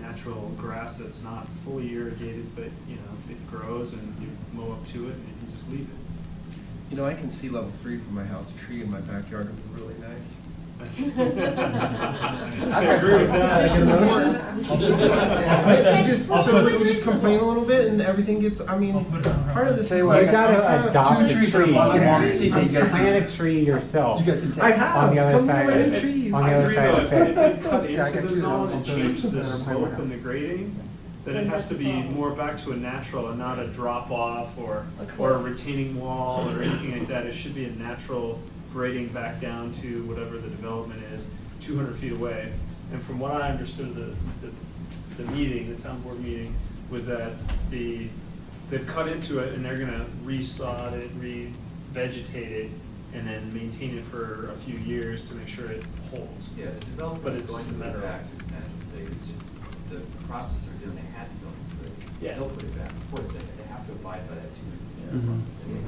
natural grass that's not fully irrigated, but, you know, it grows and you mow up to it and you can just leave it. You know, I can see level 3 from my house. A tree in my backyard would be really nice. I agree with that. Take a motion. So we just complain a little bit and everything gets, I mean, part of this Tell is you what, like. You gotta I'm kinda- adopt two a trees are tree. blocking and one speaker, you guys can- Plant a tree yourself. You guys can take. I have. On the other Come side right of in it. trees. On the I other agree side though, of if the it fence. cut Yeah, I into got the two zone now. and change the They're slope my and the house. grading, then it has to be more back to a natural and not a drop off or A a cliff. retaining wall or anything like that. It should be a natural grading back down to whatever the development is, 200 feet away. And from what I understood of the meeting, the town board meeting, was that they've cut into it and they're gonna re-sod it, re-vegetate it, and then maintain it for a few years to make sure it holds. yeah, the developer But is it's going just to a put it matter of- back to its natural state, it's just the process they're doing, they had to go into it. Yeah. They'll put it back, of course, they have to abide by that too.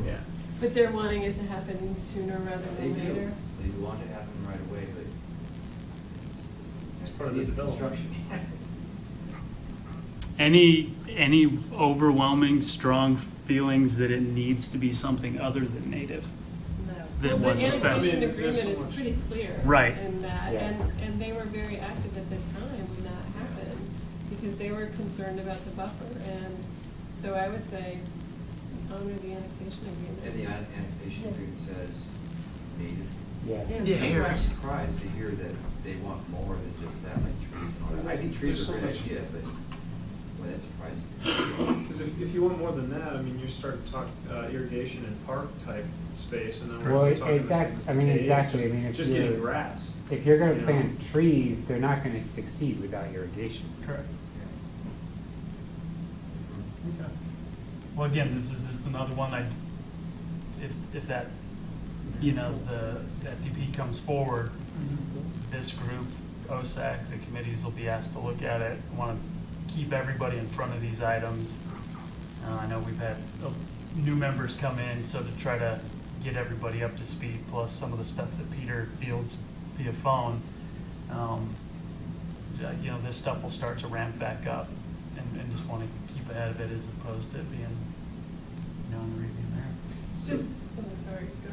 Yeah. But they're wanting it to happen sooner rather They than do, later. they want it to happen right away, but It's part of the development. construction. It's- Any overwhelming, strong feelings that it needs to be something other than native? No. That Well, the what's special. annexation I mean, there's agreement so is much- pretty clear. Right. In that, Yeah. and they were very active at the time when that happened, because they were concerned about the buffer, and so I would say honor the annexation agreement. And the annexation agreement says native. Yeah. That's why I'm surprised to hear that they want more than just that, like trees and all that. I think trees There's are a so great much- idea, but, well, that's surprising. Because if you want more than that, I mean, you start to talk irrigation and park type space, and then Well, we're talking exactly, I mean, if just getting you're- grass. If you're gonna You know? plant trees, they're not gonna succeed without irrigation. Correct. Well, again, this is just another one, if that, the FDP comes forward, this group, OSAC, the committees will be asked to look at it. Want to keep everybody in front of these items. I know we've had new members come in, so to try to get everybody up to speed, plus some of the stuff that Peter fields via phone, this stuff will start to ramp back up, and just want to keep ahead of it as opposed to it being, in the review there. Just, sorry, go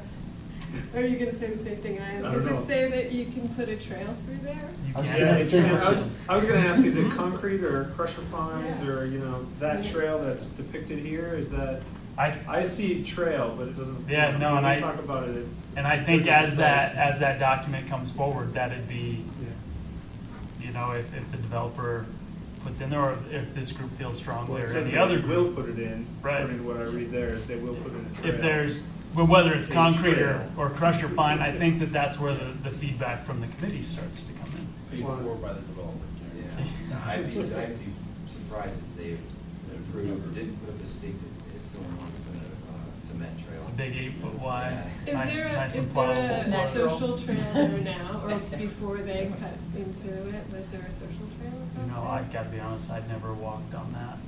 ahead. Are you gonna say the same thing I am? I don't know. Does it say that you can put a trail through there? You I was can. gonna Yeah, say- I was gonna ask, is it concrete or crusher fines, Yeah. or, that Yeah. trail that's depicted here, is that, I see trail, but it doesn't. Yeah, no, when and we I- talk about it. And I it's think different as place. that document comes forward, that'd be, Yeah. if the developer puts in there, or if this group feels strongly, Well, or it says any they other will group. put it in, Right. according to what I read there, is they will put in a trail. If there's, but whether it's A concrete trail. or crushed or fine, I think that's where the feedback from the committee starts to come in. Paid for by the developer. Yeah, no, I'd be surprised if they approved or didn't put up a stake that it's the only one to put a cement trail. A big 8-foot wide, Is nice there nice and is there plowable. It's a natural. social trail there now, or before they cut into it, was there a social trail across there? I gotta be honest, I'd never walked on that.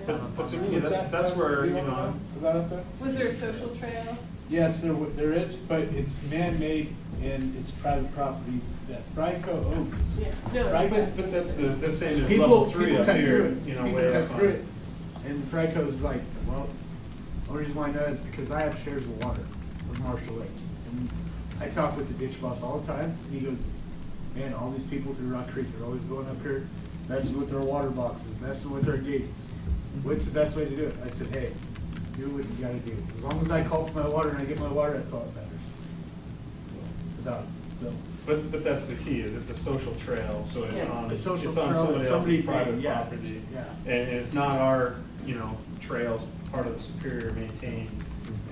No, no, no. But to me, What's that's that? where, You know about up there? Was there a social trail? Yes, there is, but it's man-made and it's private property that FRICO owns. Yeah, no. Right, exactly. But that's the same as People- level 3 people up cut here, through it. People way cut up through on. it. And FRICO's like, well, the only reason why I know is because I have shares of water with Marshall Lake. And I talk with the ditch boss all the time, and he goes, man, all these people through Rock Creek are always going up here, messing with their water boxes, messing with their gates. What's the best way to do it? I said, hey, do what you gotta do. As long as I call for my water and I get my water, that's all that matters. Without, so. But that's the key, is it's a social trail, so it's Yeah. on, A it's social on trail that somebody somebody else's private paid, yeah, property. yeah. And it's not our, trails, part of the Superior maintained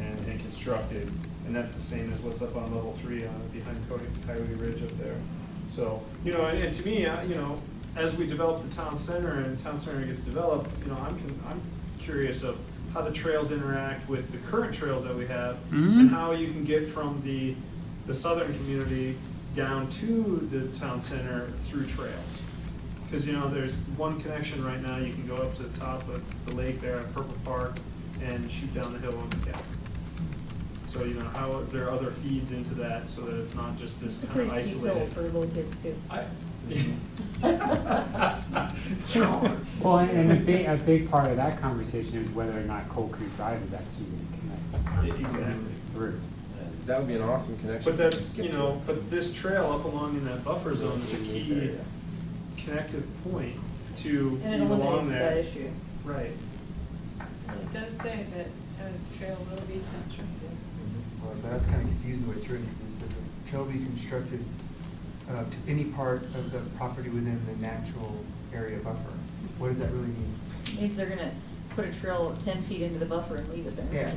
and constructed. And that's the same as what's up on level 3 behind Coyote Ridge up there. So, and to me, as we develop the town center and town center gets developed, I'm curious of how the trails interact with the current trails that we have, and how you can get from the southern community down to the town center through trails. Because, there's one connection right now, you can go up to the top of the lake there at Purple Park and shoot down the hill onto Castle. So, how is there other feeds into that so that it's not just this It's a kind of pretty steep hill isolated? for little kids too. Well, and a big part of that conversation is whether or not Cold Creek Drive is actually going to connect Exactly. through. That would be an awesome connection. But that's, to get to. but this trail up along in that buffer zone is a key connective point to And it feed along eliminates there. that issue. Right. It does say that a trail will be constructed. Well, that's kind of confusing the way it's written, because it says the trail will be constructed to any part of the property within the natural area buffer. What does that really mean? Means they're gonna put a trail 10 feet into the buffer and leave it there.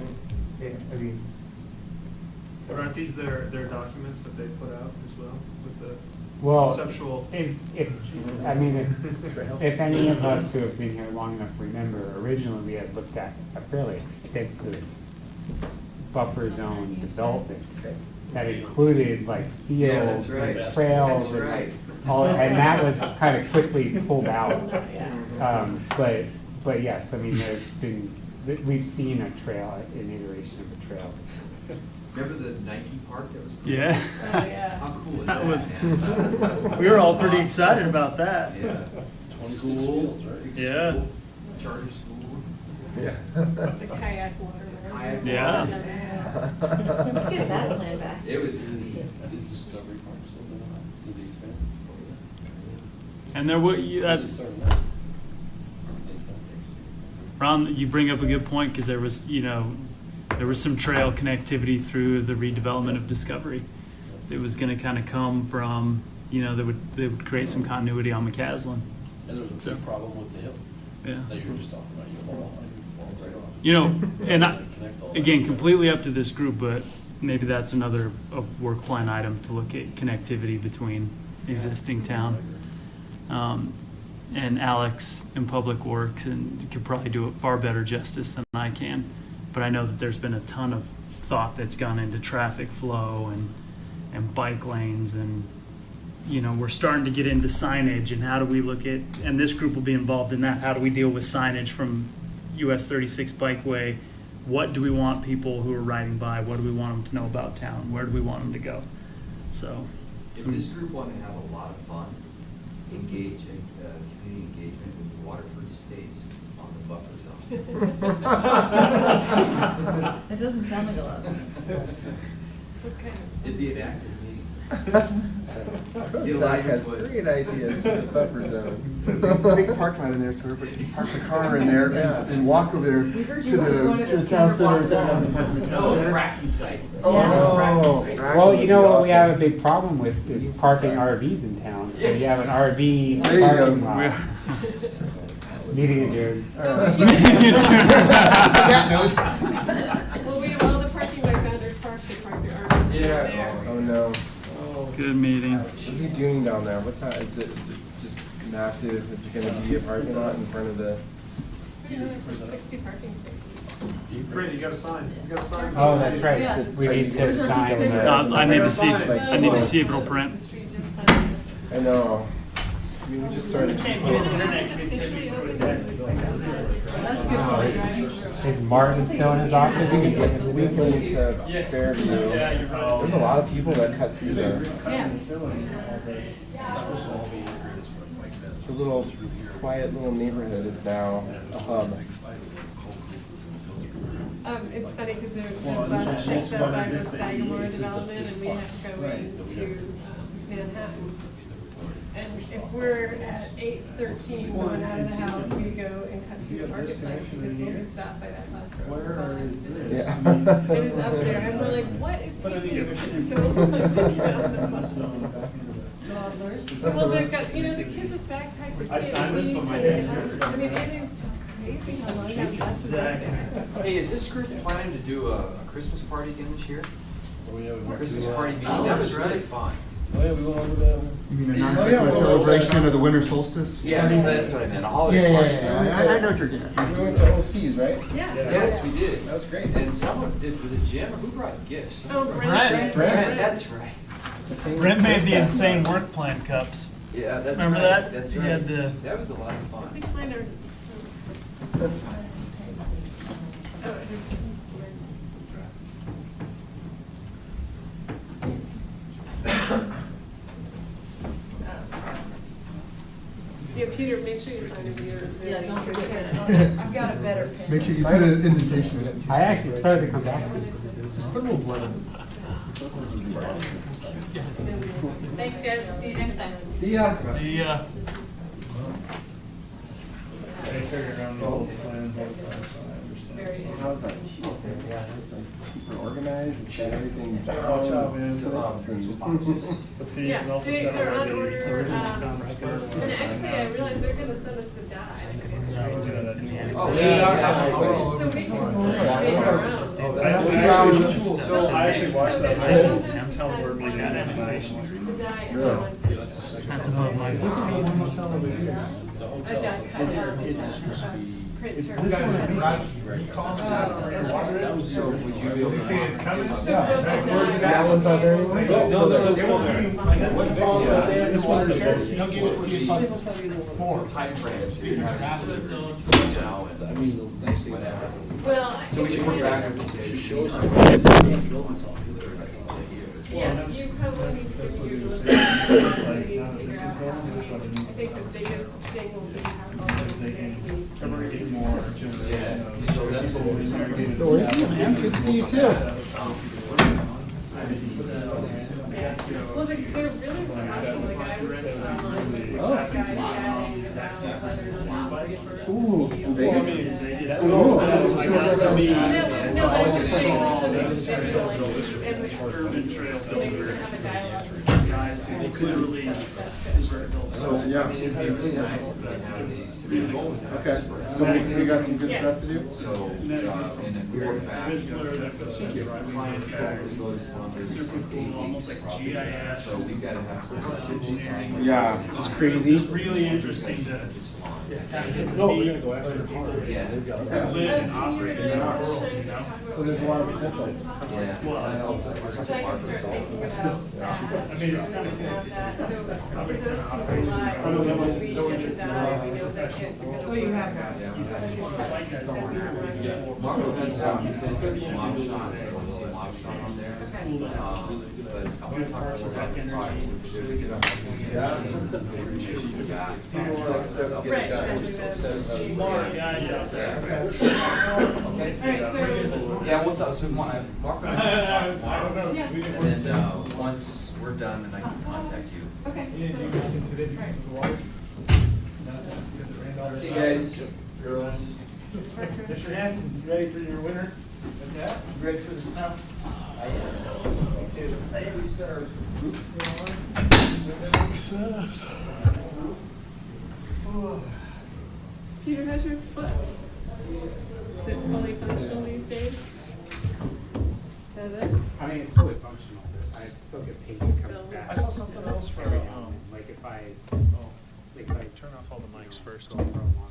Yeah, I mean. But aren't these their documents that they put out as well with the Well, conceptual? if any of us who have been here long enough remember, originally we had looked at a fairly extensive buffer zone development that included like Yeah, that's fields right. and trails. That's right. And that was kind of quickly pulled out. Yeah. But yes, I mean, we've seen a trail, an iteration of a trail. Remember the Nike park that was? Yeah. Oh, yeah. How cool is That that, was- man? We were all pretty excited about that. Yeah. 26 School, fields, right? Yeah. Charter school. Yeah. The kayak water. Kayak Yeah. Let's get that plan back. It was Is easy. Discovery Park still going on? Did they expand? And there were, They started that. Ron, you bring up a good point, because there was, there was some trail connectivity through the redevelopment of Discovery. It was gonna kind of come from, they would create some continuity on McCaslin. And there was a So- big problem with the hill Yeah. that you were just talking about. You fall off, right off. And Connect all that again, together. completely up to this group, but maybe that's another work plan item to look at connectivity between existing town. and Alex in Public Works and could probably do it far better justice than I can. But I know that there's been a ton of thought that's gone into traffic flow and bike lanes, and we're starting to get into signage and how do we look at, and this group will be involved in that, how do we deal with signage from US 36 Bikeway? What do we want people who are riding by, what do we want them to know about town? Where do we want them to go? So, If this group wanted to have a lot of fun, engage in community engagement with the Waterford Estates on the buffer zone. It doesn't sound like a lot. Okay. It'd be an active meeting. PROSTAC has great ideas for the buffer zone. Big parking lot in there, so everybody can park the car in there and walk over there We heard to you once going to the the town Center center. Block and park in the town No, center. fracking site. Oh, Well, you know what we have a big problem with is parking RVs in town. So you have an RV There you go. parking lot. Meeting adjourned. That note. Well, we have all the parking by Founder's Park, they park their RVs there. Oh, no. good meeting. What are you doing down there? What's that? Is it just massive? Is it gonna be a parking lot in front of the? Yeah, there's 60 parking spaces. Great, you got a sign, you got a sign. Oh, that's right. Yeah. We need to sign the. I need to see, Like, I need to see if it'll print. The street just fine. I know. I mean, we just started. Okay, we're gonna have to officially open this. That's a good point. Is Martin still in his office? If we can to Fairview, there's a lot of people that cut through there. Yeah. The little quiet little neighborhood is now a hub. It's funny because the bus takes up by the Sagamore development and we have to go into Manhattan. And if we're at 8:13 going out of the house, we go and cut through the marketplace because we'll be stopped by that bus road. Yeah. It is up there and we're like, what is taking us so long to get on the bus? Toddlers. Well, they've got, the kids with backpacks, they I'd sign can't this, see but each my other. dad's I mean, it is just crazy how long that bus is up there. Hey, is this group planning to do a Christmas party again this year? Oh, yeah, we went Christmas to, party meeting, that was really fun. Oh, yeah, we went over the. You mean a non-secular celebration of the winter solstice? Yes, that's what I meant, a Yeah, holiday party. I know what you're getting at. We went to OC's, right? Yeah. Yes, we did. That was great. And someone did, was it Jim or who brought gifts? Oh, Brent. Brent, that's right. Brent made the insane work plan cups. Yeah, that's right. Remember that? That's He right. had the- That was a lot of I fun. think mine are. Oh, it's just- Yeah, Peter, make sure you sign over your. Yeah, don't forget. I've got a better pen. Make sure you put an invitation in it. I actually started to come back to it. Just put a little blood in it. Thanks, guys. We'll see you next time. See ya. See ya. They figure around the whole plans all the time, so I understand. How's that? Jeez, man. Yeah, it's like super organized. It's got everything down. Watch out, man. Let's see. Yeah, we also they- have they're on already- order, it's original town square. And actually, I realized they're gonna send us the dye. Oh, yeah. So we can make our own. So I actually watched that. Hotel board meeting tonight. The dye is one. That's above my. This is the one hotel that we do. A dye cut down. Print term. So would you be able to? That one's not very long. No, So This one, they'll give it to you plus four. Time frame to. I mean, the nice thing that happened. Well, So we should work back and It say. just shows you. yes, you probably need to give you a little bit. So you can figure out how. I think the biggest thing will be how all of They can the. get more. Yeah, so that's what we started. So where's you, man? Good to see you too. Well, they're really awesome, like I was on, guy chatting about whether or not reimbursement. Ooh, be in Vegas? able to- Ooh. No, No, but I'm just saying, Urban trail builder, have a dialogue. guys who literally So, yeah. Okay, so we got some good stuff to do? Whistler, that's a super cool, almost like GIS. So we've got to have. Engineering. Yeah, it's just crazy. It's really interesting to have No, we're meet gonna go after the car. Yeah. They've got. who live and operate in that world, you know? So there's a lot of potentials. Yeah. Well, So I can start thinking about that. I mean, it's kind of cool. About that. So for those who live, we should die, we know that it's gonna. Oh, you have work. that. Mark was gonna sell, you said there's a mock shots, I want to see a mock shot on there. It's cool to have But I want to talk parts more of about that the product, which is a good Right, especially Mark, yeah. Yeah, we'll talk, so Mark, I don't know. Yeah. and then, once we're done, then I can contact you. Okay. Hey guys, girls. Mr. Hanson, you ready for your winter? Yeah. You ready for the snow? I am. Hey, we just got our roof Success. Peter, how's your foot? Is it fully functional these days? Is it? I mean, it's fully functional, but I still get pain that comes Still. back. I saw something else for, every now and then. Like if I, oh, like if I turn off all the mics first. go for a long